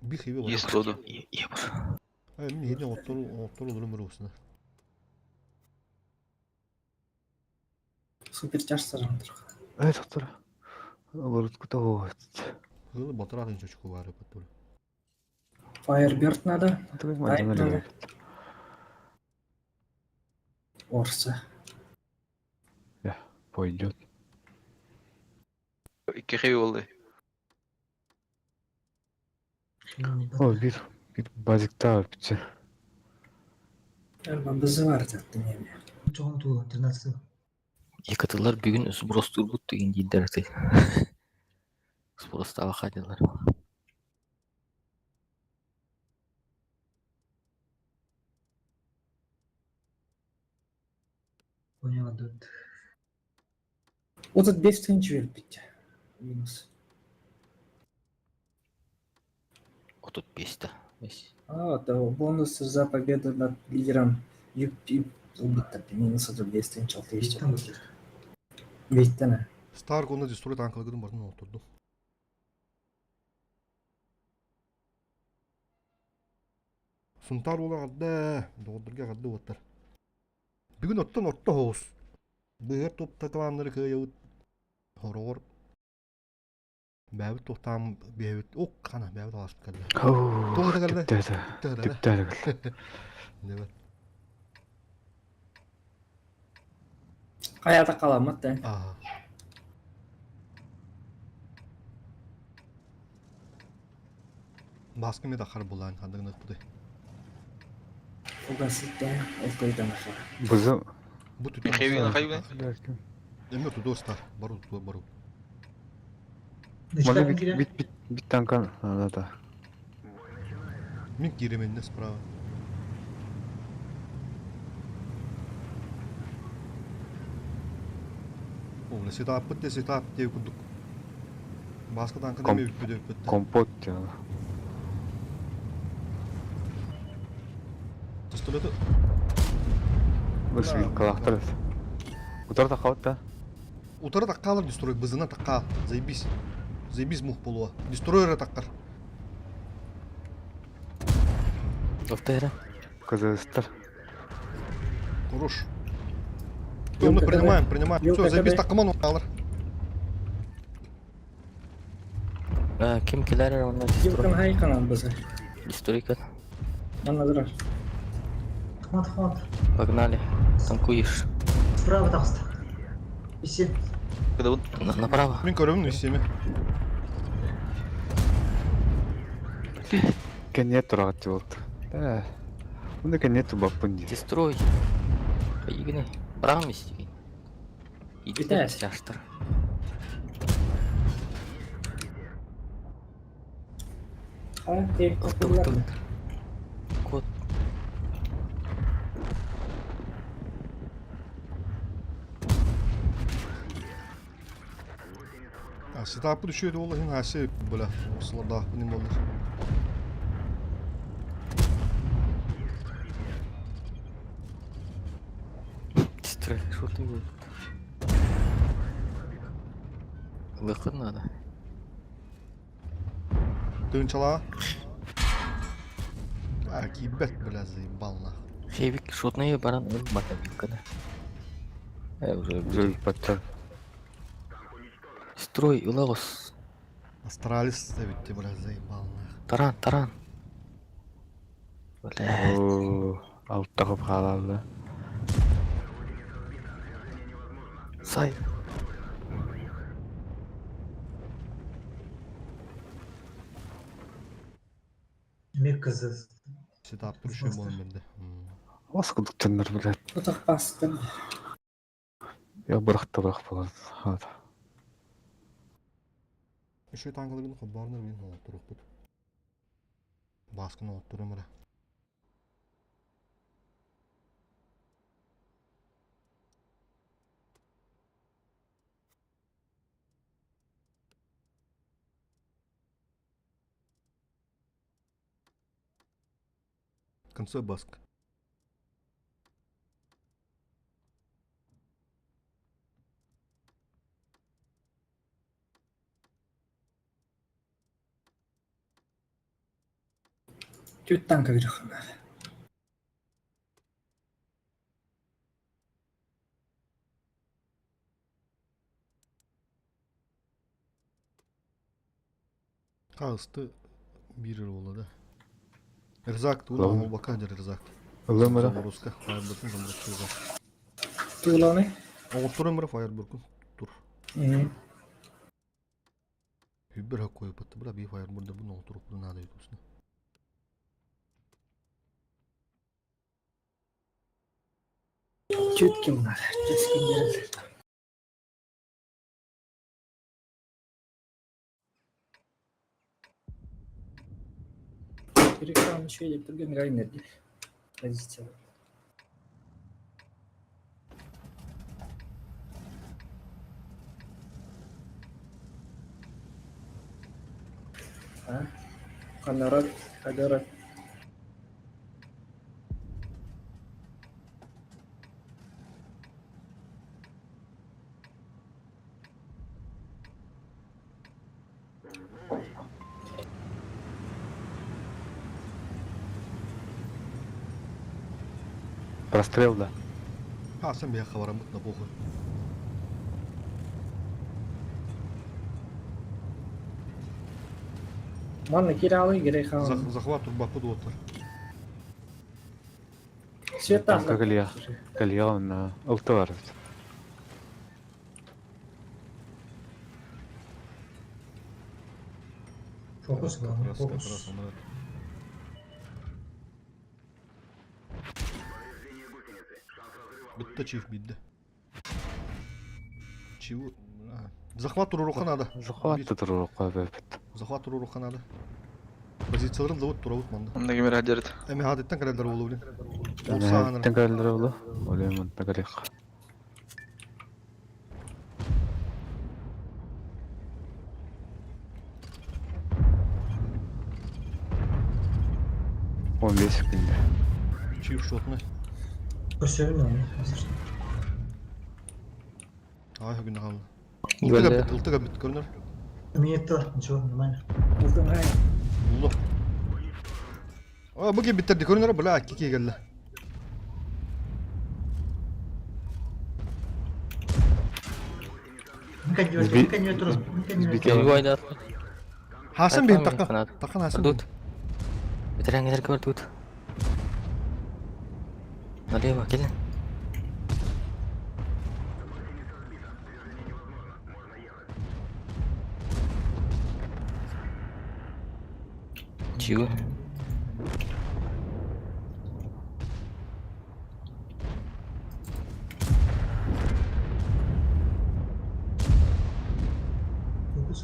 Bir хеви var. Есть тоду. Ие бар. Мен еден оттор olur ömür olsun. Супер тяжсар андыр. Доктор. Оборудку того. Hılı batırağın çocuk var yapıp dur. Firebird надо. Это как мать надо. Орса. Пойдет. İki hevi oldu. О, bir базикта бітсе. Элбан бізі бар зәтті неме. Жоғын туы, 13. Екатылар бүгін сброс турбут деген дейдер. Сбростағы қадилар. Понятно. 35 тынчы веріп бітті. Минус. 35-та. Да, бонусы за победу над лидером UP убит минус 35 тынчы 6 ешті. Бейттені. Stark onda destroy tankladım barın oturdu. Suntar ola gadda, doğdurga gadda otur. Bugün ottan otta hoğuz. Bıhır top takılanları kıyavut. Horor. Bäbit tohtam bäbit ok kana bäbit alasıp geldi. Doğru da geldi. Tüpteri. Ne var? Hayata kalamat da. Aha. Baskı mı dakar bulan handığını ıkpıdı. Угасить да, өлкөйдөн аша. Бызы. Bu tütü. Hevi. Emre tutu ostar. Бару. Можно бит танкан. Да. Миг гиременне справа. Oğlum setap diye kurduk. Baskı tankı deme üpüdü. Компот. Пистолеты. Вышли калахтар. Утар тақауыт да. Утары таққалар дестрой, бызына таққа. Заебись. Заебись мух болуа. Дестройера таққар. Повтори. Казахстан. Хорош. Мы принимаем. Все, заебись таққыман алар. Ким келер онда Юркан хайканан бізі. историка. Манадырар. Хват. Погнали. Танкуешь. Справа тақсты. Бесен. Когда он Направо. Мен көрөмүн үстеме. Кенет тұрағатты болды. Мұнда кенет баппын дейді. Дестрой. Поиграй. Браун истеги. Иди Витаясь. тяштыр. Ха, тек Кот. Кот. Setapı düşüyordu olayın hasi böyle. Sılarda benim olur. Дестрой. Что ты вот? Выход надо. Dön çala. Akibet biraz zayballa. Хейвик, шотные баран, мотовилка, да? Уже Уже подтар. Строй, Лаос. Astralis de bitti biraz zayballa. Таран. Бля. Алып тағып қалады. Сай. Мекказы. Setapı düşüyor bu bende. Осы құдықтандар біледі. Отақ басты. Я бырахта бырах болар. Хат. Үші таңғылығын қоббарыныр мен тұрып бұд. Басқын оттырым ұра. Конце баск. Тют танка верхом. Қағысты бірір болады. Рзак туын Лау. ол бақа жер рзак. Ылым ыра. Заморозка, фаербуркун, заморозка. Туйланы. Оғыттырым ұра фаербуркун тұр. Хүбір хақ қойып бітті, бұра бей фаербурда бұн оғыттырып бұны ады етусына. Чутки надо. Чутки не Перекран еще электроген энергии. Позиция. Канарат, Хагарат. Прострел, да. Сен бия хабарам бұтна бұғы. Манна киралы грейхан. Захват турба бұд отыр. Света. Танка Галия на алтавар. Фокус Как главное, раз фокус. он это. Бітті чиф бидді. Чего? Захват туру руха надо. Захват туру қойып. Захват туру руха надо. Позицияларын завод тура ұтманды. Мында кемер хадерет. Әме хадеттен кәрелдер болу білін. Тәңгәлдер олы. Олаймын тәңгәлек. Он бес секунде. Чиф шотны. Көрсөбүн Ай, күнді қалды. Гөлде. Ұлтыға бітті көрінер. Минетті бар, ничего, нормально. Ұлы. Бұге біттерді көрінер, бұла әкке келді. Мүмкән тұрыз, Келгі ойда атқы. Хасын бейін Айтпам, таққан. қанат. Таққан хасын Дут. Бітірәңгелер көр дут. Налево, келін. Чего?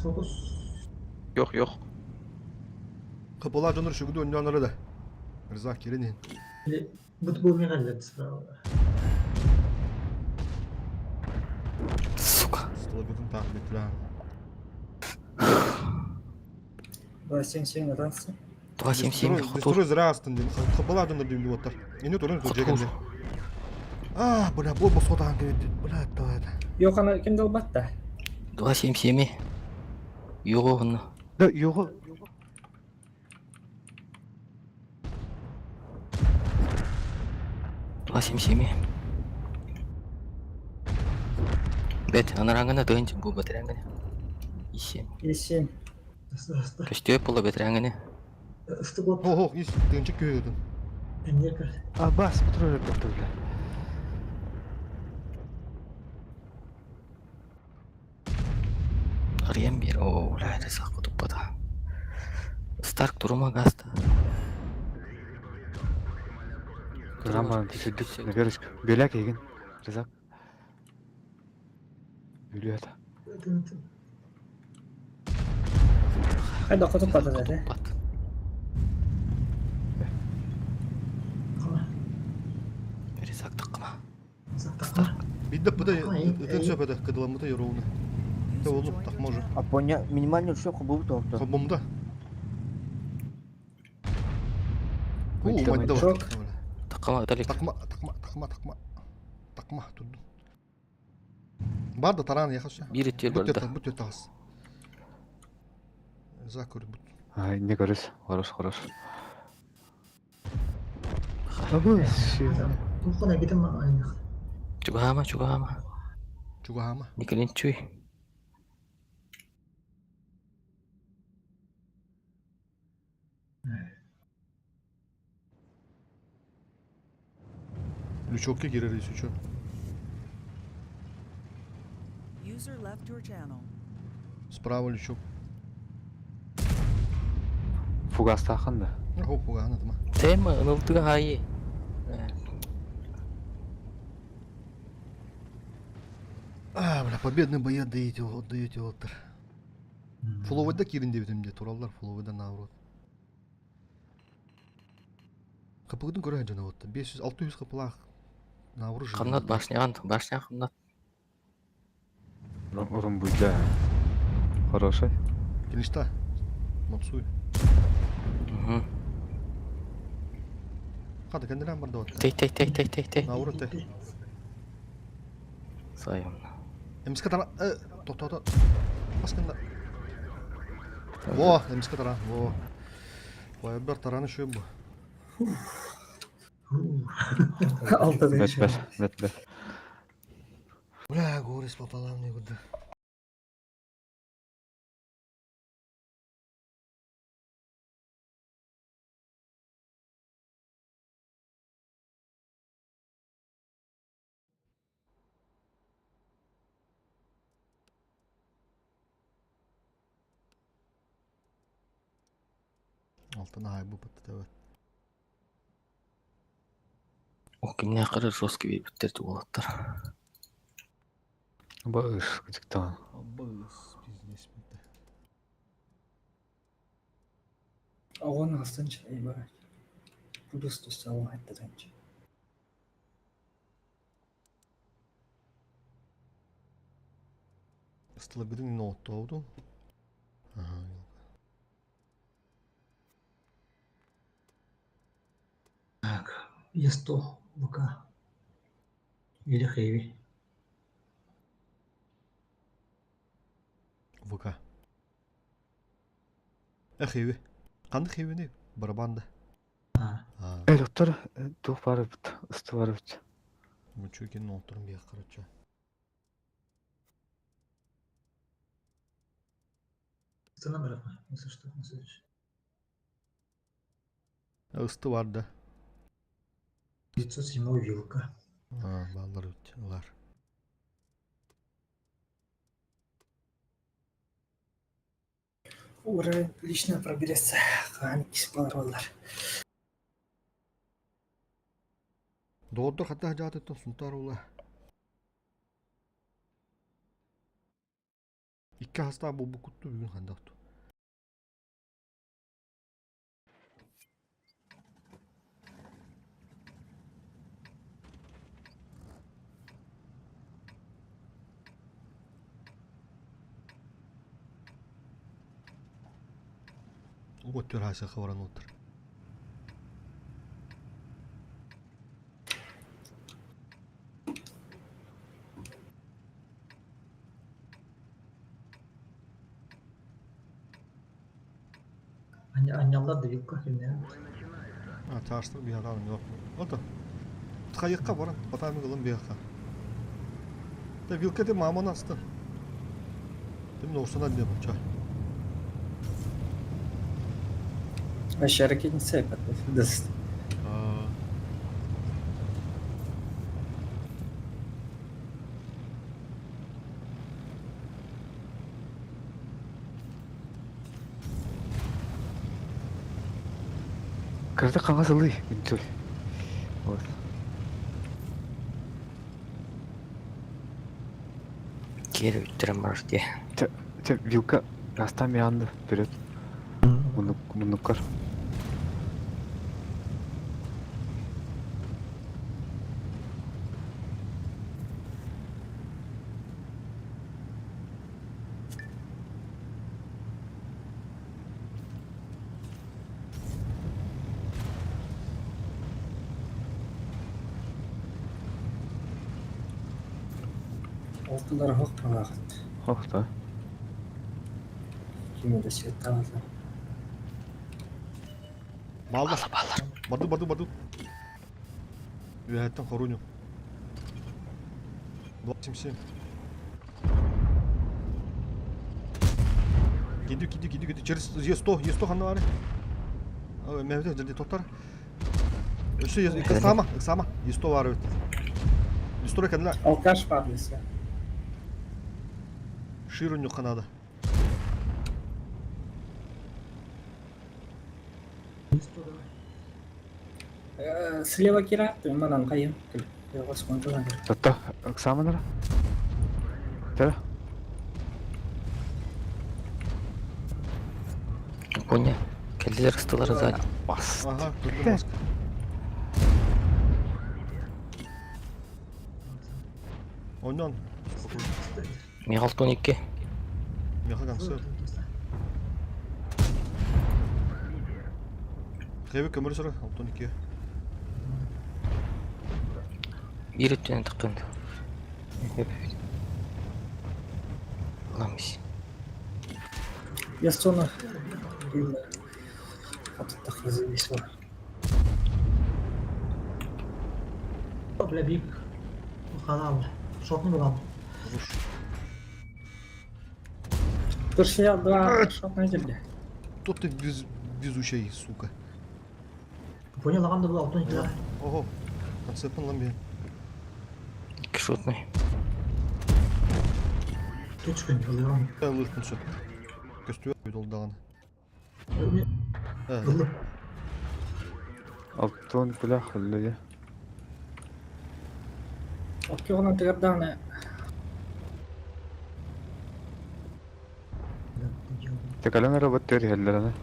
Фокус. Yok yok. Kapılar canır şu güdü öncanları da. Rıza kerinin. Bu не hallet справа. Сука. Stolabıtın takip ettiler. 277 атасы. 277 Деструй хотур. зря астын деймін. Kapılar canır деймін оттар. Ені тұрын көже келді. Бля, бұл бұл содан келді. Бля, давай. Yok ana kim dalbatta? 277. Yok onu. Да, його. Бет, анараңына дойынчы бұл бәтірәңіне. Исем. 57. Көштөй болы бәтірәңіне. Isты бот. О, ис, тегенчек күйедін. Энергия. Бас, бітірі өтті, бля. Ариян бер, о, ләйрі сақы тұппада. Старк тұрыма ғаста. Рамбан түсірдік, нәгерішкі. Беляк еген. Рызак. Үлüyor da. Hayda kutup batı dedi. Бат. Kama. Бери сактык кыма. Saktakma. Биддік бұда Ай, үтін ай. сөпеді қыдыламыда ероуны. Те User олып joined your тақмажы. channel. А поня минимальный ушек был то. Қобымда. О, Өйтті, майда өйтті. бар. Такама далек. Тақма тұрды. Барды тараны яқшы. Бир итер бар да. Бұт тағыз. За көрді бұт. Ай, не көріс. Хорош. Абы, Тухана gidin bana aynı. Чугама. Чугахама. Николин чуй. Лючокке керерейс үші. User left your channel. Справа лючок. фугас тақында. Хоп, бұғаны дыма. Тема ынылтыга хайы. Бля, победный бои отдаете олттар. Фуловыда кирин дебетімде, тураллар фуловыда наурот. Қапығыдың көрі жана отты. 500-600 қапылақ науры жын. Қымнат башня қымнат. Урын бұйда. Хороший. Келішта. Мансуй. Қады кәндерен барды отты. Тей. Науры тей. Сайым. Эмиске тара... Тоқтауды. Басқында. Во, эмиске тара. Во. Байбар тараны шөп бұ. Altta değişiyor. Бәт. Бля, горис пополам не буду. Алтына ай бұл бұтты да. Окимне қыры жесткий биттерді болаттар. Bağış gıcıktan. Абыз, бизнес бітті. Ağın astın şey var. Kudüs tutsal hatta bence. Сталагыдың не отты ауды? Ага, Так, есть то ВК. Или Хэви. ВК. Хеви. Қанды хеви не? Барабанда. Doktor, tuh var bit. Üstü var bit. Мучу екен отырым бия қарача. Это номер, если что, на следующий. Үсті бар да. 907 вилка. Балдар өтті. Олар. Уровень личная прогресс. Ханкис пароллар. Доғырды қатта жаты тұн сұнтар ола. Икки хаста бұл күтті бүгін қандақту. Өттер хасы қаваран отыр. Анялар да вилка химия. Çağıştır bir yakalım yok. O da. Tıkayıkka varın. Batami kılın bir yaka. Da vilka de mamon astı. Değil mi? Orsana diye bu çay. Вообще ракетница даст. Kırdı kanka sıldı. Güntül. Кері үттерен бар де. Те вилка гастан yandı вперед. Мунуккар. Алтылар хоқ бағыт. Хоқ та. Кемеде свет табылды. Балдар. Барды. Үәттен хороню. 27. Gidiyor. Через Е100 ханна var. Mehmet dedi totar. Şu kısama. Е100 var evet. Е100 kendine Алкаш падлысы. широню Канада. Слева кира, манан қайым. Яғас қонтыған. Тата Оксаманара. Тера. Поня. Келділер ыстылары сзади. Бас. Ага, gördüm maske. Ondan. Михал 12. Меха gansı. Kayıp kömürü sıra 12. Bir üttenen tıkkındı. Ulanmış. Я соны. Қатыттақ езілмес бар. Бля, бик. Канал. Шотный был. Vuruş. Дұршия два шотный жерде. Тут ты без ушей, сука. Понял, лағанда бұл алтын килар. Ого. Концепін lan benim. Кишотный. Түчкін, ғылырам. Ben lurkun su. Göstüyor bir dolu dağını. Ғылыр. Алтон кулах хыллы. Окей, оған тігірдағына. Текален работ тери хеллерана.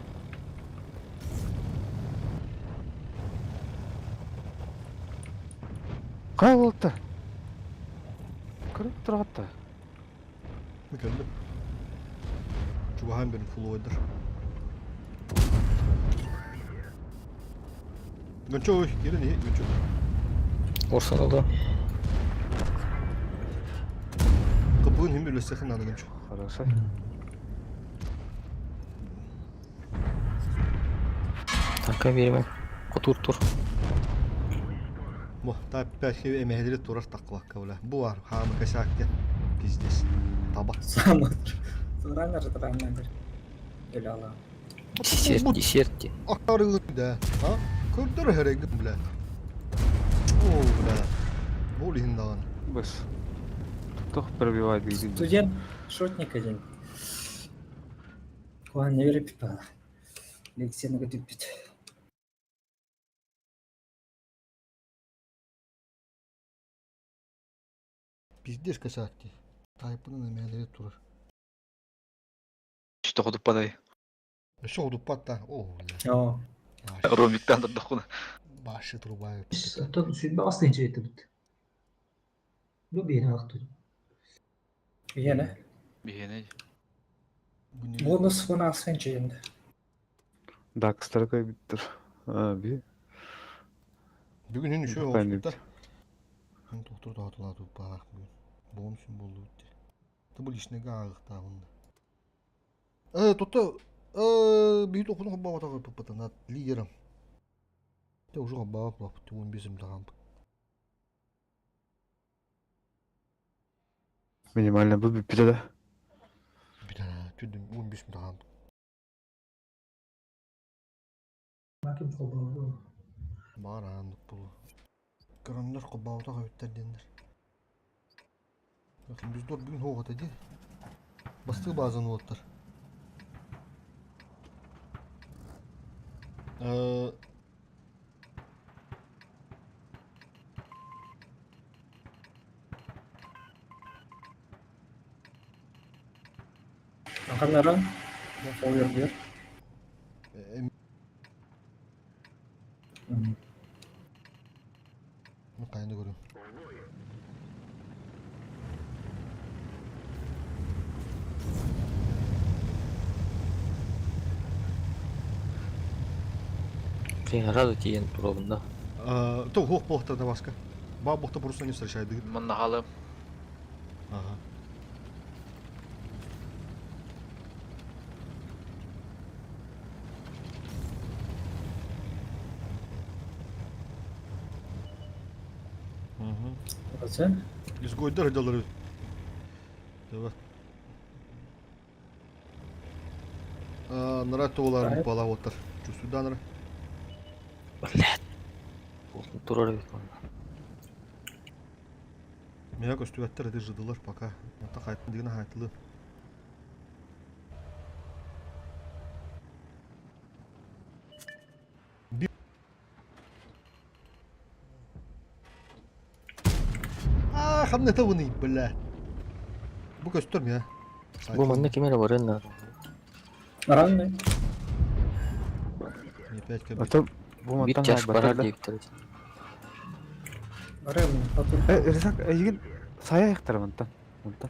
Кай болты? Кырып тұрғатта. Mükemmel. Çuvahan benim full oydur. Gönçö oy, gelin iyi, Gönçö. Орсан oldu. Kapığın hem böyle sakın anı Gönçö. Хорошо. Tanka vermem. Otur. Mo, ta belki emehleri turar takla kavla. Bu var, hamı kaşakta. Bizdes. Tabak. Самыр. Тұрандар. Өлі ала. Десерт. Akarı da. Ha? Kördür heregi bile. Oo bile. Bu lihin dağını. Быс. Тох пробивает бизи. Студент, шотник один. Оған не беріп па? Лекцияны көтіп бет. Bizdes kaşakta. Taypının emehleri turar. Что ходу подай. Şu oldu patta. Oo. О, Ромиктан дохуна. Başı turbayı. Тот сүйтбе астайынша еті біт. Бұл бейін ақтын. ені. Бигене. Бонус бұны асыншы енді. Дакстарға биттір. Би. Bugün şu Ben oldu da. de- Ben doktor da hatırladı bak bugün. Bonusum buldu. Tabi işine gağık da onda. Totta. Bir dokunu kabba vata kapı patana liderim. Te уже kabba bak tu un bizim dağım. Минимально бұл биппіде да. Bir tane tüdüm un bizim dağım. Bakım kolda. Бар анық бұл. Крандар kabba vata kapıtlar denir. Bakın biz dört bugün hoğat edi. Bastığı bazen otlar. Aqallarım. O yer bir. Kayını görüyorum. Сразу тиен пробында. То хух бохта да баска. Ба бохта просто не встречает. Манна халым. Ага. Burası. Изгойдар хыдалары. Давай. Нара тооларын Right. бала отыр. Чусуда нара. Блядь. Турар бит. Меня көстүбәттер эди жыдылар пока. Ата кайтын дигене хайтылы. Хамне тавыны, бля. Бу көстөр меня. Бу манна кемере барынна. Aran Не 5 каб. Ото bu Бит mantan чаш барар batırdı. deyip. Aran patır. Рисак егин сая яктар манtan. Манtan.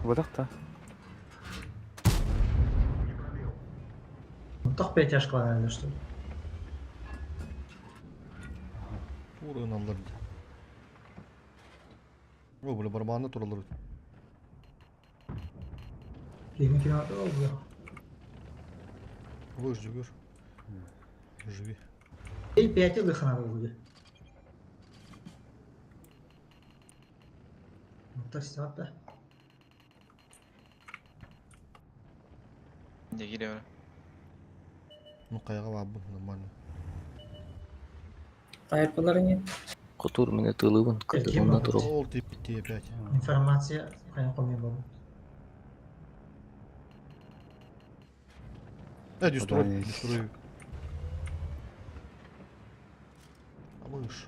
Бодак та. Mutlak 5 yaş var herhalde işte. Урын алар. О, бля, барабанны туралар. 20 kilometre oldu ya. Вы живешь. Живи. Bir 5 yıl hana oldu. Mutlak istihat da. Не гире. Ну, кайга бабы, нормально. Ayakkabıları ne? Кутур мене тылыбын, кытыбында туру. Ол тип 5. İnformasya kayın koymayı buldum. Дестрой, Подание. дестрой. Алыш.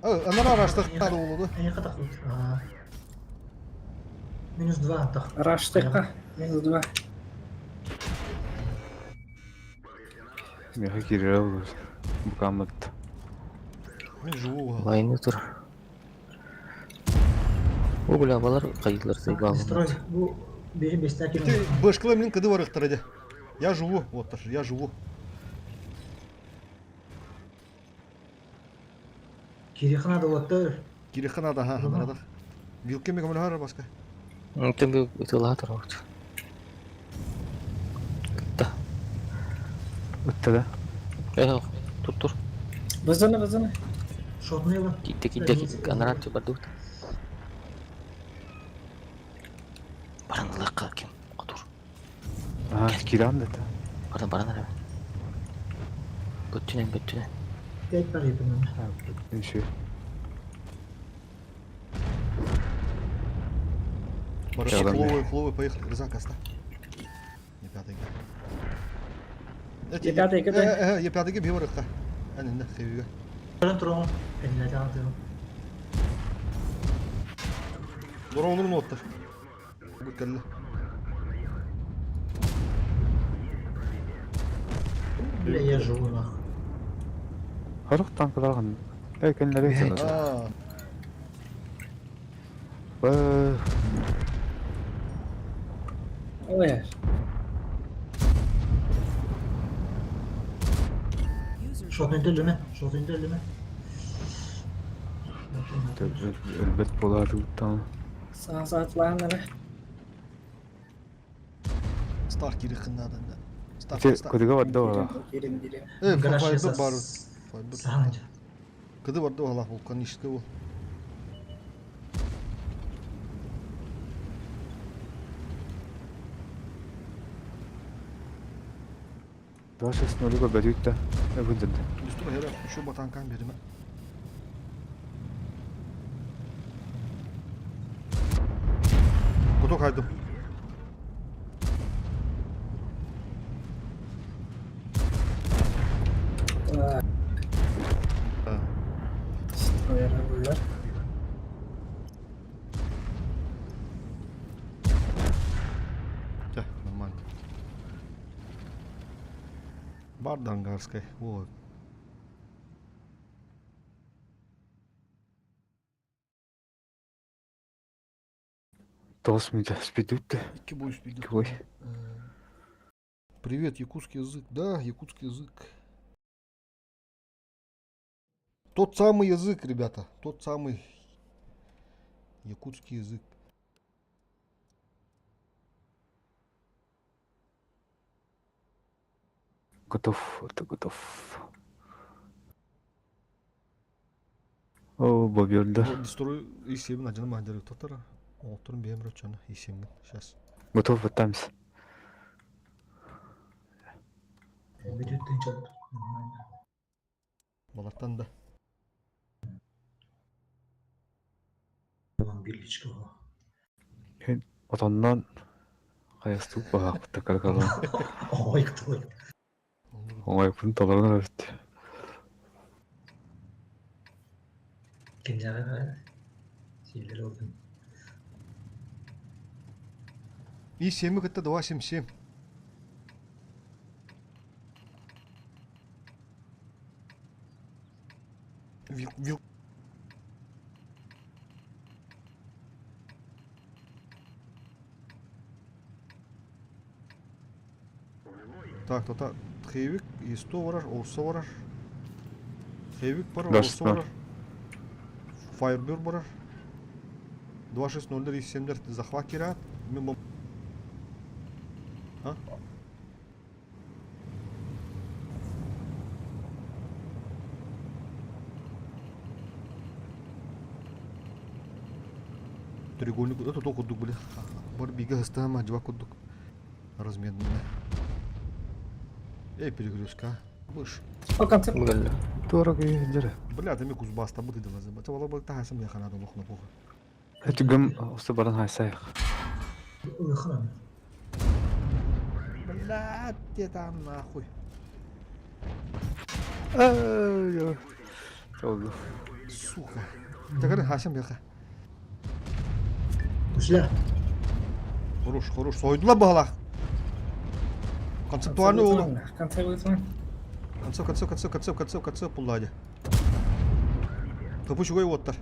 Анар араштык тары болду. Аяққа тақылды. Минус 2 тақ. Araştırka. Minus 2. Меха кирел. Букамат. Мен живу. Вайны тур. Бу бля балар кайдылар Строй. сайбалы. Bu 5 Ты kilometre. башкылы менен кыды барык тараде. Я живу, вот даже, я живу. Kirixana da otur. Кириханада, ха, нарада. Вилке мега мынар баска. Тем бе тыла туру. Кытта. Өттө да. Тур. Vızını. Şotunu var. Китте анарат бардут. Баранлыкка ким? Кутур. Ага, кирам да. Баран ара. Götünen. Tek var yapımında. Ничего. Барыши, Давай. фловы, поехали. Рызак, оста. Не пятый. Пятый, Я пятый бе барыкка. Анында хевиге. Durun durun. Eline aldım. Дороонун оттар. Бүккелле. Bile yer joğuna. Харык танкылаган. Экенлер экен. O yer. Şotunu indirleme. Şotunu indirleme. Элбет болар уттан. Sağ saatlarına. Стар кириханада. Стар. Те көдөгө барды бала. Girin. Файбер бар. Файбер. Sağınca. Кыды барды бала, вулкан ишке бул. Даша снолуга бадюкта. Эбүдүн. Дустур хера, şu батанкан бериме. Кото кайдым. O yer bunlar. Бар да ангарская. Вот. Тоғыз минут спидутты. Икки бой спиди. Икки бой. Привет, якутский язык. Да, якутский язык. Тот самый язык, ребята. Тот самый якутский язык. Готов, это готов. О, боберда. Строй и 7 на джана мандары тотара. Отурун бем рочана и 7. Сейчас. Готов баттамыз. Бюджеттен чалып. Нормально. Балаттан да. Tamam birliçki o. Отоннан қаясту бағақпытта каркала. Oyıktı. Оңай күн таларына өртті. Kenara şeyler oldu. И 7 кытта 277. Вил. Так, то Хейвик, и 100 варар, Олса варар. Хейвик барар, Олса варар. Файрбюр барар. 260 и 7 захват кират. А? Треугольник, это только кудук, бля. Бар бига хастама, два кудук. Разменная. Перегрузка. Выше. По концу. Дорого ендері. Бля, ты мне кузбаста будет делать. Это было бы так, я хана думал на пуха. Это гым осы баран хайсайық. Uyukhana. Бля, ты там нахуй. Ай-яй. Oldu. Сука. Такая хасам яха. Ушля. Хорош. Сойдула бағалақ. Концептуальный олу. Конце выйдем. Концеп пуллади. Kapışıkoy ottар.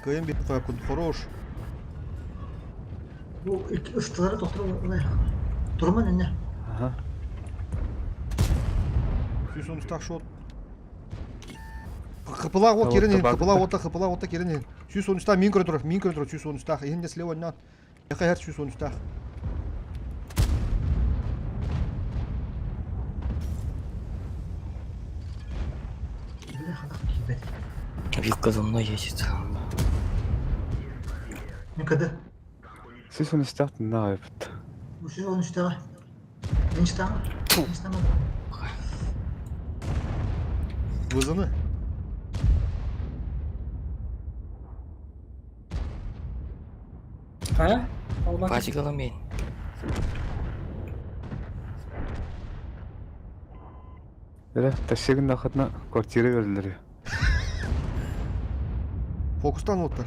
Kıyım bir fakul. Хорош. Bu ilk ıstıları doktora oraya. Durma ne? Aha. Süs onu tak şot. Хыпыла вот керенен, хыпыла вот керенен. Süs onu tak min körü süs onu tak. Ehinde слева над. Яка her süs onu tak. Вилка за мной едет. Никогда. Сіз оны істеқтін на айпыт. Ушля он üstte. Нечто. Вызаны. Ha? Пасикала мен. Elə тәшегін нақытына квартира верілер. Фокустан оттар.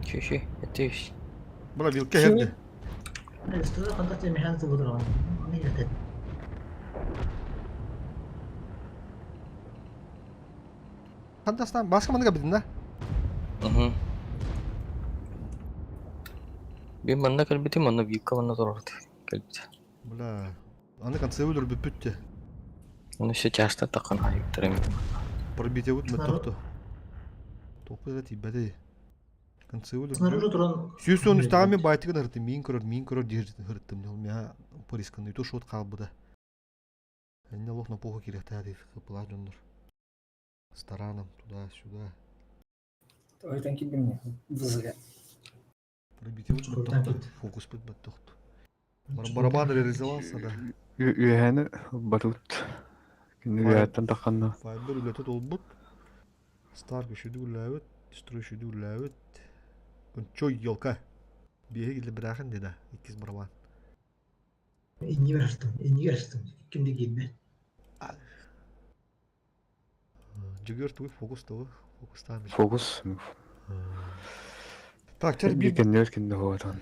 Че, это вещь. Бля, вилка херде. Üstte kanka mehan tuğdur. Ne getir? Қандастан, басқа маңға бідін, да? Мен манна кәлбеті, манна вилка манна тұрарды. Кәлбеті. Бля, аны конце өлір бүппітте. Оны все тяжта таққан хайыптар емен. Пробите өт мә тоқты. Тоқы да тибәді. Конце өлір. Снаружи тұран. Сүйесі оны үстіға мен байтығын ұрттым. Мен көрір дерді ұрттым. Мен порисканы. Үйті шот қалбыда. Әне лох на поху керекті әдейді. Қыпыла жондар. Стараном, туда-сюда. Ой, танки мне вызовет. Пробите өт мә тоқты. Фокус бөт мә тоқты. Барабан реализовался, да. Үйәні барут. Күнді үйәттен таққанна. Файбер үлеті толбут. Старк үшіді үләуіт. Строй үшіді үләуіт. Чой елка. Беге келді бірақын деді. Икіз барабан. İnni verdim. Kimde giyinme. Жігер туы, фокус туы. Фокустан. Фокус. Так, чар bir Бекендер кенді хоғатан.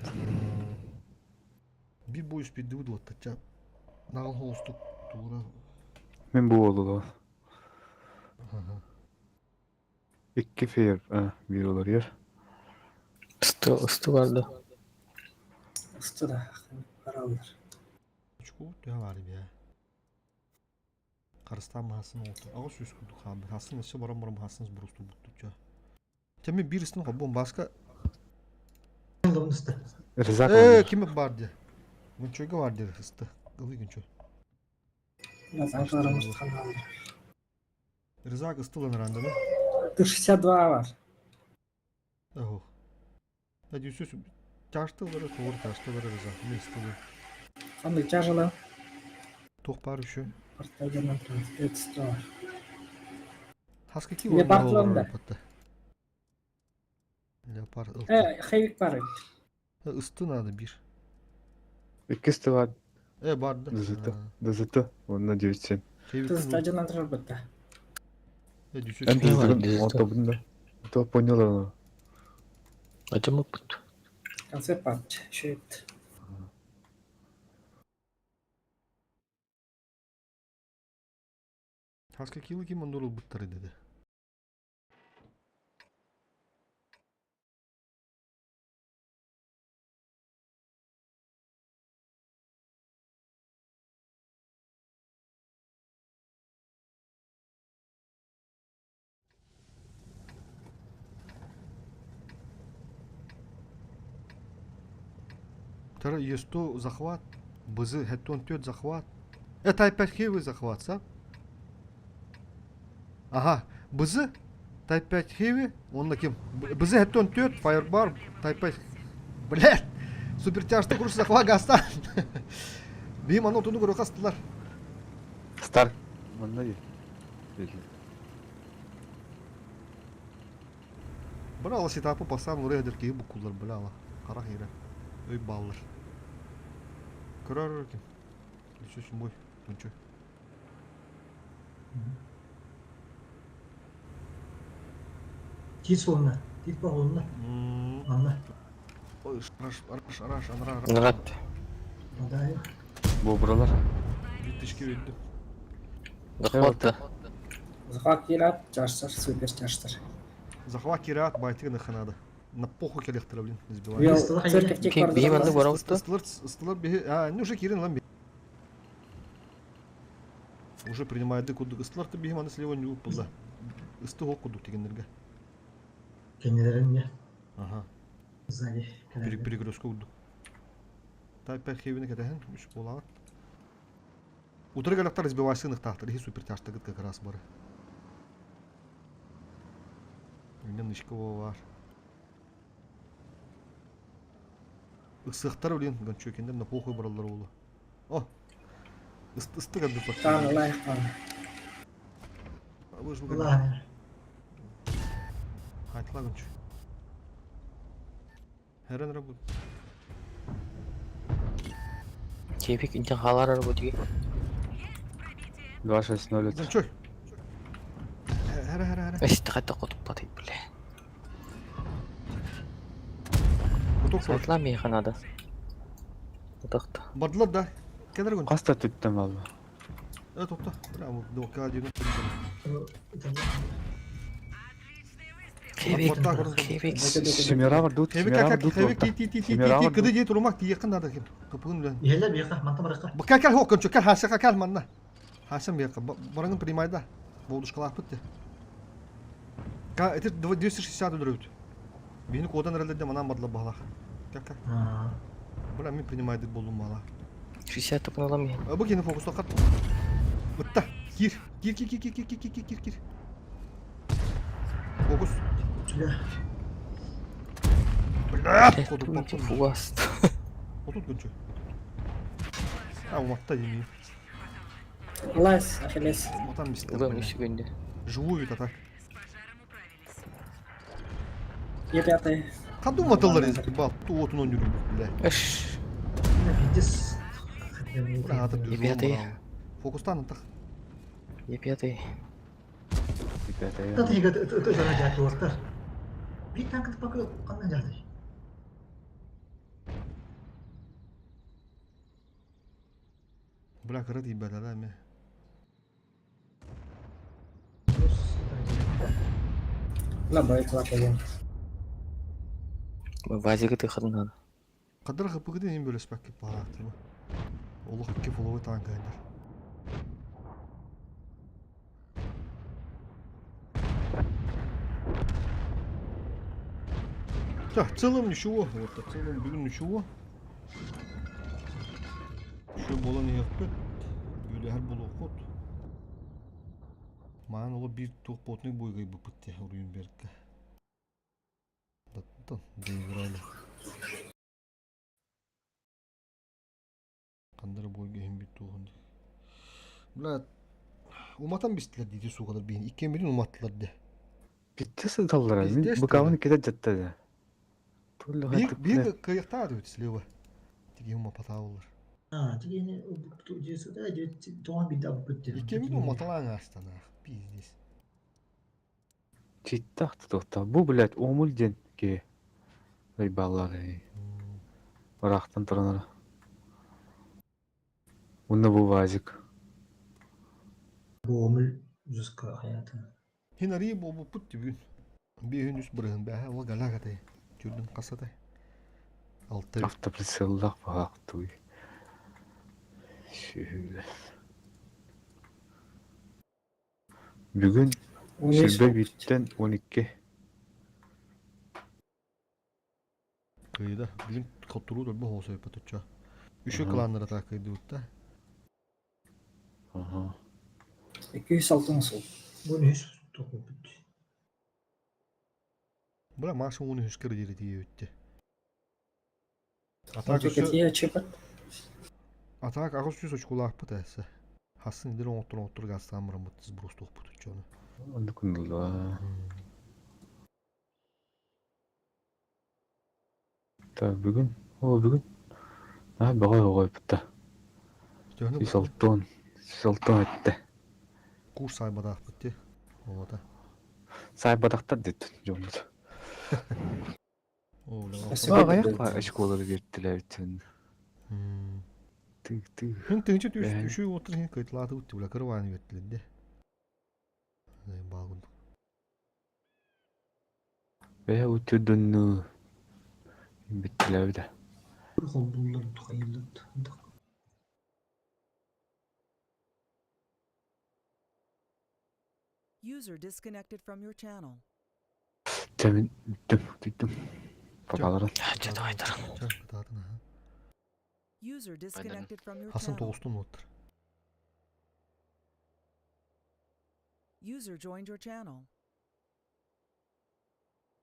bir boy üspedi өді отты. Нағыл холыстық. Тура. Мен bu oldu. Ага. İki fair. Bir olur yer. Ысты барды. Ысты да қаралдар. Чуку я var ya. Karıstan mahasını oldu. Ağız söz kurduk abi. Hasın ise baram hasınız burustu buttukça. Temin birisinin hobun başka. Oldu ısıtı. Rızak olmuş. Kimi vardı? Günçöge vardı hıstı. Gılı günçö. Biraz ankalarımız қалды. Rızak ıstılanır anda mı? 62 var. Aho. Hadi yüzsüz. Çarştıları doğru çarştıları rızak. Ne ıstılı? Қандай жажылы? Tohpar üşü. Порталдан тұрады. Var. Haska ki Leopardlar da. Leopar ıltı. Hayvik var. Istın adı bir. İkisi var. Vardı. Dızıtı. Onunla 900. Тыз тажынан тұрар бітті. Yüzsüz. Ben Ne var dızıtı. dizide? Otobunda. Otobunda oynuyorlar onu. Acımık бұт. Концерт бат. Шөйт. Haska kilo kim ondur ol butları dedi. Тара есто захват. Бызы хеттон тёт захват. Это опять хевый захват, сам? Ага, бызы Type-5 Heavy, онда кем? Бызы хеттон тёт, Firebar, Type-5. Блядь, супер тяжкий курс захват гастан. Бейім аны отуны көрі қастылар. Star. Onunla iyi. Бір ала сетапы пасан орaya деркеyi bu kullar біле ала. Қара хейрі. Өй балылар. Көрер кем? Үшөшін бой, күнчө. Тит солына. Тит ба олына. Анна. Ой, араш, анра. Нұрат. Адай. Bu buralar. Биттішке өйді. Дұқватты. Зға келат. Жаштар. Супер жаштар. Захват кират, байтыгы наханады. На похуй келектірі, блин, Ел избивай. церковь тек бар. Бейім анды бара бұтты. Стылар беге... не уже кирин лам. Уже принимает кудук. Стылар-то бейім аны слева не ұпылда. Исты ол кудук дегендерге. Кенелерін не? Ага. Сзади. Перегрузка кудук. Type-5 Heavy'ni кетехен, үш болағат. Утыры галактар избивай сынық тақтыр. Супер тяжтыгыт как раз бары. Үйнен нышкова бар. Ысықтар білен, чөкендер на похуй баралар олы. О! Ыстық әбді патшы. Қаны лайық қаны. Бұш бұған. Ладно. Айтыла күнчі. Әрін рабы. Кепек интен қалар ары бұтыге. 2-6-0. Чөй. Әрі. Өсті қайта қотып батып біле. Құтық бар. Сайтла мейханада. Құтықты. Бардылар да. Кәдір күнчі. Kasta tuttum valla. Топта. Браво. Доқа дейін. Кепек. Şimera var dut. Хевик Şimera var как dut. хевик ти кыды дей турмак ти якын да кем. Топун белән. Ехелі бейқа. Манта бараққа. Бу кәл хок күнчі кәл хасыга кәл манна. Хасым бияка. Барыңын примайда. Болдушкалар битте. Ка это 260 дөрөт. Бени кодан рәлдә манан бадла бала. Как. Бula мен принимайды болдум мала. 60 топын алам мен. Бу кені фокуста кат. Бутта. Кир. Фокус. Блядь, коду Өте попу. фугаст. Отут күнчі. Уматта емей. Лайс. Ахиллес. Матан мистер. Угам үсігенде. Живую вид атак. Е5. Қанды уматалар езді бал. Ту отын он жүрім. Бля. Үш. Видес. Бля, атып жүрім. Ебеты. Фокустан антақ. Е5. Тата хига это жана жаки орта. Bir tankı bakıyor kandan geldi. Бля, кырат ебет, да, ме. La байкалап келген. Вазига тыхатын надо. Кадыр хыпыгы дейін бөлеспәк кеп бағақтырма. Олық икке фоловой танкайдар. Да, в целом ничего. Вот, в целом бүгін ничего. Еще болан еқпет. Бөлі әр болу қот. Маған олы бір тоқ ботның бойғай бұпытте Рюнбергке. Даттан, дейгірайлы. Қандары бойға hem бит туғынды. Бұла, уматан бістілер дейді суғалар бейін. Иккен бірін уматтылар де. Биттесі талдар. Мен Биттесі бұқавын кетет жаттады. Bir kıyıkta da ötesiliyor. Tiki huma patağılır. Тигени жесу да тоған бит абып кетти. İki mi matalan astana. Bizdes. Читтақты тоқта. Бұл, блядь, омыл ден ке. Ай баллар. Барақтан тұраныр. Онда бұл вазик. Бомыл жүзка hayatı. Hinari bu put gün. Bir gün üst bırağın be. O galakatay. Türdün kasatay. Altı. Автоприцеллақ бағақты. Şöyle. Бүгін Шілбе биттен 12. Kıyıda. Bugün katuru da bu olsa yapatacak. Üçü klanlara takıydı utta. Aha. 206 сол. Bunu hiç tokup bitti. Bura maaşın onu hüskürü diri diye öttü. Текет чепат. Atak ağız süs açıkulak bu təhsə. Hasın idir otur qastan mıram bu tız buruz toq butu onu. Onu kunduldu. Ta bugün. O bugün. Ha bağa koyup da. Сисалтон etdi. Kurs saybadaq bitti. O da. Saybadaqtar dedi. Jomuz. Oğlan. Bağa yapma şkolaları verdiler bütün. Hın tığınca düşü otur hin kayıtladı utti bula kırvanı verdiler. Bağındı. Ve utudunu bittiler de. Buldular hayırlı. User disconnected from your channel. Temin bittim. Babaların. Hadi aydır. User disconnected from your Hasın channel. toğustun otur. User joined your channel.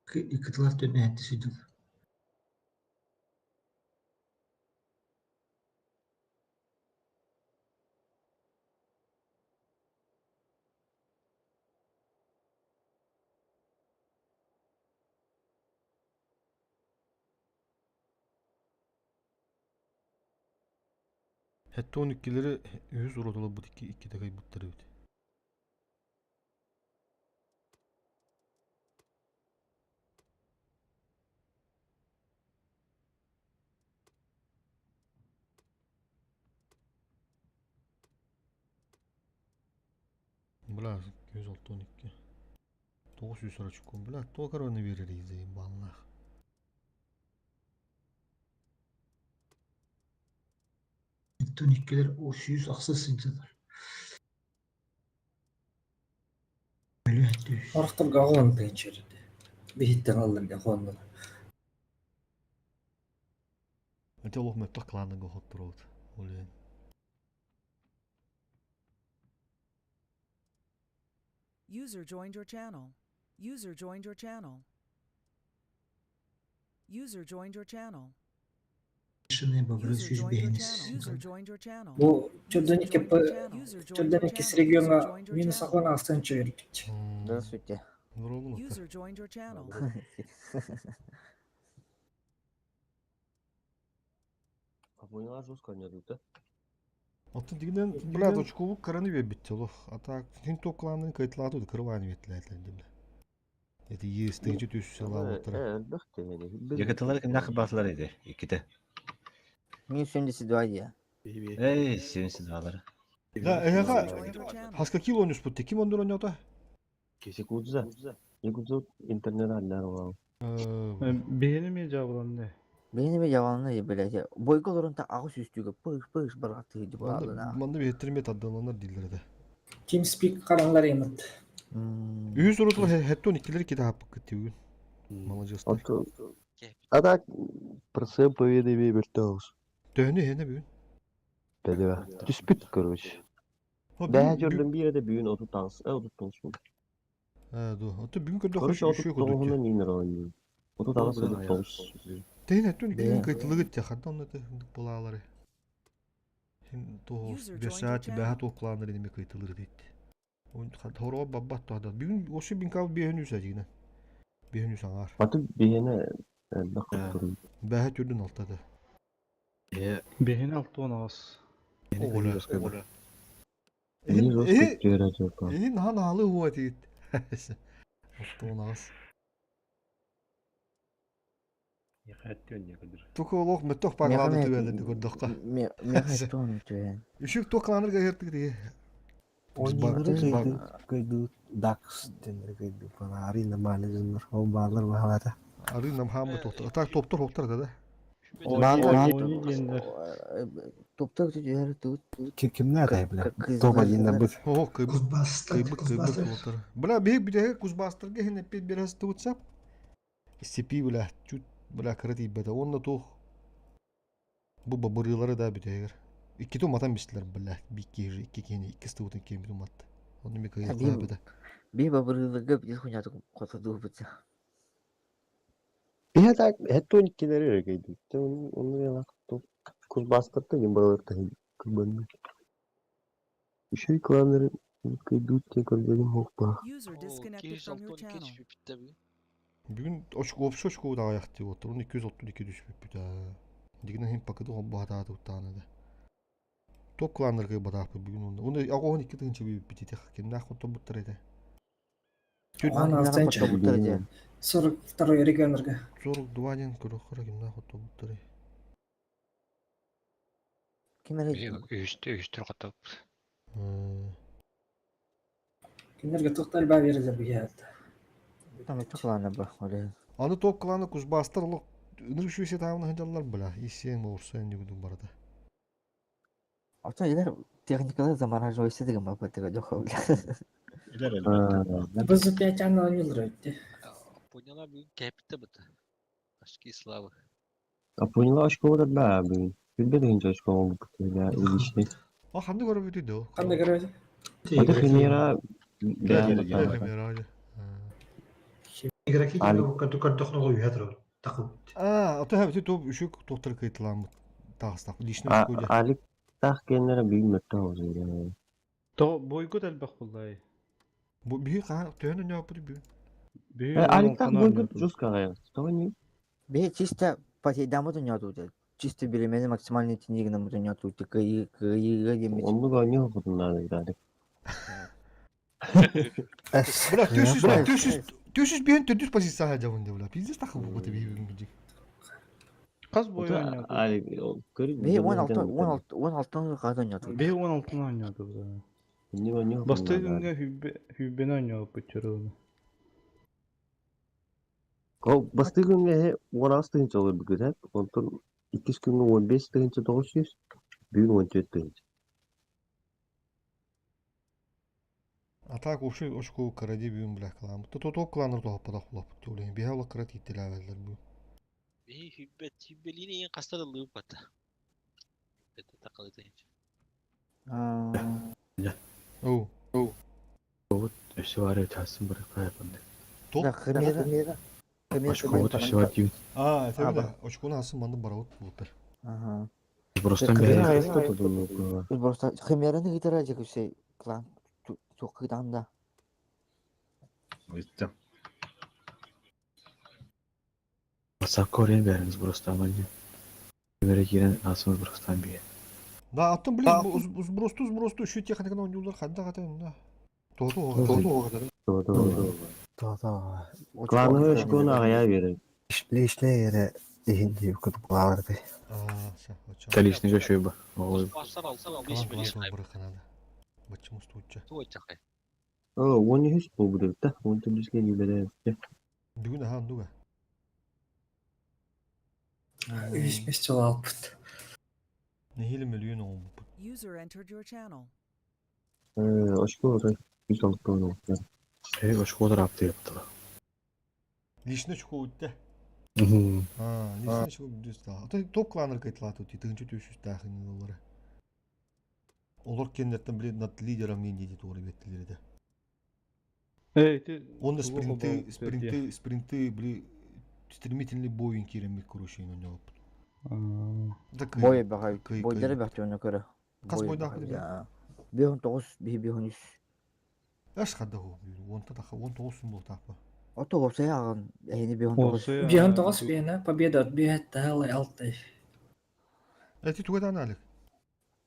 Kıtlar dönme etti südül. Hatta 12'leri 100 uğradılar bu iki de kaybettiler öyle. Bula 106 12. 900 sonra çıkıyor. Bula to karanı veririz diyeyim vallahi. Tonikkeler o 100 aksasıncalar. Öyle etti. Арықтар қағылан пенчерді. Бейттен алдан бен қуандан. Öte Allah mı taklanın o hot road. Öyle. User joined your channel. User joined your channel. User joined your channel. Şunu babırız User 100 joined your beğeniriz. channel. User joined your channel. Бұл User чөлден joined your channel. User joined your чөлден екес channel. регионға User joined your мені channel. сақлана астан жіберді. Здравствуйте. Здорово. User joined your channel. Abone жестко не идут, да? Atın diginden bula da çukubu karanı ver bitti oğlum. Atak hin toklanın kayıtladı da kırvanı verdiler dedi. Dedi yestince düz sala otur. Elbette. Yakıtlar kim nakı basılar idi? İkide. 1072 ya. Ey sevinçsiz dağları. Da User eha joined your channel. haska kilo oynuyoruz bu kim ondan oynuyor da? Kesik ucuza. интернет аллар var. Beğeni mi cevablandı? Benim bir yalanlı ya böyle. Boykolorun ta ağız üstüge pış bıraktıydı bu alına. Manda bir ettirme tadı onlar dilleri. TeamSpeak kalanlar emot. Üyü sorutu hetton ikileri ki daha pıkkıttı bugün. Malacaslar. Ада просып поведай бертаус. Dönü hene bugün. Бедева. Түспүт, короче. Бәһә жөрдөн бир эде бүгүн оту таңс. Оту таңсмын. Ha dur. Hatta bugün kadar hoş Короче, bir şey оту koyduk тоңуна ya. минер ойнайм. Оту таңс оту таңс. Değil hetton ikilerin kayıtlı git ya. Hatta onu da bulaları. Şimdi tohus. User Bir joined saat your bir channel. hat oklanır elime kayıtlıları dedi. Oyun horova babbat da. Bugün o şey bin kav bir henüz acıyla. Bir henüz anar. Ату биене бакып. Behet yurdun altta da. Биене алты онас. Oğla. Эни рос көтөрө жок. Han halı huva değil. Altta onu az. Tokolog metok parladı tüvelerdi gördük. Mehmetton tüyen. Üşük toklanır gayırtık diye. Kaydı Dax denir kaydı bana ari namane zınır o bağlar bağlara. Arı nam hamı toktar. Atak toptar hoktar da. Topta tüyer tut. Kimler kayıplar? Topa yine bu. Oh kıybık Kuzbastır. kıybık hoktar. Bula büyük bir de kuzbastır ki hene biraz tutsap. Sipi bula çut bula kırıt ibada. Onunla toh. Bu babırıları da bir de. İki tom atan bistiler bula. Bir iki kene iki stuvutun kene bir tom attı. Onu bir kayıt koyup da. Bir babırılığı bir kunyatı kotadı bıça. Биһэ так хэттон иккилери эргейди. Onu яла куз бастырды ем баларда кырбан. Üşey klanları kaydı te көргөнүм окпа. User disconnected from your channel. Bugün oşku opşu oşku da ayaktı otur. 232 düşüp bir daha. Digine hem pakıdı o bu hata tuttanı da. Top klanlar kay badak bugün onu. Onu ağon iki tınçı bir bititi. Kimden kotu bu tırede. Оған алтынчы. 42 регионерге. Zor duvarın kuru kuru kimden kotu bu tırı. Kimere Үйістер қатап. Kimlerge toxtal bə verirlər bu yerdə. tamam çok lan bu öyle. Anı top klanı kuz bastırlık. Nır şu işe tamamını hıncalar bula. İşe mi olursa en yugudum barada. Aslında iler teknikler zaman harcı istedik ama bu tek yok öyle. Biz 5 аны ойнайлар өйтті. Поняла бүгін кәпітті бұты. Ашки славы. Апоняла очко да ба бүгүн. Билбединче очко болуп кетти. Илишти. O hamdi görüp ötüydü o. Қандай көреді? Ата химера Herhalde. Игроки картохну uyuyor takım. Aa, o tabi top üşük doktor kayıtlandı. Tağıstak. Dişini koydu. алик так кенлere билмекте озур. То бойгут элбек буллай. Bu büyük ha. Tüyünü ne yapıyor büyük. Алик так бойгут жестко гая. Стони. Bir чисто по даму то нету. Чисто беременный максимальный тенник на муту нету. Кıyı demiş. Onu da oynuyor bunlar da. Bırak 400 bir ön 400 pasif saha cavında bula. Biz de takım bu tabi bir gidecek. Kaz boyu oynadı. Алик Bir 16 kadar nettu. Bir 16'ını oynadı bu da. не oynuyor. Bastığı günde hübbeni oynuyor bu çoruğunu. Ko bastığı günde 16 olur bu güzel. Ondan 2 günde 15 tınçı 900. Büyük 17 tınçı. Atak oşku karadi büyün bula kalam. Top klanır da hopada kulap. Tolin bir hava karat ittilaverler bu. Bir hübbeliğine en kastırıldığı batı. Hübbette takılı deyince. Oh. Şuvarı tasım bırakma yapındı. Top. Da kırmızı. Başka da şuvar gibi. Aa, tabii. Oşkunu asın bandı baravut buldur. Ага. Просто бери что-то думаю. Просто химераны гитарacak şey klan. Çok kıdan da. Bitti. Высоко орен veriniz просто аманне. Böyle giren asımız просто bir. Da attım bile uzbrostu şu teknikten oynuyorlar hadi da. Doğru. Klanı öşkonu ağaya verin. İşle yere hindi yukarı bağırdı. Талишный шойба. Başlar alsan 5 milyon Bırakın hadi. Başımız tutacak. Tuğ çakay. он не хис бу будет да. Он тут диске не берет. Бүгүн ахан дуга. Үш бес жыл алыппыт. Нехиле миллион ол. User entered your channel. Очко да. Biz alıp bunu. Очко да апты yaptı. Лишне чуко үтте. Мм. Лишне чуко үтте. Ата топ кланыр кайтлаты үтте. Тыгынчы төшүс тахын доллары. Олар кендеттен билет нат лидерам мен дейди тоору беттилерде. Он спринты били стремительный боин керемет короче он жауап. Бой багай. Бойдары бактыгына көрө. Кас бойдак били. 19 19. Аш хадда хо. Онта да 19 бол тапа. Ото опсай аган эни 19. Биан тоғыз бияна победа от бият тағылай алтай. Эти тугадан алек.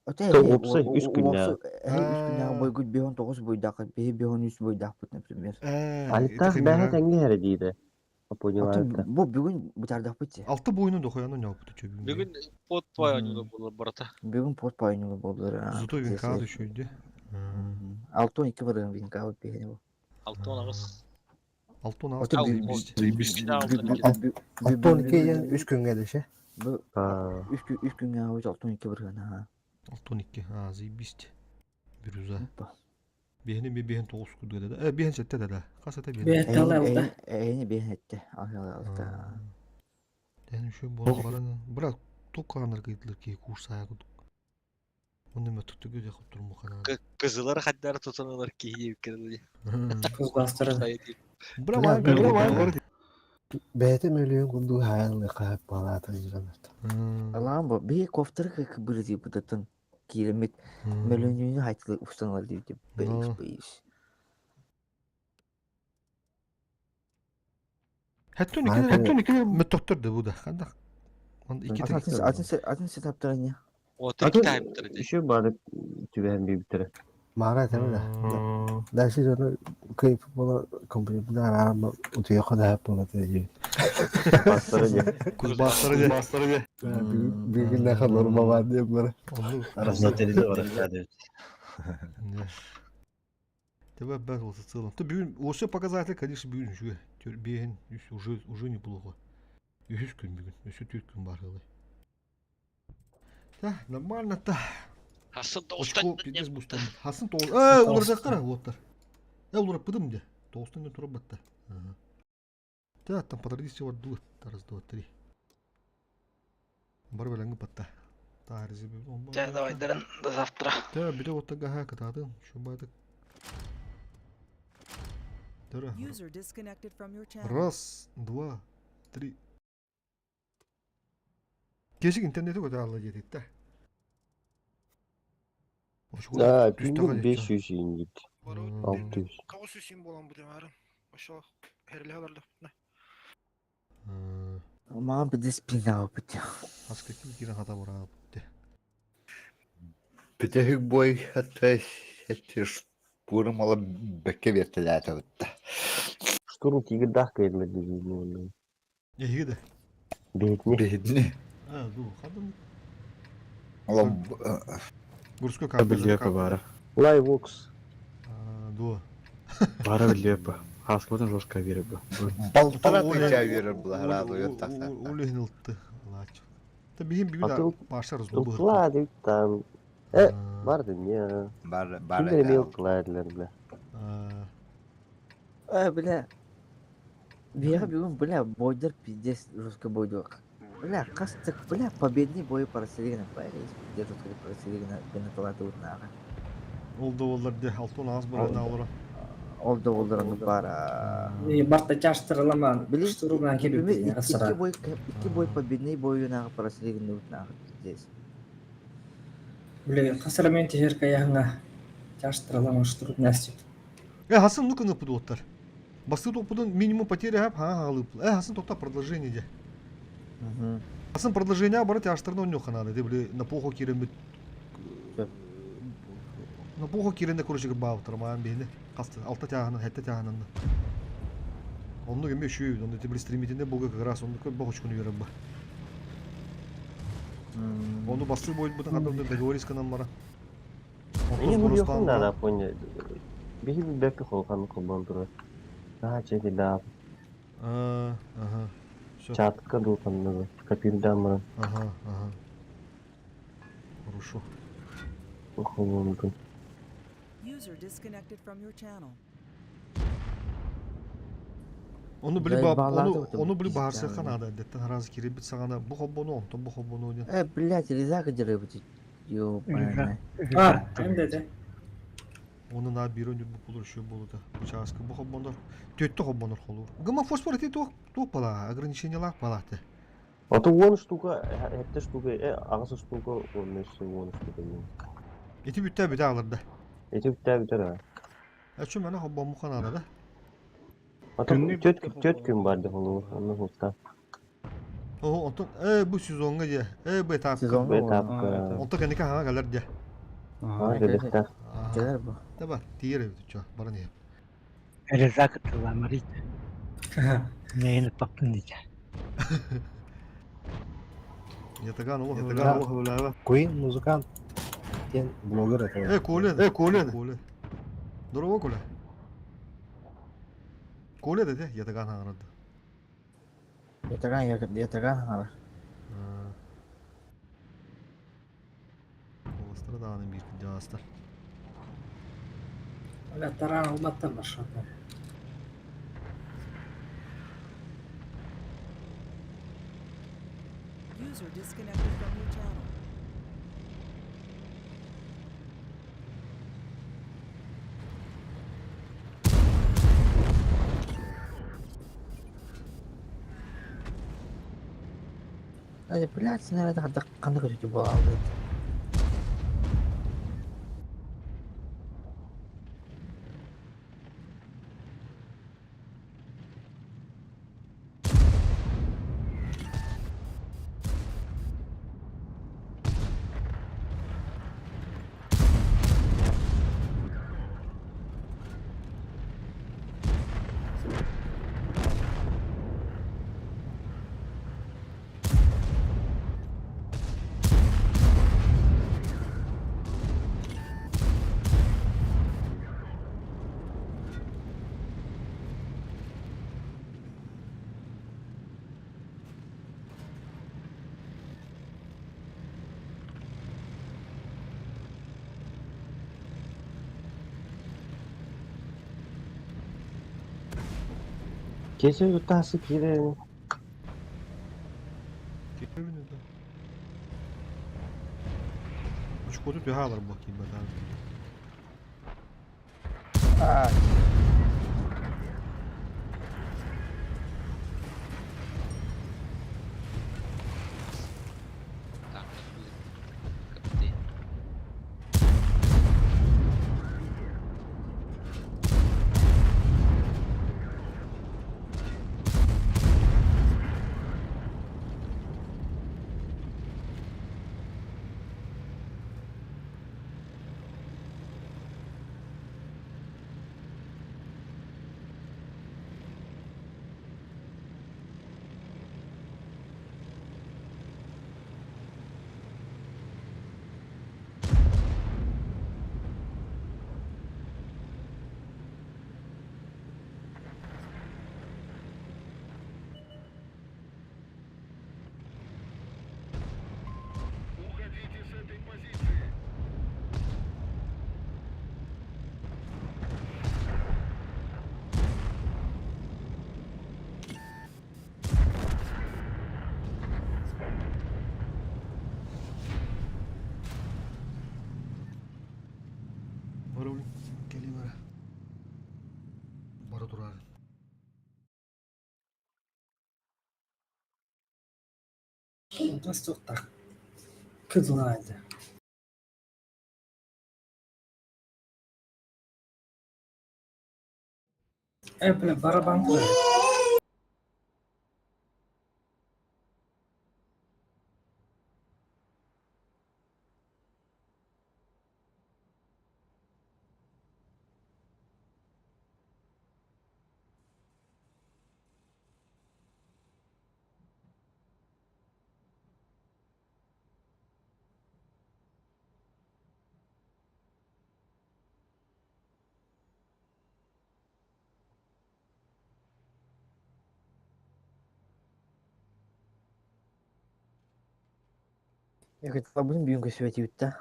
Ото опсай 3 күннәр. 3 күннәр бойгут 19 бойдак, 19 бойдак бут, например. Алта бәһә тәңге хәре диде. Апониларда. Бу бүгүн бутардак бутчы. 6 бойунун да коянын жауап бүтү. Бүгін под паянылы болар барата. Бүгүн пост пайнылы болдур. Зато винкады шөйдү. 6-12 барган винкады бегени бу. Алтын ағыз. Алтын Ото ағыз. Алтон кейен 3 күнгә деше. Бу 3 күнгө авыз 6-12 барган. Алтын 2. Заебист. Бирюза. Бехни бехен 9 күдө да. Бехен сетте да. Касата бехен. Бият тағылай алтай. Эни бехетте. Алта. Ден шө боло баран. Бирок туканыр кыйтлыр ки курсая кудук. Онда ме туттугу да куттурму кана. Кызылар хаддар тутаналар кейіп керді. Кыз бастырады. Браво. Бәһәте миллион күнду хайын кайып балата жирәмәт. Алам бу би кофтер как бирди бутатын киремет мөлөнүнү хайтылы устаналар дип бейс. Хэттүн мэттөктөрдө бу да. Кандай. Он 2 Атын сетаптар не? О, тәки тайптыр ди. Şu bardak tüben bir bitir. Mağara tabii da. Dersi sonra kayıp bana kompanyada arama utuyor kadar hep bana dedi. Bastırıcı. Bir gün ne kadar normal var diye böyle. Arasında telide var hadi. Тебе бэтл в целом. Ты бюн, вообще показатель, конечно, бюн жуе. Бюн уже неплохо. Юж күн бюн, еще тюрк күн бар гылы. Да, нормально-то. Хасын Очко тоғыстан. пиздец бустан. Хасын тоғыз. Улар жаққара, лоттар. Улар пыдым де. Тоғыстан да тұрып батта. Да, там по традиции var дует. Раз, два, три. Бар беләңгі батта. Тағыр зебе. Да, давай, дәрін, до завтра. Да, биде оттага ха катадың. Шу бадық. Дара. User disconnected from your channel. Раз, два, три. Кешік интернеті көте алла жетеді да. Да, günlük 500 ingit. 600. Каусы сен болам бұдың арын. Ошо, херлі хабарлы. Маған бір дисциплина опыт. Аскеті кирен хата бара бұтты. Петехик бой хаттай хеттиш пурмала бекке вертеләті бұтты. Штурм тигір дақ кайдылы дегенде. Егеді? Бедни. Ду, хадым. Олам Бурско Білепі бары. Лайвокс. Ду. Бары білепі. Хаскотын жорстқа веріп. Балтара теча веріп бұла разу еттақта. Улегін ұлтты. Та бейін бейін баша разу бұғыр. Ұлтылады там. Барды не. Бары. Күндері мел қылайдылар бля. Бля. Бега бүгін бля бойдар пиздец жестко бойдуақ. Бля, кастык, бля, победный бой параселигина пайрейс. Держат кали параселигина бенаталаты утнага. Олды олар де алтон аз барана олар. Олды олар бара. Барта чаштырыламан. Штурман келіп Iki асыра. бой победный бойунага параселигина утнага здесь. Бля, қасырмен тежерка яғыңа чаштырыламан штурм настип. Хасын ну кыңы пыды оттар. Басы топудun минимум потери хап алып. Хасын токта продолжение де. Хасын продолжение бары тяштырны он нёханады. Де били на похо киремет. На похо киренде короче бау тормаан бейне. Касты алта тягынан, хетте тягынан. Онну кеме шүй, онду те били стримитинде бога как раз онду кой бохочкуну верем ба. Онду басы бойд бутан кадамда договорисканан бара. Ені бұл yoqun da da ponya. Bir bekle kolkanı kullandılar. Daha çeki daha Ага. Все. çatka dokanını. Kapıyı mı? Ага. Хорошо. Kullandım. User disconnected from your channel. Onu Жай били bağladı onu bu onu били пиздец, барсы блин. канада деттен раз кирибит сагана бу хоббону онтон бу хоббону ден. Блядь, резак деревья. Ёбаная. А, hem dedi. Onu на бирон бу булur şu булуда. Участка бу хоббондар төттө хоббонор холур. Гыма фосфор эти тох бала ограничениялар балаты. Ото 10 штука, hepte штука, ağası штука, 15 10 штука. Эти бүтtä бите алырда. Eti biter ha. Şu mene хоббон bu kanada da. Ото Günlük 4 gün vardı onu, onu hafta. O onton bu sezonga je. Bu etap. Sezonga Bu oldu. etap. Onton kendi kan galar je. Ha, dedekte. Gelir bu. Tabi tiyere bitço. Bana ne? Резак атылар марит. Нейін папын дейді. Yatagan oğlu Yatagan. Queen muzikant. Ken blogger atıyor. Коля. Здорово, Коля. Коля dedi yatagan aradı. Yatagan var. Olastıra dağının bir cihazlar. Öyle taran olmaktan başladı. User disconnected from your channel. Блядь, наверное, қандай көтеке бола алды. Gece yurttası girelim. Tekrar mı dedi? Şu kodu bir halar bakayım ben abi. Уходите с этой позиции. Bora oğlum. Geleyim ara. Bora durar. Nasıl çok tak. Kızılaydı. Böyle baraban koyuyor. Я хотел бы бьюнга светить, да?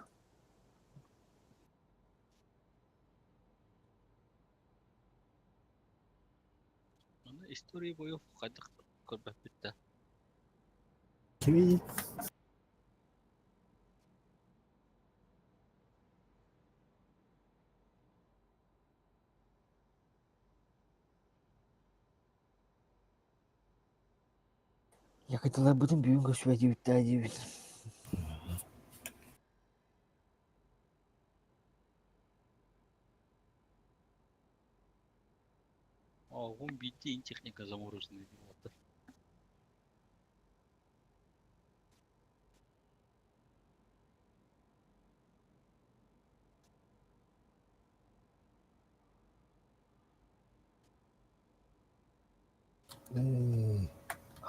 История бою кайдык көрбөппүт да. Kimi Я хотел бы бьюнга светить, да, девять. Он битти техника замороженный.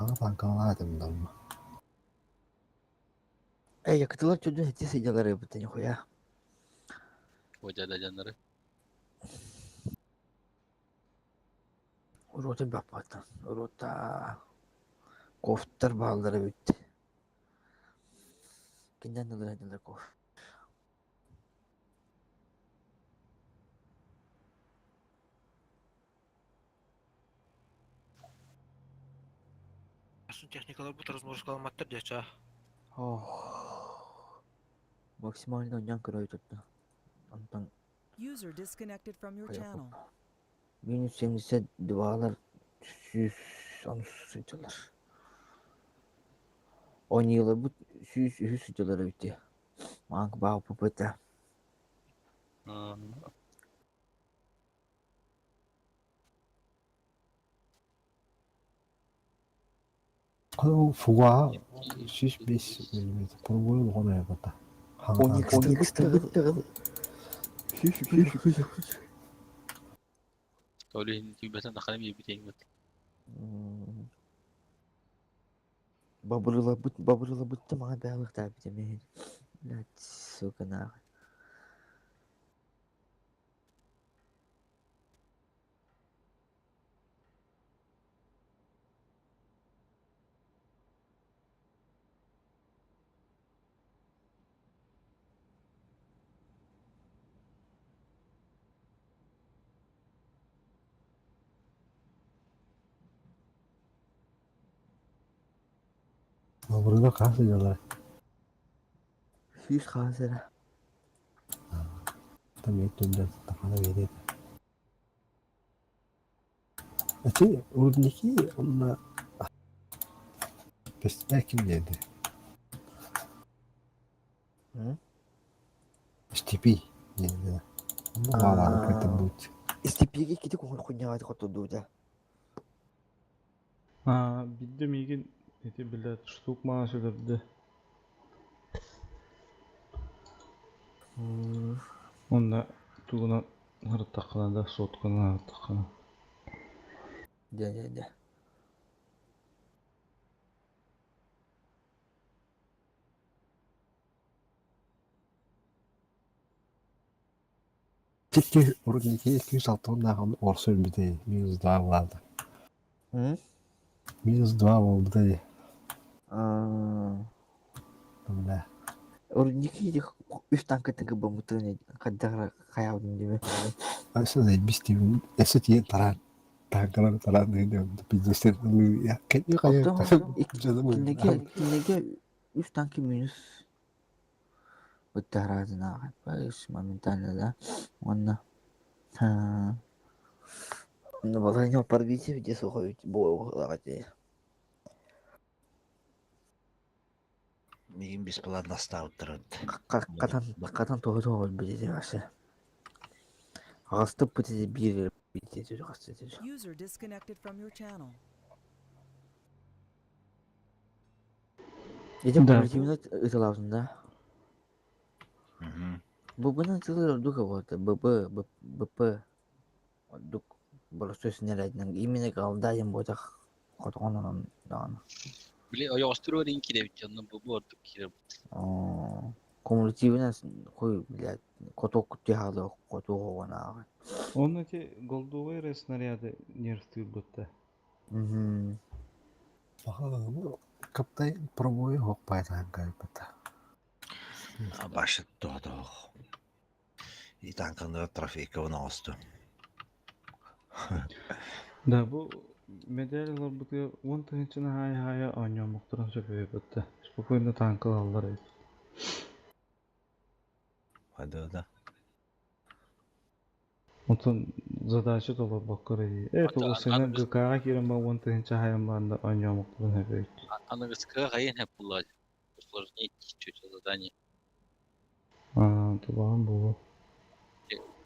항상 강화해야 됩니다. 엄마. Я хотел чудо эти сидела рыба-то нихуя. Вожада жанры. Урота бапата. Урота кофтар балдары бит. Кинден надо коф. Асын техникалар бут разморозка алматтыр деча. Ох. Максимально онян кырой tuttu. Антон. User disconnected from your channel. Минус 72'lar 113 sıcalar. 10 yılı bu 100 sıcaları bitti. Mank bağ pupeta. 그리고 부가 75mm 보는 거는 해봤다. 항상 Öyle tübesen de kalem yebiteyim bak. Babırıla bıttı bana bağlık da bir demeyin. Lat sokana. burada kaç diyorlar. 100 hazır. Tam yetimde takana verdi. Açı oradaki ama belki neydi? Hı? Stipi neydi? Ama var kötü bu. İstipiyge gidi kunya hadi kotodu da. Бидде мигин эти, блядь, штук maaşı verdi. Onda tuğuna hırtakına da sotkuna hırtakına. De. Çünkü oradaki 206 nakam orsun bir de minus 2 vardı. Hı? Minus 2 oldu da. Ne? Oradaki 3 tane tıkı bamutunu kadar kayavdım değil mi? Aslında biz de eski diye taran ne diyor? Biz de sen ya kendi kayıp. Kinege 3 tane minus. Bıttarazına bayış momentanla da. Onunla. Ну, было не порвите, где сухой бой лагать. Мигин бесплатно стал тренд. Катан тоже будет вообще. Растып будет бир бить растет. User disconnected from your channel. Этим коллективно это лазно. Bu bana целый духа вот БП дух просто снять нang именно колдаем вот так котоnon дан. Bile o yostru rinki de bitcanın bu ortak kire. Кумулятивно хуй, блядь, коток тягало, коток вона. Он эти голдовые снаряды нервтый будто. Bakalım kaptay promoyu hokpay tangay bata. Башыт тоодох. И танканга трофейка выносты. Да, bu medalyalar bu diye 10 tane haya oynamaktan söylüyor bitti. Spokojno tankı aldılar. Hadi da. Ondan задача tola bakırı. Evet o sene GK'ya giren bu 10 tane haya banda oynamaktan hep. Анагыска гайын хеп булла. Усложнить чуть задание. Tamam bu.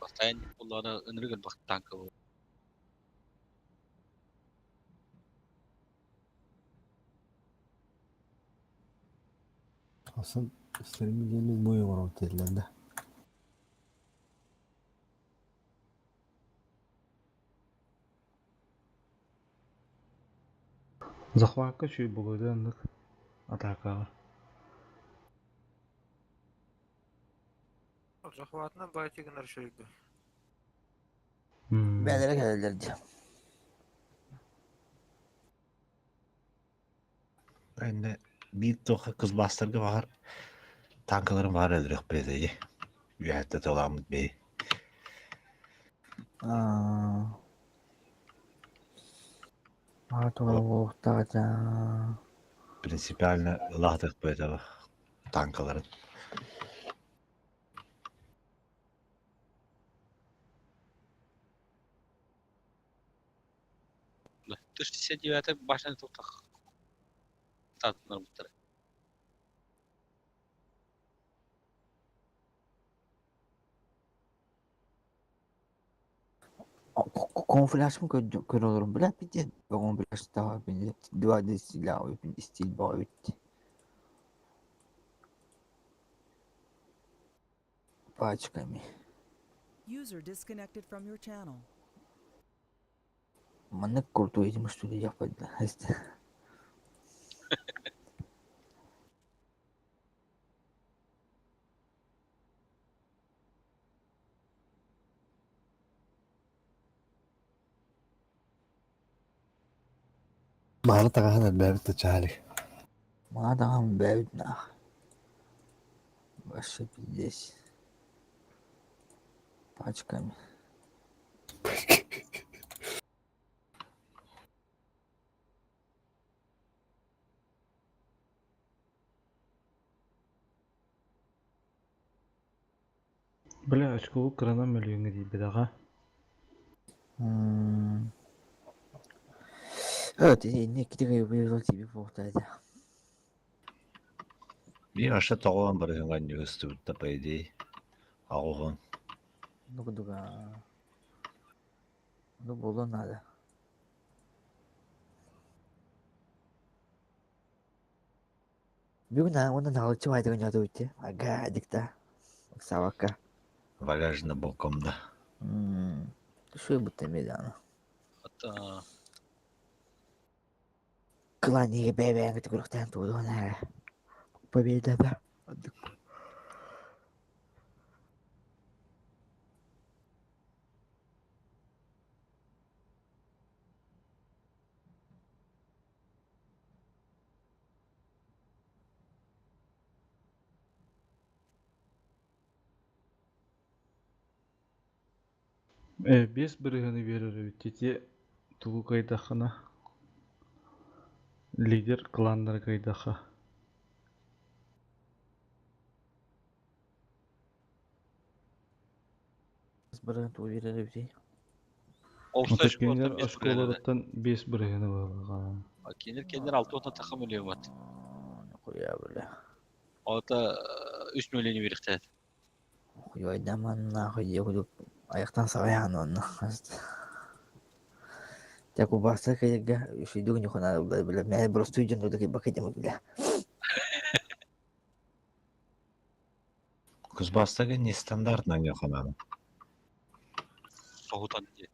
Постоянно булланы ынрыгын бак танка бул. Aslında isterimizimiz bu yolu dediler. Захватка şey buluyordu anlık. Атакаға. Захватына байтигінер шөйгі. Бәлері gelirlerdi. Endi bir toqa kız bastırgı var. Tankalarım var öldürük bezeyi. Üyette tolamız bey. Артур Принципиально ылахтык бөтөбү танкаларын. Ты 69 башня тоқтақ. Татынар бұттары. Konflash mı görüyorum? Bırak bir de konflash daha bir duvarda silah oyun stil boyut. Пачками. User disconnected from your channel. Mana kurtu этим что ли yapmadı. Mana tagahan albabta чали. Mana tagahan бэвдна. Вообще пиздец. Пачками. Бля, очкову крана миллионы дейді даға. Evet, ne kitire bir TV portaydı. Bir aşağı toğulan barışın ganyo üstübütte paydi. Ağuğun. Nukuduga. Nu bulun nada. Bir gün ondan alıcı vardı oynadı uydu. Aga dikta. Savaka. Bagajında bokumda. Şu bu temizden. Hatta Клани бебе курухтан тудона. Победа да. Бес бірігіні берір өтете туғы қайдақына. Лидер кландар қайдақа. Бірігін туғы берер өте. Отакендер ашқоларыттан бес бірігіні бағыға. Кендер 6 отна тақы миллион бат. Қоя білі. Ата 3 миллионы беріктәді. Қойда манна қойда құдып аяқтан сағаян оны. Так у вас такая шейду не хана бля. Меня просто идёт вот такие бакетим бля. Kuzbastagı nestandартна нёхананы. Соғутан де.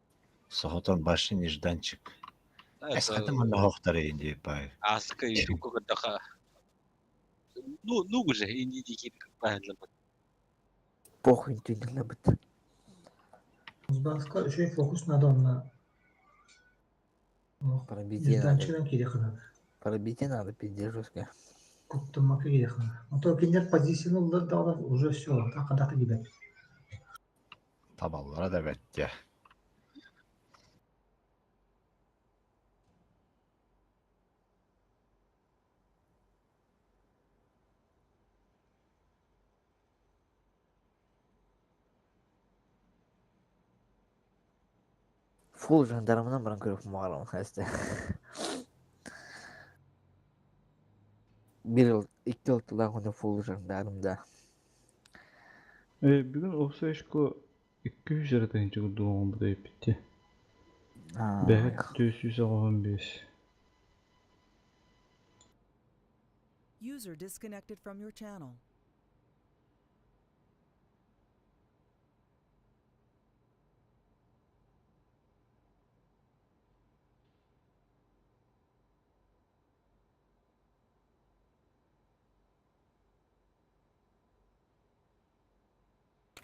Соғутан башы неждан чык. Эскаты мана хоқтары инди бай. Асыка ютуб көгірдаға. Ну уже, инди декейді бәйінлі бұд. Похуй интуитивно быт. Узбанска еще и фокус надо на Пробитие нежданчиком кире ханады. Пробитие надо, пиздец жестко. Куттумака гейхан. Ото киндер позиционаллар да уже все. Так кадаты гибет. Taballara da bette. Фул жандармынан баран көріп мағалам әсте. Bir yıl, 2 yıldan sonra full jandarmda. Бүгін осы ешко 200 жаратайынчы күрдуғын бұдай бітті. Бәк 415. User disconnected from your channel.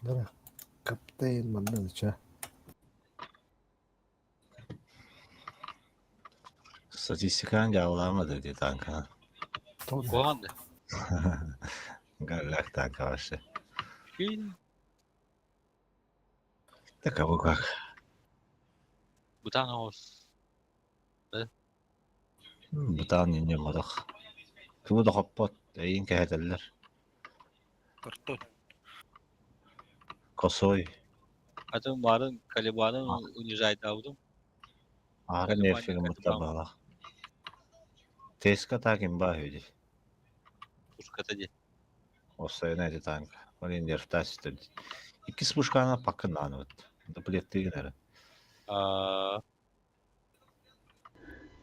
Dobra. Kapten mannalıça. Статистиканың жағыламады деді танка. Қоғанды. Галак танка башы. Кейін Так, а вы как? бұтаң ауыз. Бұтан не мадақ. Кімі да қаппат, әйін кәйділер. Картон. Косой. Атың барын, калибарын унижайды аудым. Ары нерфігім бұта бағлақ. Теска таким ба өйді. Пушката де. Осайын әді танка. Олен нерфтас істеді. Икіс пушкана пақын аны бұд. Да білеттігін әрі.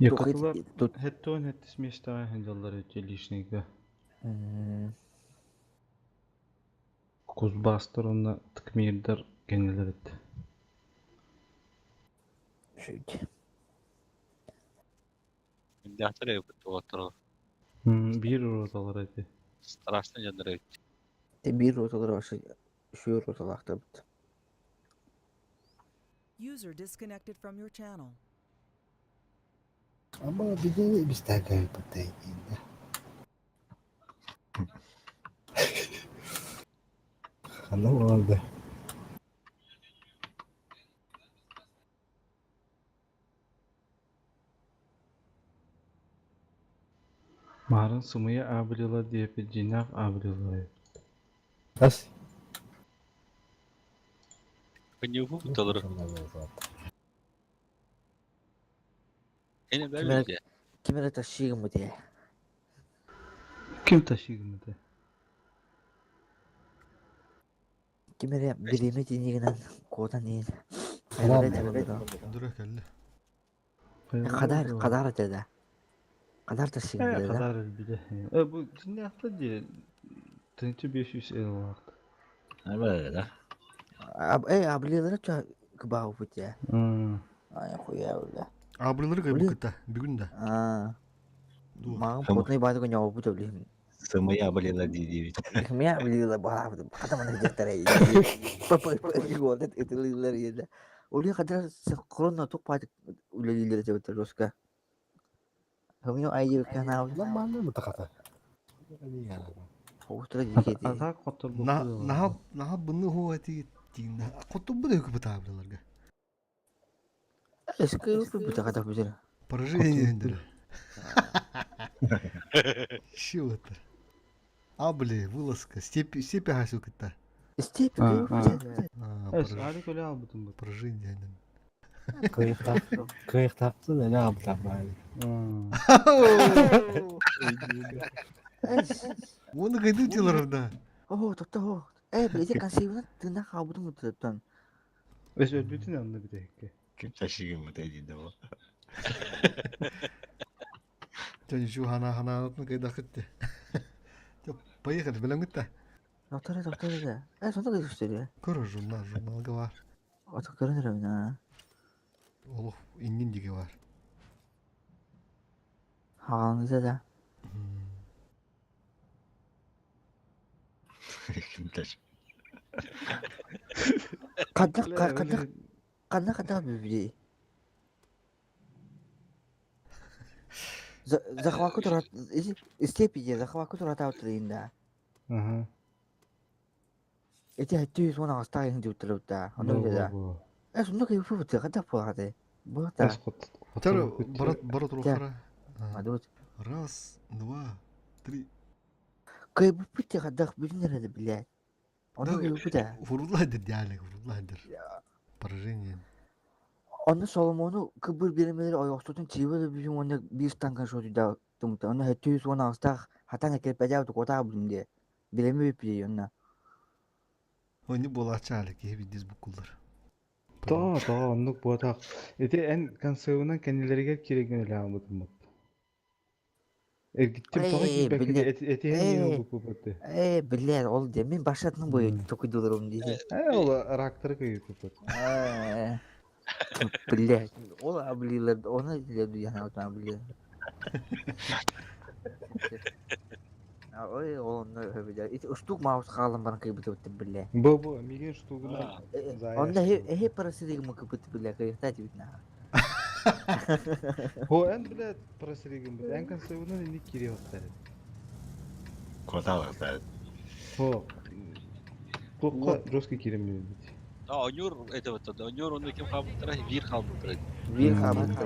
Якатылар хеттон хеттис мештаға хенжалар өте лишнейгі. Кузбастыр онна тікмейірдер генелер етті. Şöyle. Şimdi hatırlıyor bu oturur. Bir rotalar еді. Страшно жандар өтті. Bir rotalar var şu rotalarda bitti. User disconnected from your channel. Ama bir de biz de kayıptayız. Hala vardı. Марын сымыя абылыла деп жинақ абылыла. Kas? Күнде bu oturur. Yine böyle Kime- diye. Kime taşıyayım mı diye. Kim taşıyın dedi. Kime birimi dinleyen kodan değil. Selam. Durak elli. Kadar dedi. Kadar taşıyayım dedi. Kadar elbide. Bu şimdi atla diye. Tınçı 550 vakti. Ne böyle de? Abileri çok kıbağı bu diye. Ay koya öyle. Ablaları kaybı kıta. Bir gün de. Mağın potunu ibadet gün yavu bu da bileyim. Sımıyı abılıyla değil. Kime abileri bana kadar bana hecetleri. Papa golden itilir yedi. Oraya kadar korona çok patik uleleri cevaplar Roska. Kami ayo kan abi. Lan mana mı takata? Otra gidi. Ata kotor bu. Naha bunu huvati tinda. Kotu bu da yok bu tablalarga. Eski yok bu takata bize. Поражение ендер. Şu отыр. Абли, вылазка. Степи хасу кыта. Степи. Али көle aldım bu. Поражение ендер. Kıyık taktı da ne yaptı bari. Onu kaydı diyorlar orada. Oh, doktor. Bilecek kan sivna tırnak kabudum mu tırtan? Öz ölbütün anında bir dakika. Kim taşıyın mı dedi o. Jadi şu hana kaydı akıttı. Поехали, bilang kita. Doktor da. Sonra gösteriyor. Kuru jurnalga var. Otak görünür ha. Oh, ingin juga var. Hağınıza da. Kim taşıyın? Kadar bir biri. Захватку турат степи захватку турат аутринда. Ага. Эти хаттуис вона астаа хин дүүтрүүтэ. Оно да. Сунда кайф футэ ката фуаде. Бота. Эсхот. Тер барат рухара. Адут. Раз, два, три. Кайф футэ кадах биннер блядь. Оно кайф футэ. Вурулайдыр дяли, вурулайдыр. Поражение. Onu Solomon'u kıbır birimeleri ayaktutun çivili bir onu bir stankan şotu da tumta onu hetüyüz onu ağızda hatan ekelip ecavdu kota bulundu. Bilemi öpüyor ona. Oyunu bolachalik gibi diz bukullar. Тоо оннук буатак. Эти эн консервынан кенелерге кереген эле амытым. Эргиттим тоо кийбекке эти эн бу бутты. Biler ol demin başladın bu tokuydularım diye. Ол рактор кийип бут. Biler. Ol abililer ona diyordu yani otomobili. Ой, он öyle. İşte ustuk mouse kalın bana kıyıp bitti biler. Бу миген штугуна. Onda hep parası değil mi kıyıp biler kıyıp tadı bitna. Хо эн билет просреген бит. Эн консервынан эни кире баттар. Коталыктар. Хо. Токка жесткий кирем бит. Онюр это вот онюр он ким кабыттыра бир кабыттыра. Bir kabıntı.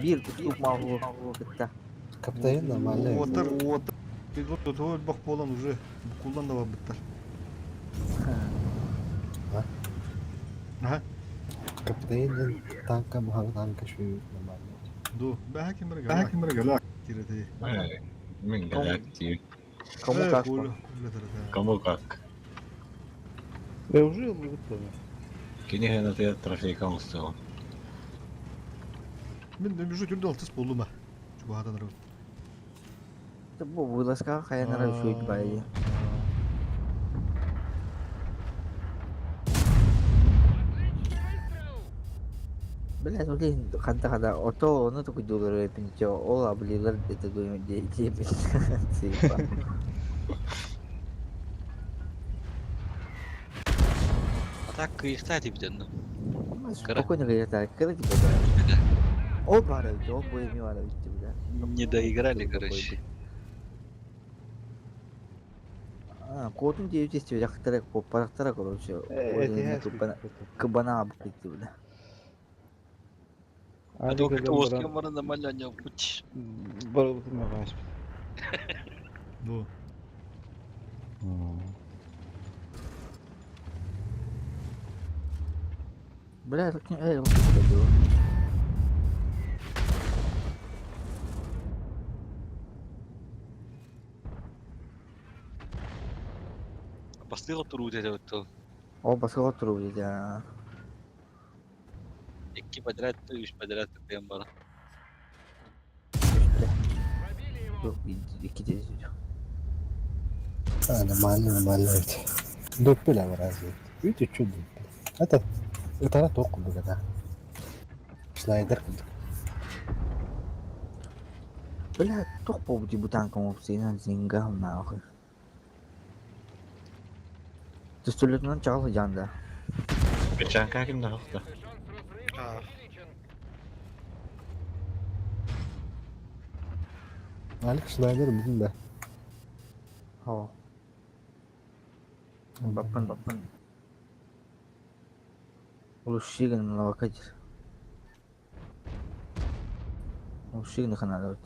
Bir ustuk mouse bitti. Капитан нормально. Вот. Вот твой бог полон уже букулдан да баттар. Ага. Капитан танка махал танка şu нормально. Ду, бахаким регала. Кирете. Мен галактик. Кому как? Кому как? Да уже бут. Кини хена те трофейка устал. Мен бежу түрдө алтыс болума. Чубадан раб. Bu vulaska kayak nara suit bayi. Bila tadi kata oto onu tuh kudu pinco oh abilir itu tuh dia siapa. Так кыйыкта типден. Pokoknya kayak tadi kira gitu kan. Oh baru itu, oh boleh nih baru itu udah. Не доиграли, короче. Kodun diye istiyor yaktırarak koparaktarak oluşuyor. Kıbana abi gitti bile. А то как-то узким нормально не путь. Барбутун багаш. Ду. Бля, так не вот это было. Бастыга туруу деди өттү. О, басқа отыру dedi ya. 2 подряд, 3 подряд дем бар. Yok, iki dedi. Нормально ведь. Доппеле разве. Видите, что доппеле? Это только когда. Шлайдер. Бля, toch по die butangkang opzien zinga na oké. Dus toen dan Charles Janda. Geçen kakim de hafta. Alex Schneider bizim de. Oh. Bapan. Ulusigan na wakaj. Ulusigan na kanalot.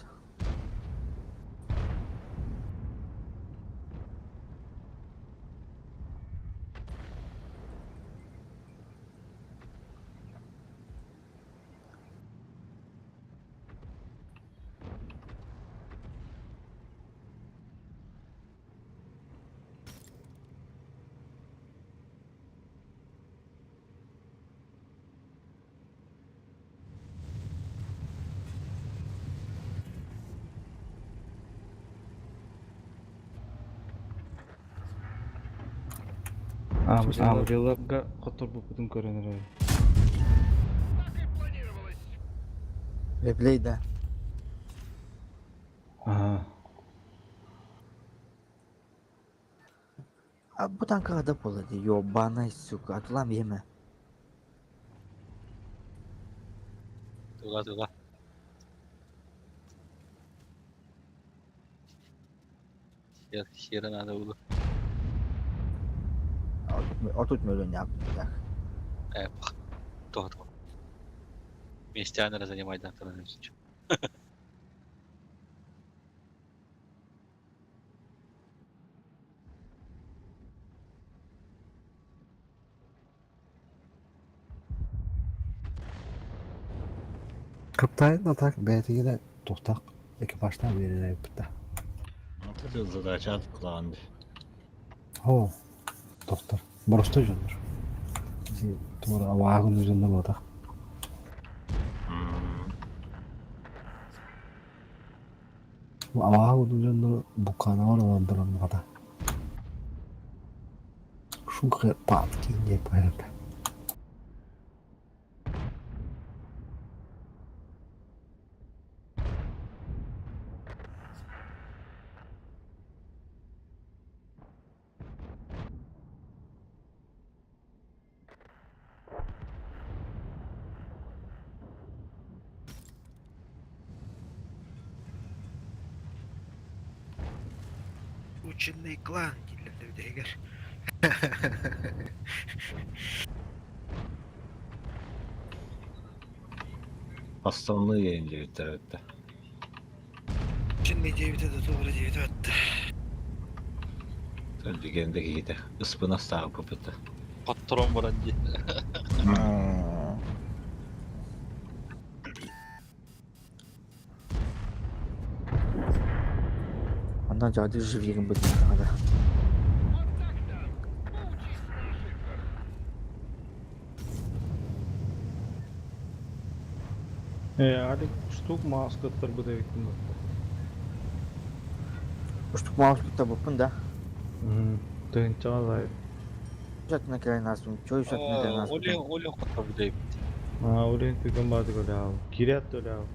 Авриларга котор бупутун көрөнөр. Replay да. Ага. А бутанка ada pola di yobana suka atulam yeme. Туга. Херен ада улы. Отут мөлөн яп. Пах. То. Местянера занимать да транс. Капитан атак бәтиге де тоқтақ экипаждан берілер бітті. Аты задача атқыланды. О, тоқтар. Бұрысты жөнір. Тура авағын жүзінде болдақ. Авағын жүзінде бұқана ораландырын ғада. Шуңқы пат кейінде пайрапы. Ученый клан дилерде егер. Aslanlığı yayınca bitti. Ученый девять это добрый девять attı. Sen düğündeki gide. Ispına sağ kapıda. Patron baranji. Ondan cadı живегін бітін ғада. Алик штук маскаттар bu devletin bak. Ұштық мауыз бұтта бұппын да. Тыгынча азай. Жатына келен асым, чой жатына келен асым. Олен қотқа бұдай. Олен тыгын бады көре ал. Кирят төле ал.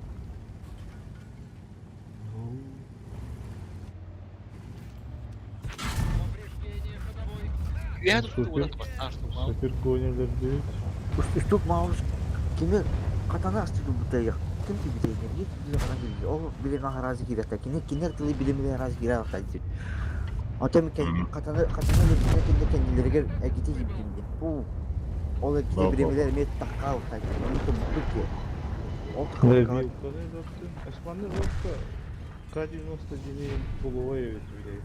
Супер конерлер дейт. Үштік мауыз кеме қатаны астырды бұттай яқ. Кім ки бітейден? Ек біле ғана келді. Ол біле ғана разы керекті. Кенер тылы білемелер разы кере алықта дейді. Отам қатаны біле кенділерге әкете жібігінде. Ол әкете білемелер мет таққа алықта дейді. Оны бұқпық ке. Ол таққа алықта. Османlı жопка К-99 пуловая ведь влияет.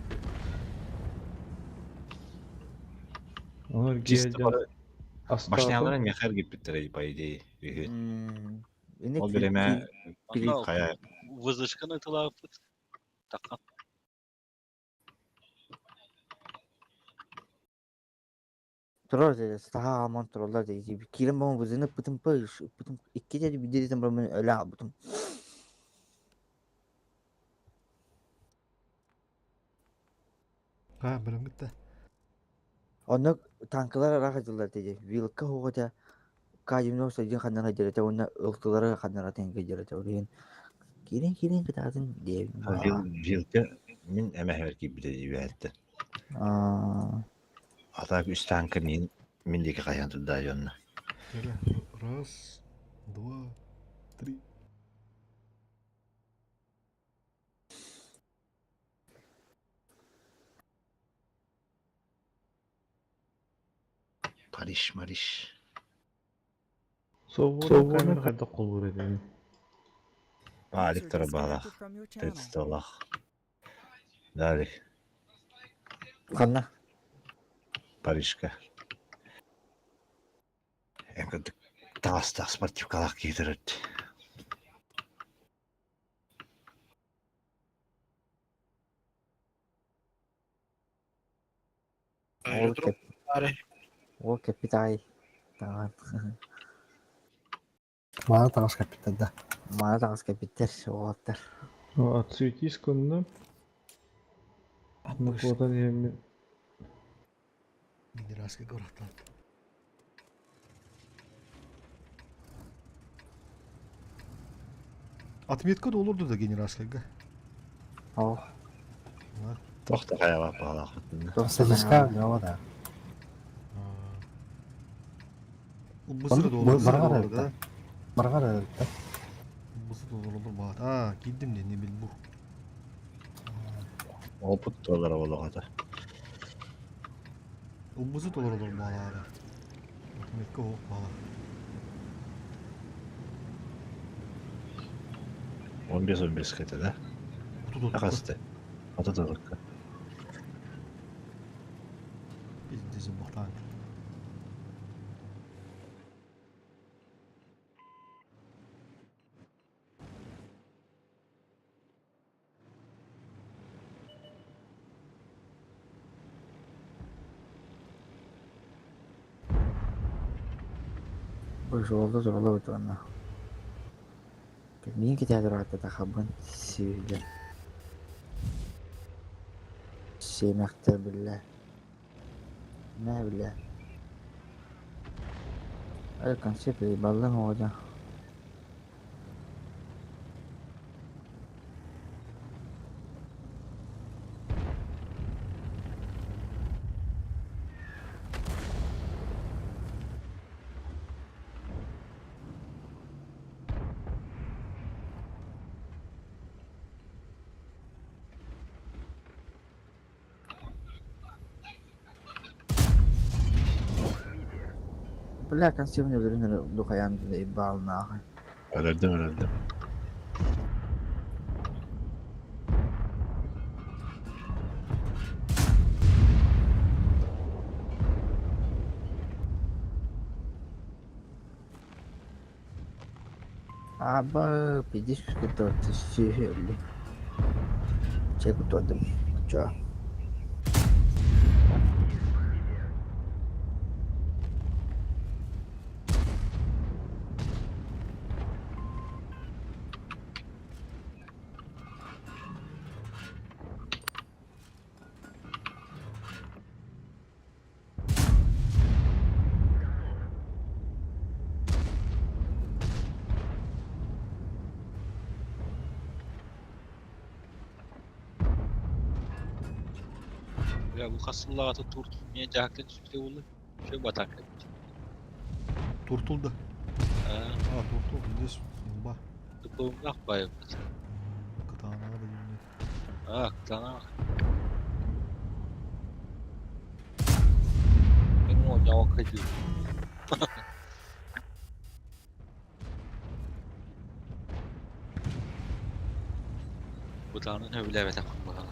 Onlar Чисто Astı başlayanların mehar gibi bitti по идее. Ол білеме қая. Вызышканы тылап. Таққа. Тұрар деді, стаға аман тұралар дейді. Керім бауын бұзынып бұтым пыш. Бұтым икке деді бідерден бұра мен өлі бұтым. Білім кетті. Оны танкылар араға жылдар дейді. Вилыққа хоғыда К-90 ден қандана жереті, оны ұлтылары қандана тәңге жереті. Олеген керен кітадың дейін. Vilke min emehver gibi de üyetti. Atak üst tankı mindeki kayantı da yönüne. Раз, два, три. Mariş. Soğuğuna kamera kadar kol vurdu. Alik tarabala. Tetstolak. Dalik. Қанна? Парижка. Емкі тағыстақ спортивкалақ кейдірді. Ол капитай. Таған. Мана тағыз капитанда. Мана тағыз капиттер, оғаттар. Отсветись конно. Ну, вот они... Генеральский город там. Отметка да olurdu da генеральскийге. О. Тоқта қаяға бағалақ өттіңді. Сәдесқа жауада. Mısır da olur. Барға да. Mısır da olur bağat. Aa, gittim de ne bil bu. Опыт доллара болоғады. Умбузу доллар olur bağları. Mekka o bağlar. 15-15 кетеді. Kutu doldu. Ақасты. Аты долларка. Biz dizim baktan. Bu yolda zorla bitti ona. Niye gidiyor hatta takabın sivile. Sevmekte bile. Ne bile. Öyle konsept değil. Ballan olacak. Bile konsept öldürün dukayan da balına. Ölerdim. Aba pidis kita sihir. Cek tu ada. Cak. Ya bu kasıllağıtı turtmaya cahaklen sütle olur. Şey bataklı. Turtuldu. Ha, Turtuldu. Biz bak. tıpığımlak bayım. Kıtağına da yine. Ha, sana. Benim o cevap kaçıyor. Bu tanrı ne bile bete kurmalı.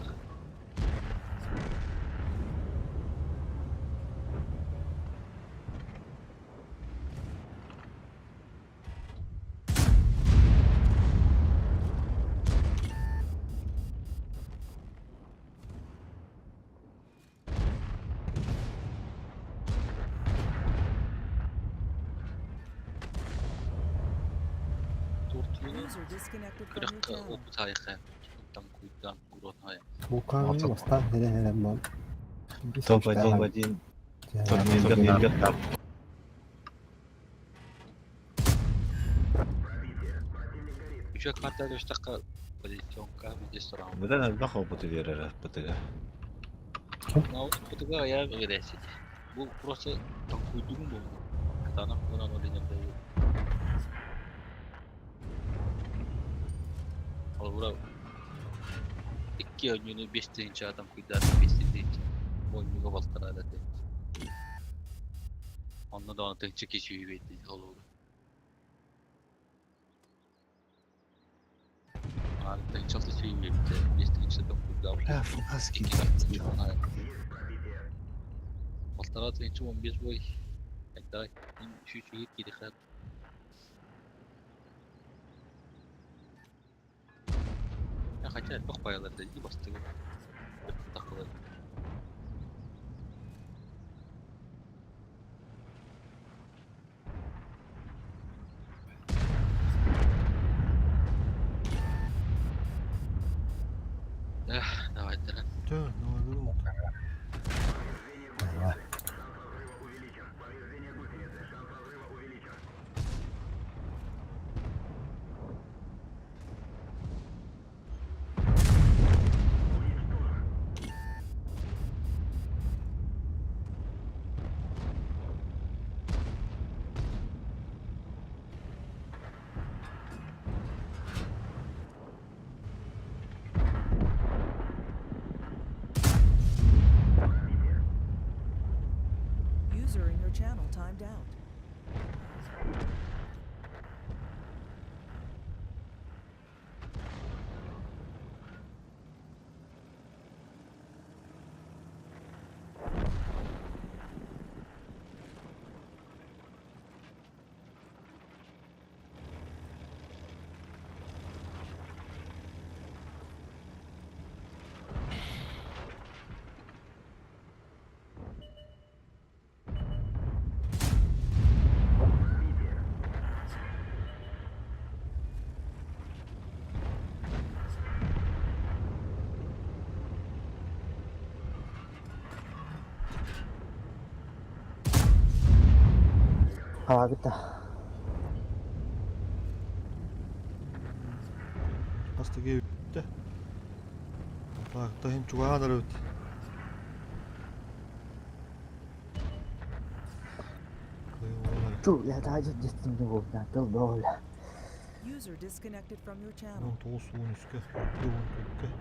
User disconnected from your Kırık channel. o bu tarihe. Tam kuyudan kurun haya. Bukan bastante de mal. Топ 1 в 1. Турнирге Üçe kartta 5 dakika pozisyonka bir restoran. Neden elbak опыт ediyor bıtıga? Ne bıtıga ya öylesi. Bu burası tam kuydum mu? Tanap buna o dinle. Olur. İki önünü 5 deyince adam kuyudan 5 deyince. Boynu balkana da değil. Onunla da anlatın çekişi üyeydi olur. Anlatın çalışı üyeydi. 5 deyince de kuyudan. Ya Fukaski. Balkana deyince 15 boy. Hatta şu üyeydi gidip. Ya kaçar çok bayalar da iyi bastı. Takılı. Давай, Таран. Ne oldu? timed out. Hava kita. Hasta que bitti. Parktayım çuvağa kadar öt. Tuh, lihat aja Justin tuh nyantol bola. User disconnected from your channel. Lan toğu suğun üskü. Yoğun kökkü.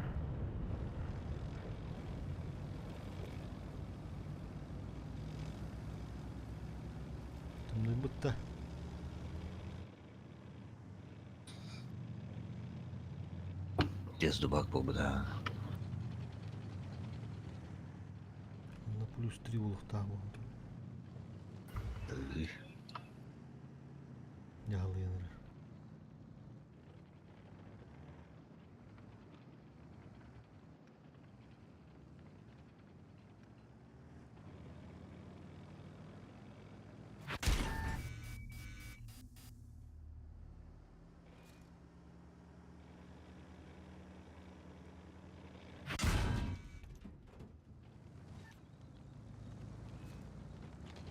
Tümdüğün bitti. Tez bak bu da. Onda plus 3 buluq daha oldu. Yağlı yanır.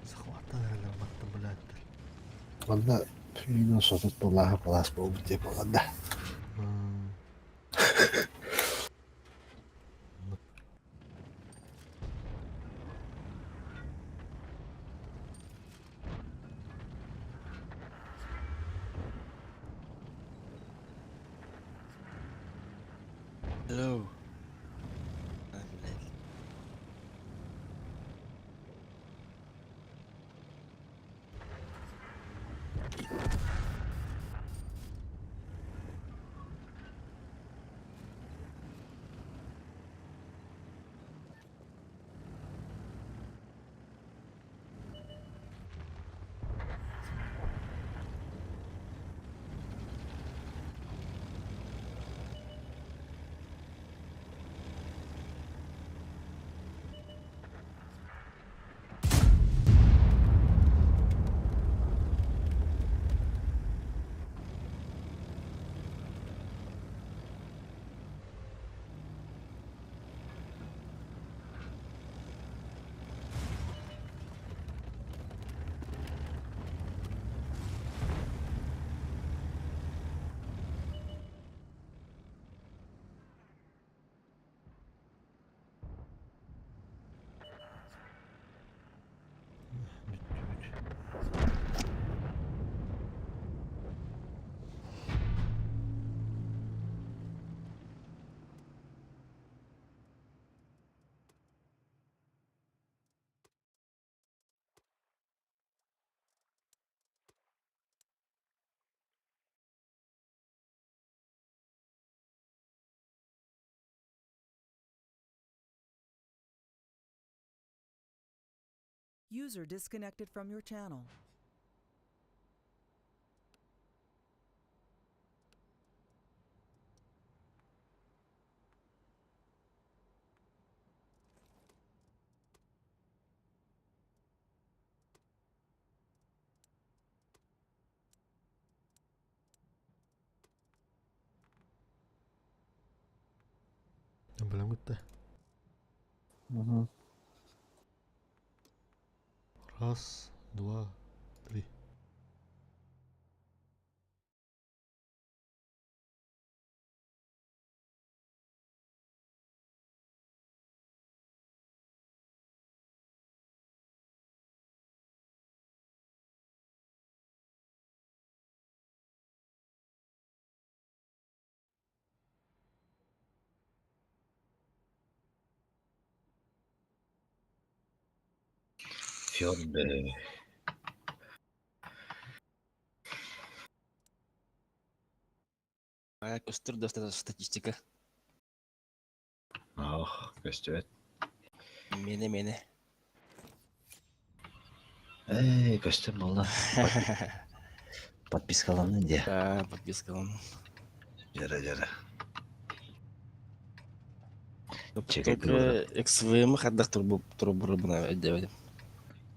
Sıkmaktan herhalde baktım bu laettir. Valla yine sotet dolar palas bu bitti falan da. Hello. User disconnected from your channel. Ben bilen gitti. Раз, два, три. Fyon be. Ayak üstür de statistika. Oh, köstübet. Meni. Köstüm valla. Подпискаланын де. Подпискалан. Жара. Только XVM хаддах турбур бuna ödemedim.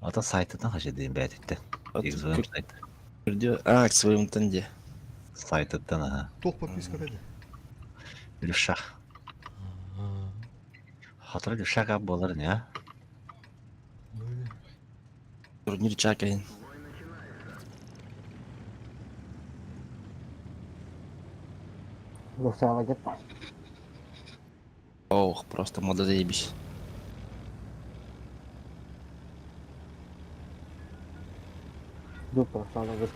Ата сайтыдан қажет дейін бәтетті. XVM сайты. XVM'den de. Сайтыдан, аха. Тух подписка ради. Люшах. Хатыры люшах ап болар не, а? Турнир чакайын. Русала get. Ох, просто мода заебись. Русала get.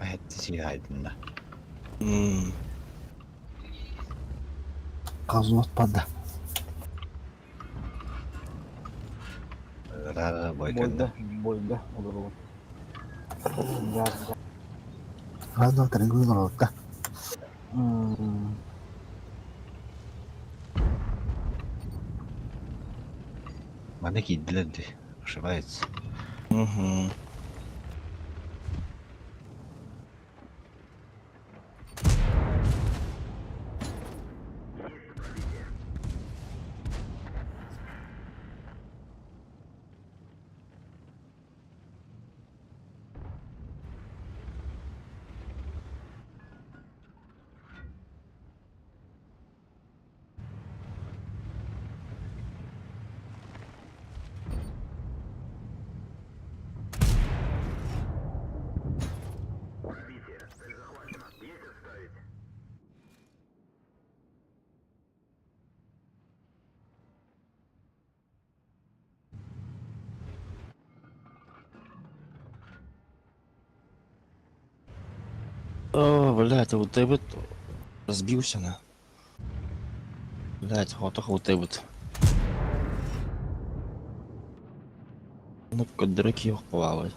Хәттisi айдында. Қазу отпады. Рара бойканда. Бойда. Раздан тренинг алатта. Мана киддилер де. Ошибается. О, блядь, вот ты вот разбился на. Блядь, вот ты вот. Ну-ка, драки их плавать.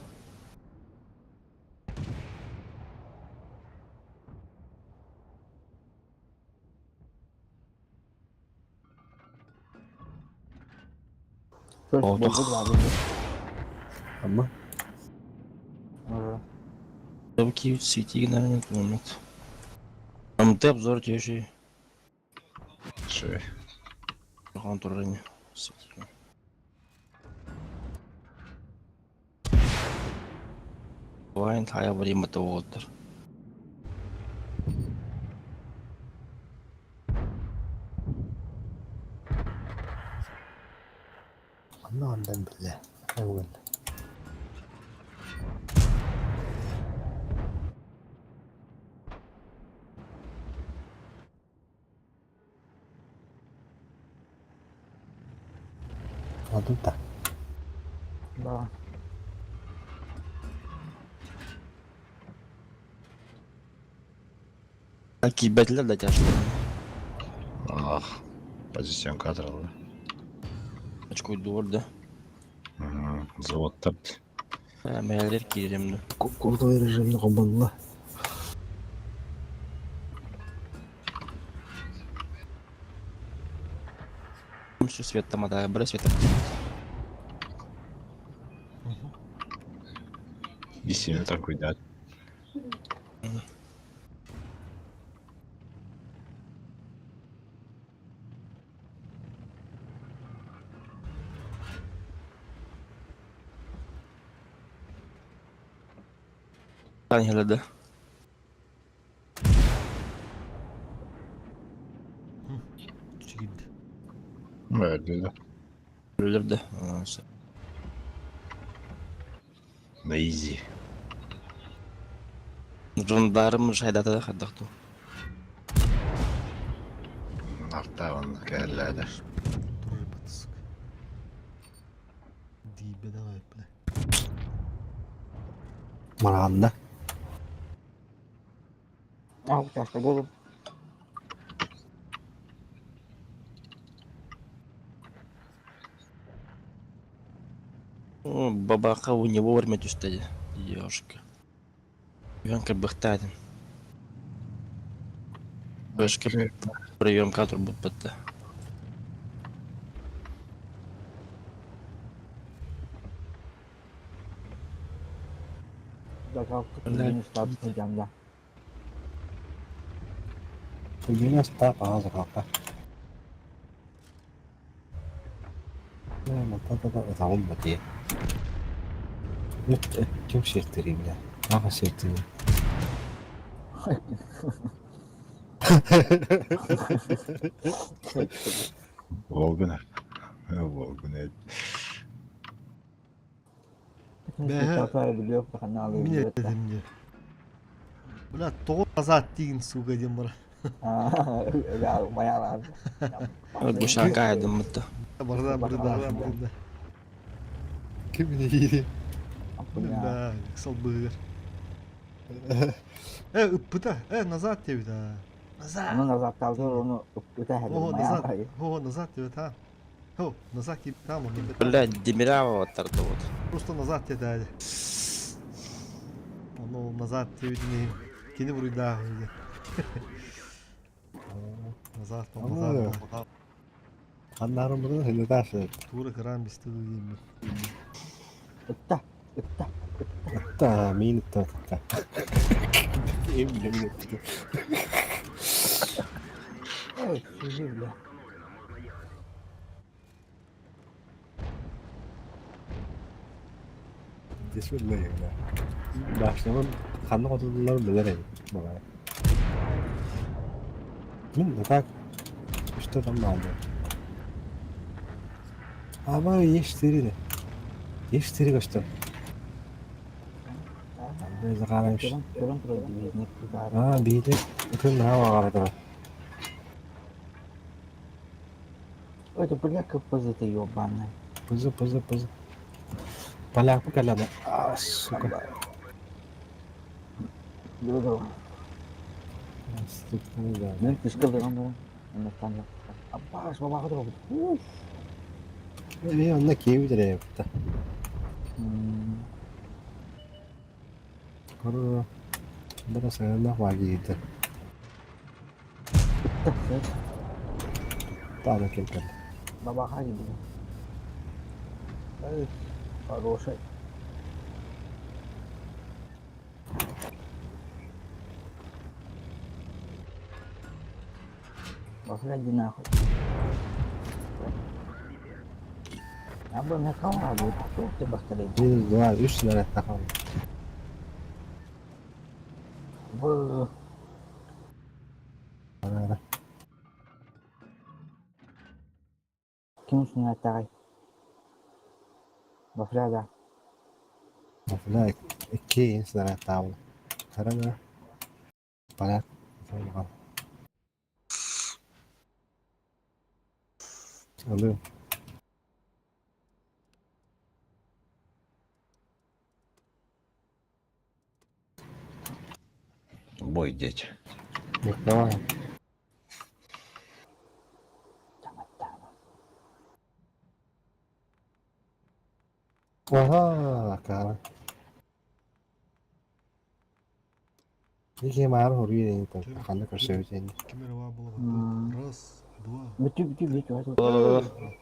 Amma. Такие сети, наверное, помнят. Там ты обзор тебе Шо? Он тоже не. Вайн хая время то отдыр. Ondan bile. Evet. Adı da. Да. Какие бетли да тяжко. Ах, позицион кадралы. Очко дуорда. Заводтар. Мәлер киремді. Куртовый режимді қолданды. Еще свет там, да, брать свет. Действительно такой, да. Ангелы, Çekildi. Öyle de. Ölürdü. Да изи. Rundarım şaydata da kaddaktı. Hatta onlar gelirler. Durur batısık. Dibe de öyle. Maranda. Al başta gelin. Бабаха у него вовремя тюстади. Ёшка. Иванка бахтадин. Башка прием кадру бутта. Da kalktık. Yeni start hocam da. Yine stop ağzı kalka. Ne da tamam mı diye. Kim şirttireyim ya? Aha şirttireyim. Volgun. Volgun. Hatayı biliyor. Bakın ne alıyor. Minnet dedim diyor. Ulan doğru azat deyin su gadin bana. Öyle bayağı lazım. Bu şaka aydım mıttı. Burada. Kim ne yedi? Ya. Da kısal bığır. Ipıta. Nazat diyor bir daha. Nazat. Onun azaptan sonra onu öte herhalde. Ho Bayağı nazat. hayır. Ho nazat diyor tamam. Ho nazat gibi tamam onu. Бля, Демирава оттарды вот. Просто назад тебе дали. Ну, назад тебе виднее. Кини вроде да. Назад, назад. Anlarım bunu hele derse. Тура кран без тыла еми. Ötte. Ötte. Hatta min hatta. Emin. Evet. Sizi bile. Bismillah ya. Başlamam kanlı kodulları bilerek bana. Min tak. İşte tam aldı. Ama yeştiri. Yeştiri kaçtı. Böyle karaymış. Görün projeyi. Ne kadar. Ha bir de bütün hava vardı. Öyle bırak kapasite yok bana. Pızı. Palak bu kalada. Ah suka. Dur. Ben kışkırdım onu. Anlattan yok. Abbas baba kadar oldu. Bir anda keyifli de yaptı. Koru. Burası ne var giydi. Daha da kim kaldı. Baba hangi bu? Evet. Хороший. Пошли нахуй. Я бы на кого бы кто ты быстрее. Bir dua 3 lira takalım. Bu Ara. kim üstüne atay? Bafrada. Mesela 2 insana tavla. Karana. Palak. Tamam. Alıyorum. Бой дети. Bekle. Oha, cara. Ini marah hori ini tuh. Karena kerjanya. Камера была. Раз, два. Бити.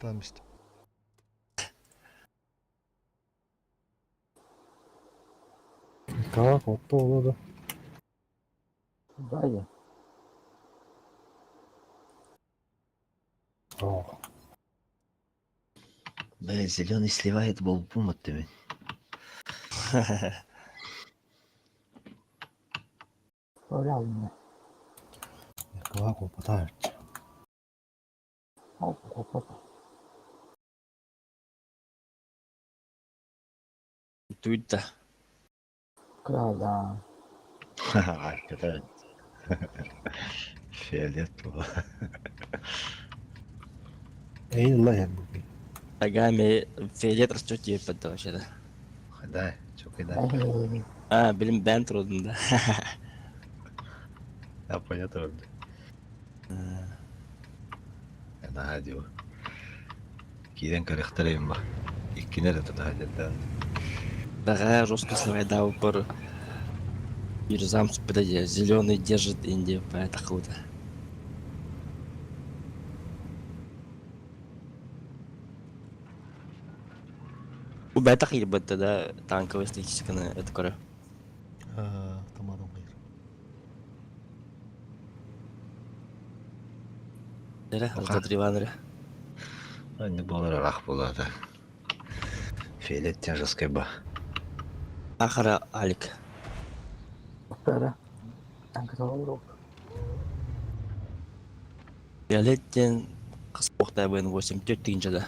Там işte. Kava koptu oldu. Дайди. Oh. Блин, зеленый сливает болбум от тебя. Öyle aldım Kava koptu artık. Hop. Туйта. Kral da. Hakikaten. Fiyat bu. ايه والله يعني Agame fiyat terus ya betul sih. Hadi çok iyi. Bilim ben turun da. Yapmaya döndü. Hadi o. Giden karakteriyim bak. İkkine de hadi. Daga Русская слайда упор. Бирзам подожди, зеленый держит Индию по это хуто. وبعتقد يبقى ده танковый статистика на это коре. Tamadım hayır. Dere, разотриванere. Anne bu olarak akbuladı. Fiyat tecrübe bak. Ахара Алик. Espera. Angkat dulu. Фиолеттен қысқоқта бен 84 деген жылы.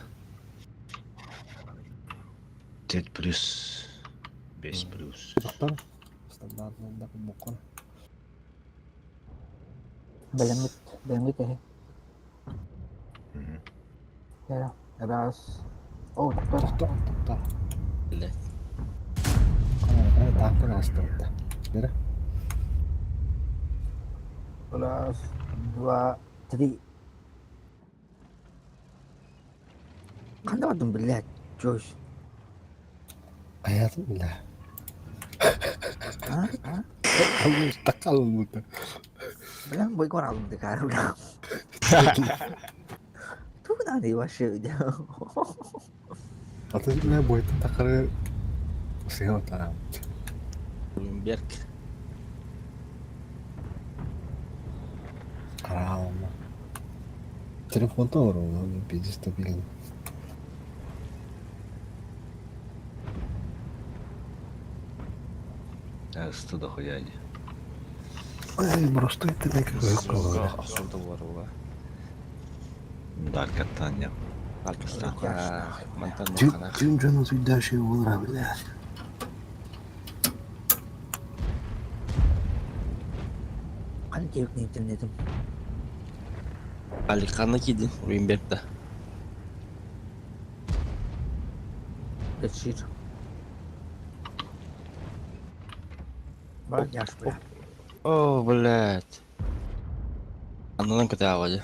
4 plus 5 plus. dokter standarnya pembukaan Belemit ya. Ya, terus. Oh, dokter. Lihat. takkan astaga bener Plus 2 jadi kan dapat beliat Josh hayatım billah Hah? kamu takal muda bilang boy ko raung de karo na tu na di wa shi de atau ne boyut takal sih tahu Bloomberg. Caramba. Telefon doğru mu? Bir stabil. Sto дохуяне. Ой, просто это не какое. Асулда бар ула. Darkattan yap. Arkasында мантан Tüm махана. canı suyda şey olur abi ya. kan kiyok ni internetim Алик қаны киді Bloomberg'да. kecil banyak bro О, блядь. Аннан ката вроде.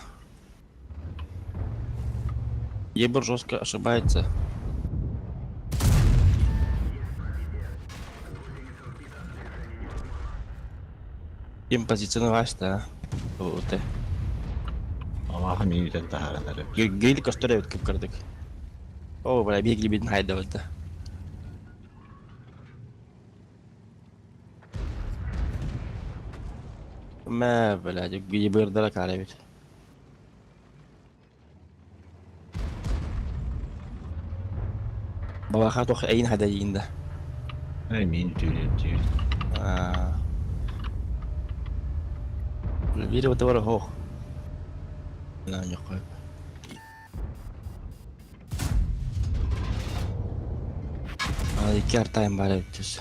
Ебер жестко ошибается. Им позиционировать, да. Вот. Allah'ım iyiden daha neler. Гриль косторяют как кардык. О, бля, бегли бедн хайда вот. ما بلا يبير دلك على بيت. بابا خاطو أين هدايين ده. Emin diyor. الفيديو تورا هو. لا يقول. هذه كار تايم بعد تجس.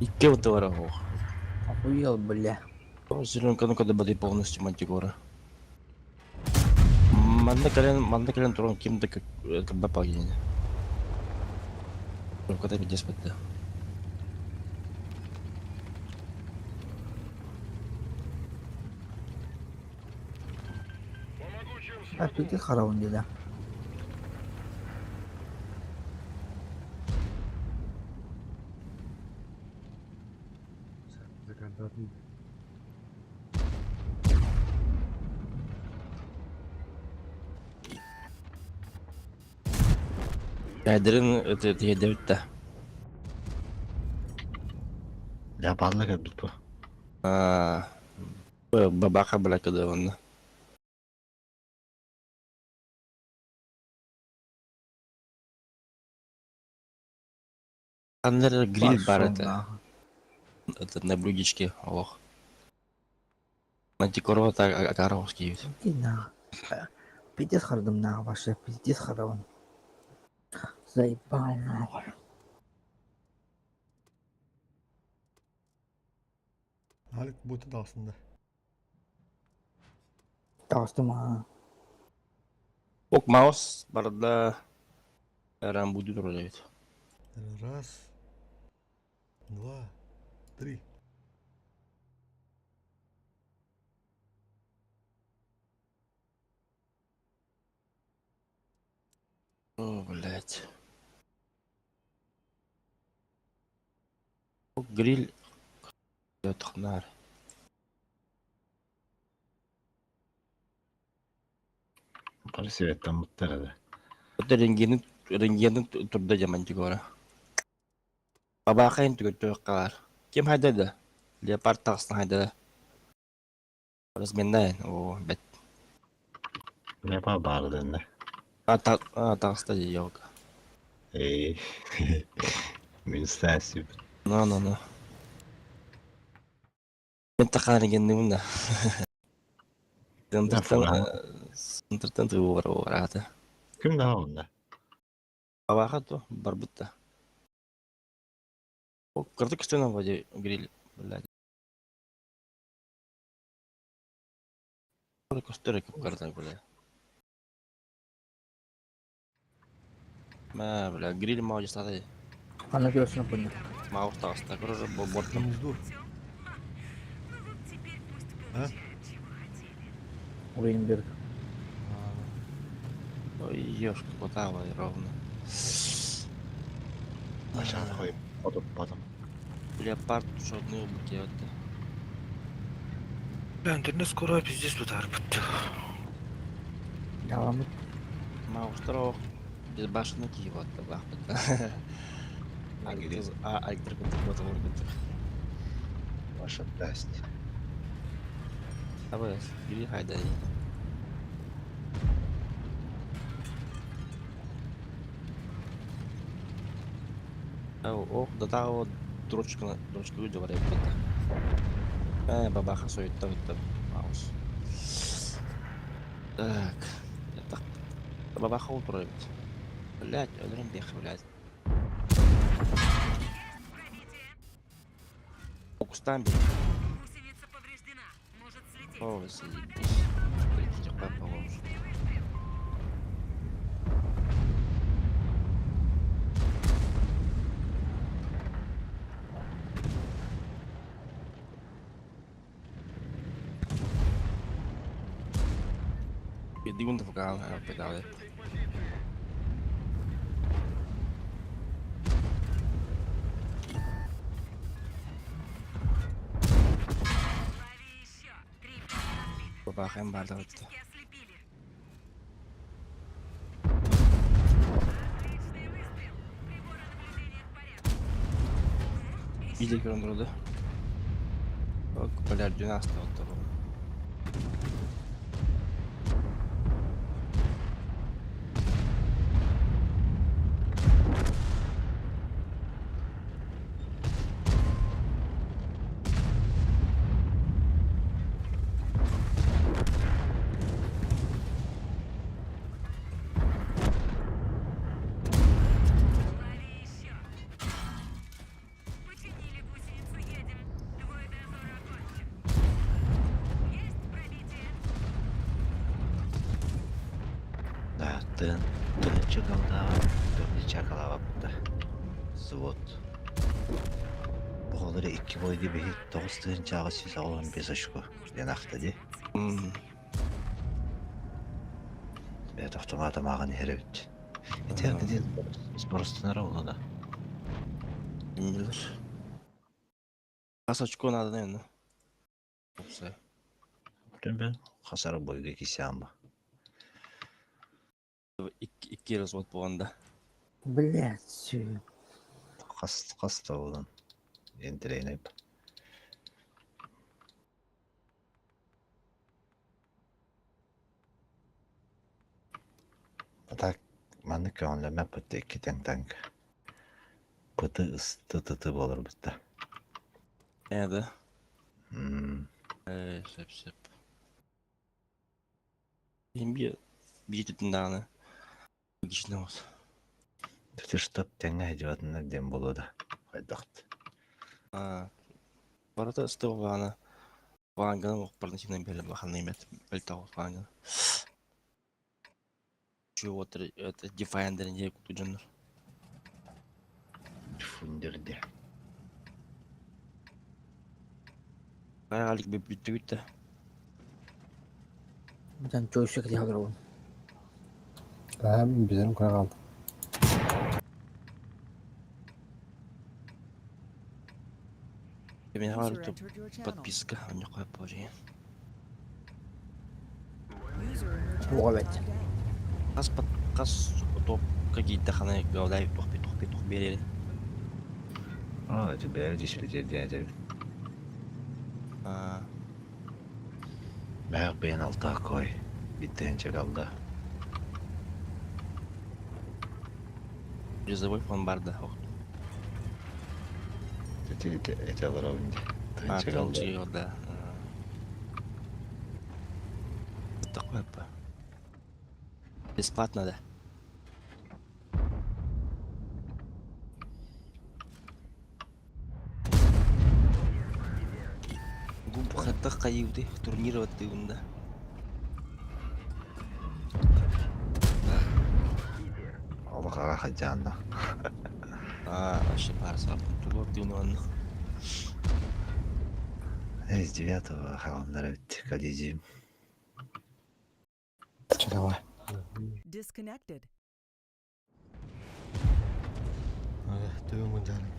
Икеу товара хо. охуел бля Зелён когда бады полностью мантикора. Манда кален турон ким-то как бапагин. Когда видишь это. Piti karawan dia dah. Кайдырын это едевитте. Yapanlık et bu. Бабаха бля когда он. Анлер гриль бар Пошёл это. нахуй. Это на блюдечке. Ох. Мантикорова так агаровский вид. Иди нахуй. Пиздец хардом нахуй, вообще пиздец хардом. Заебал нахуй. Halik botu da aslında. Tastım ha. Ок маус барда рамбуду вроде. Раз, два, три. О, блядь. Ок гриль. Тохнар. Бар себептен буттар да. Это рентгенин турда жамантикора. Бабахайн түгөттөк калар. Кем хайдады? Леопард тагысын хайдады. Разменная. О, бет. Ne bağırdın ne? Тагыста yok. Ey. Müstesip. No. Мен такан рентгенин да. Сынтыртын тыгы бар аты. Kim daha onda? Бабаха то барбытта. О, кырдык үстүнөн вроде гриль, блядь. Костер кып кырдай, блядь. Ма, блядь, гриль мау жасады. Она пёсна понял. Мау тагыста көрөр борт. Dur. Ha? Уинберг. Ой, ёшка, потава ровно. Aşağıda koyup oturtmadım. Леопард шотный убытие отты. Интернет скоро пиздец удар бітті. Devam et. Мау штраф. Без башны киев отты, бахпытта. Айктыр кыттык оргыттык. Başa best. Абы, гриль хайдай. Ох, да тағы дрочка үйде бар еппетті. Бабаха сойтта өтті. Маус. Так. Так. Бабаха отыр еппет. Блядь, өлірім беқі, блядь. Фокустан бей. Ой, заебись. Блядь, положу. Иди вон в гал, педали. Бабахаем бардак өтті. Видео көріндірді. Күпәлер дүні асты отты бұл. Да, тын чакалда, дөрне чакалава бутта. Свод. Бұғылары 2 бойды бейт 9 тыын чағы сіз ауын 5 ашқы. Ден ақты де. Бәт ақтың атамағын ері бітті. Етерді де спорыстынары олы да. Білдір. Қас очко надо, наверное. Опсай. Ben hasarı boyga kesem bu. İki развод болғанда. Блядь, всё. Қаста olan. Ентірейніп. Так, маны көнлі мәп өтті 2 танк. Pıtı ısıtı olur bitti. Nerede? Hmm. Sep. Benim bir tütünden bu kişinin olsun. Tutuştup tenge hecvatına dem buludu. Haydaktı. Bu arada ısıtı bana Ваган оқпарын синен беле бахан имет белтау ваган. Şu вот это Defender не кутуджан. Fundirdi. Галик бит. Can çoğu şekilde hazır olun. Hem bizim kadar kaldı. Мен User хавар entered your channel. подписка, а не кой пори. User in your channel Evet. timed out. Кас топ какие-то ханы гаудай тох берели. Aa, ben düşünce diyeceğim. Ben beyin alta koy. Bittiğince kaldı. Призовой бомбарда. Ete var oyunca. Bittiğince kaldı. Тенчио, да. Такое по. Бесплатно, да. Губхата кайыуды турнир өттүгүндө. Allah'a hacağına. Вообще пара сабын турнир өттүгүндө. Из 9-го халамдар өтті. Кализим. Давай. Disconnected. Töven gönderin.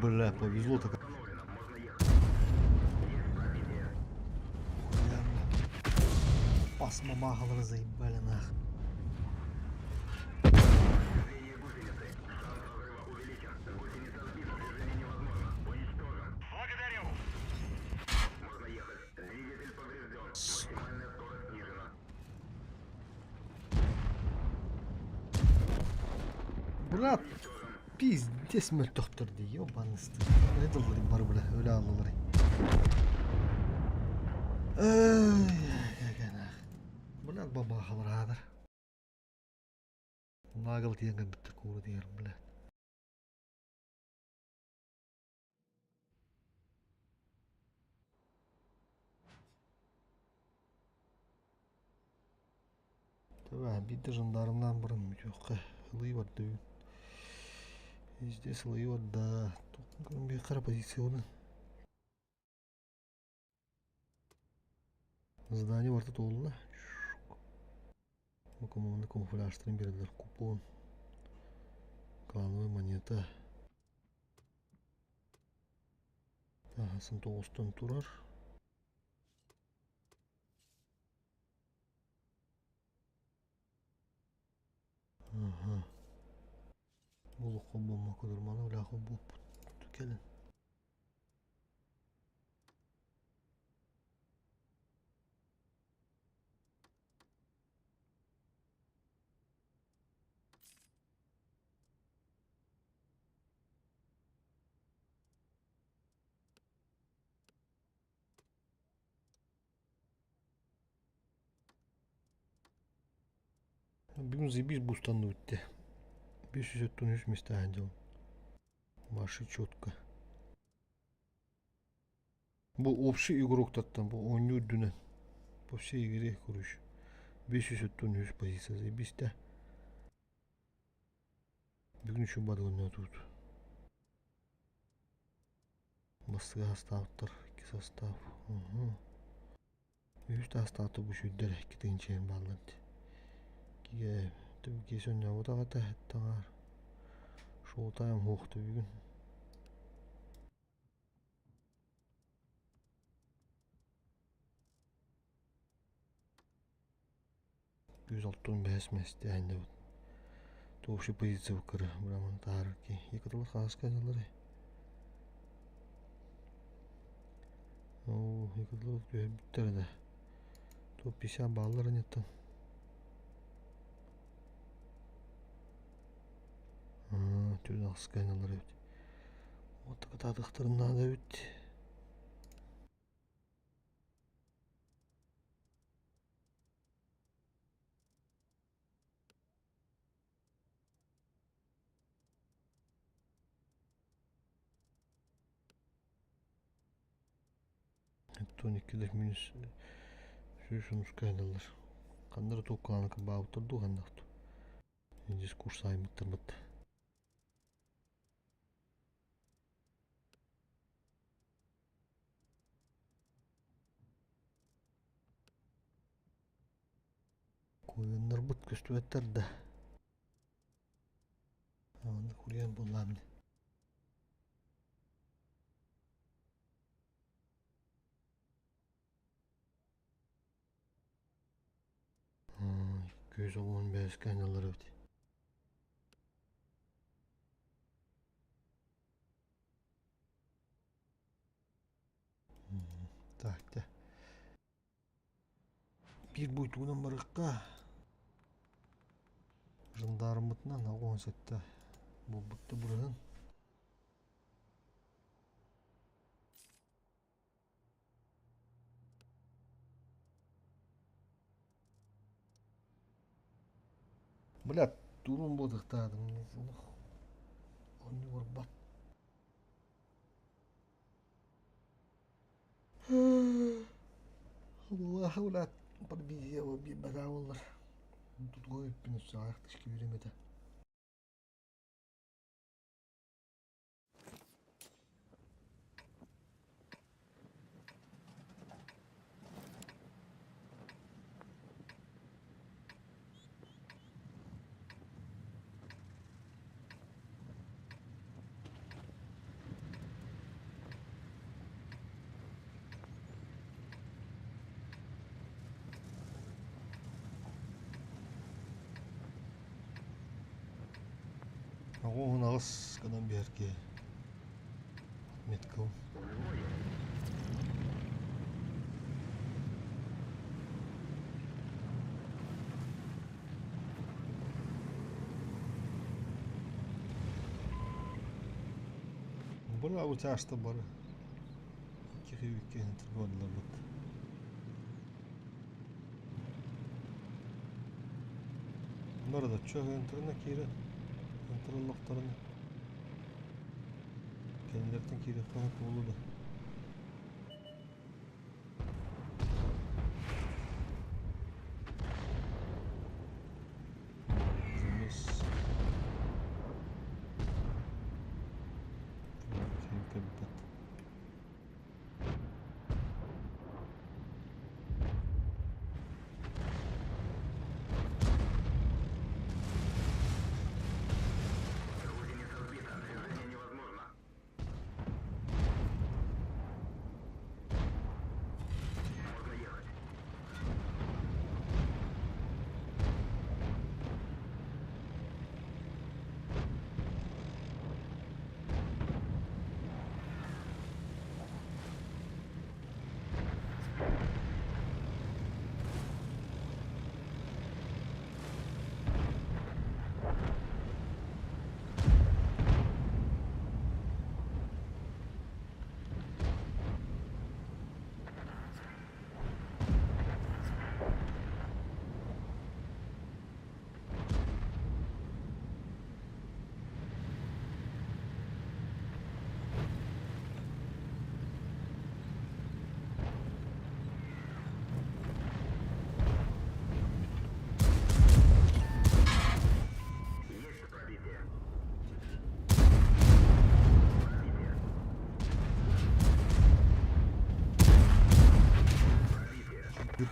Бля, повезло-то как. Басма махалары заебали нах. Брат, пиздец мөлтөктөрдү, ёбанысты. Эдилдер бар бля, өлө алалар. Бля, баба халырадыр. Нагыл тиенген биттер куру диерим, бля. Төбә, битти жындарымдан бұрын жоқ, ылый бар дөйін. Здесь ылый бар да, бекара позиционы. Здание барты толына. Камуфляжтырын берділер, купон. Клановая монета. Тағасын 9-тан тұрар. Бұл ұқы болма көдірманы өлақы болып келін. Бүгін зибіз бұстанды өтті. 573 места әндел. Маши четко. Бұл общий игрок таттан, бұл ойны өддінен. По всей игре көріш. 573 позиция зибізді. Бүгін үші бады ойны өтуд. Мастыға составтар, 2 состав. Үсті астаты бұл шүйдер, 2 чейін баланды. Түбі кесен яуыдаға тәхіттіғар. Шолтайым хоқты бүгін. Yüz altın besmesti әнді бұд. Тоғышы позиция бұқыры. Бұрамын тағыр ке. Екі тұлы қағыз қазалары. Екі тұлы көй бүттірді. Топ 50 баллары неттің. Türden skanalar evet. O tıkıtadıklarından da evet. Tonikkiler minus şunu skanalar. Kanları tokalanık bağıtırdı kandaktı. Diskurs aymıttır bıttı. Koyunlar bıt köstü ettirdi. Ama kuruyan bulamdı. Göz olan bez kaynaları ödü. Tak da. Bir boytuğundan barıqqa. Жындарым бұтынан ағуын сәтті бұл бұтты бұрын. Блядь, турун бодықтадым. Оны орбат. Аллах, блядь, бір бейе ол бей бәға олар. Тут гоет принесу аяқтышки беремеді. Оғын ағыз қадан берке меткіл. Бұл ау тәшті бары. Кеғи өккен тұрғадылар бұд. Бұлар да чөғі ընтіріне кейрі. Antırlıklarını kendilerden kiri kanıt oldu.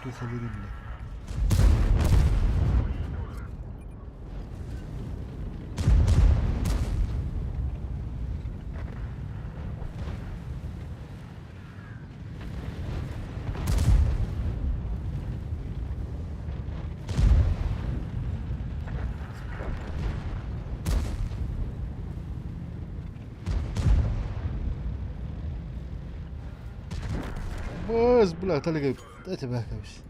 туха берилла. Bas, bırak talega. Dайте бяха биш.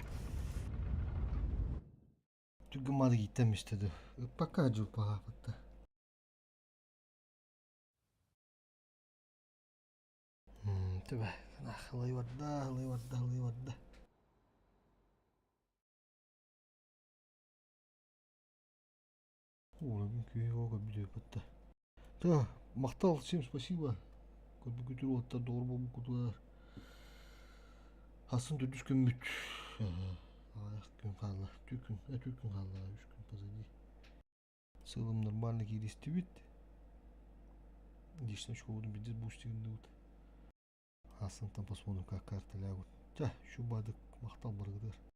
Тук мада ги темиште да. Пока джо пахапата. Тебе, халай варда, халай варда, халай варда. Уровень күйеуға бүйде патта. Да, мақтал, всем спасибо. Көбі көтір отта doğru болу кудылар. Асын дүрдүс күн бүт. Аяқ күн қалла. 2 күн қалла, 3 күн позади. Сылым нормально келесті бит. Лично школудың бидес бустигінде вот. Асын там посмотрим, как карта лягут. Да, şu badık мақтал баргыдар.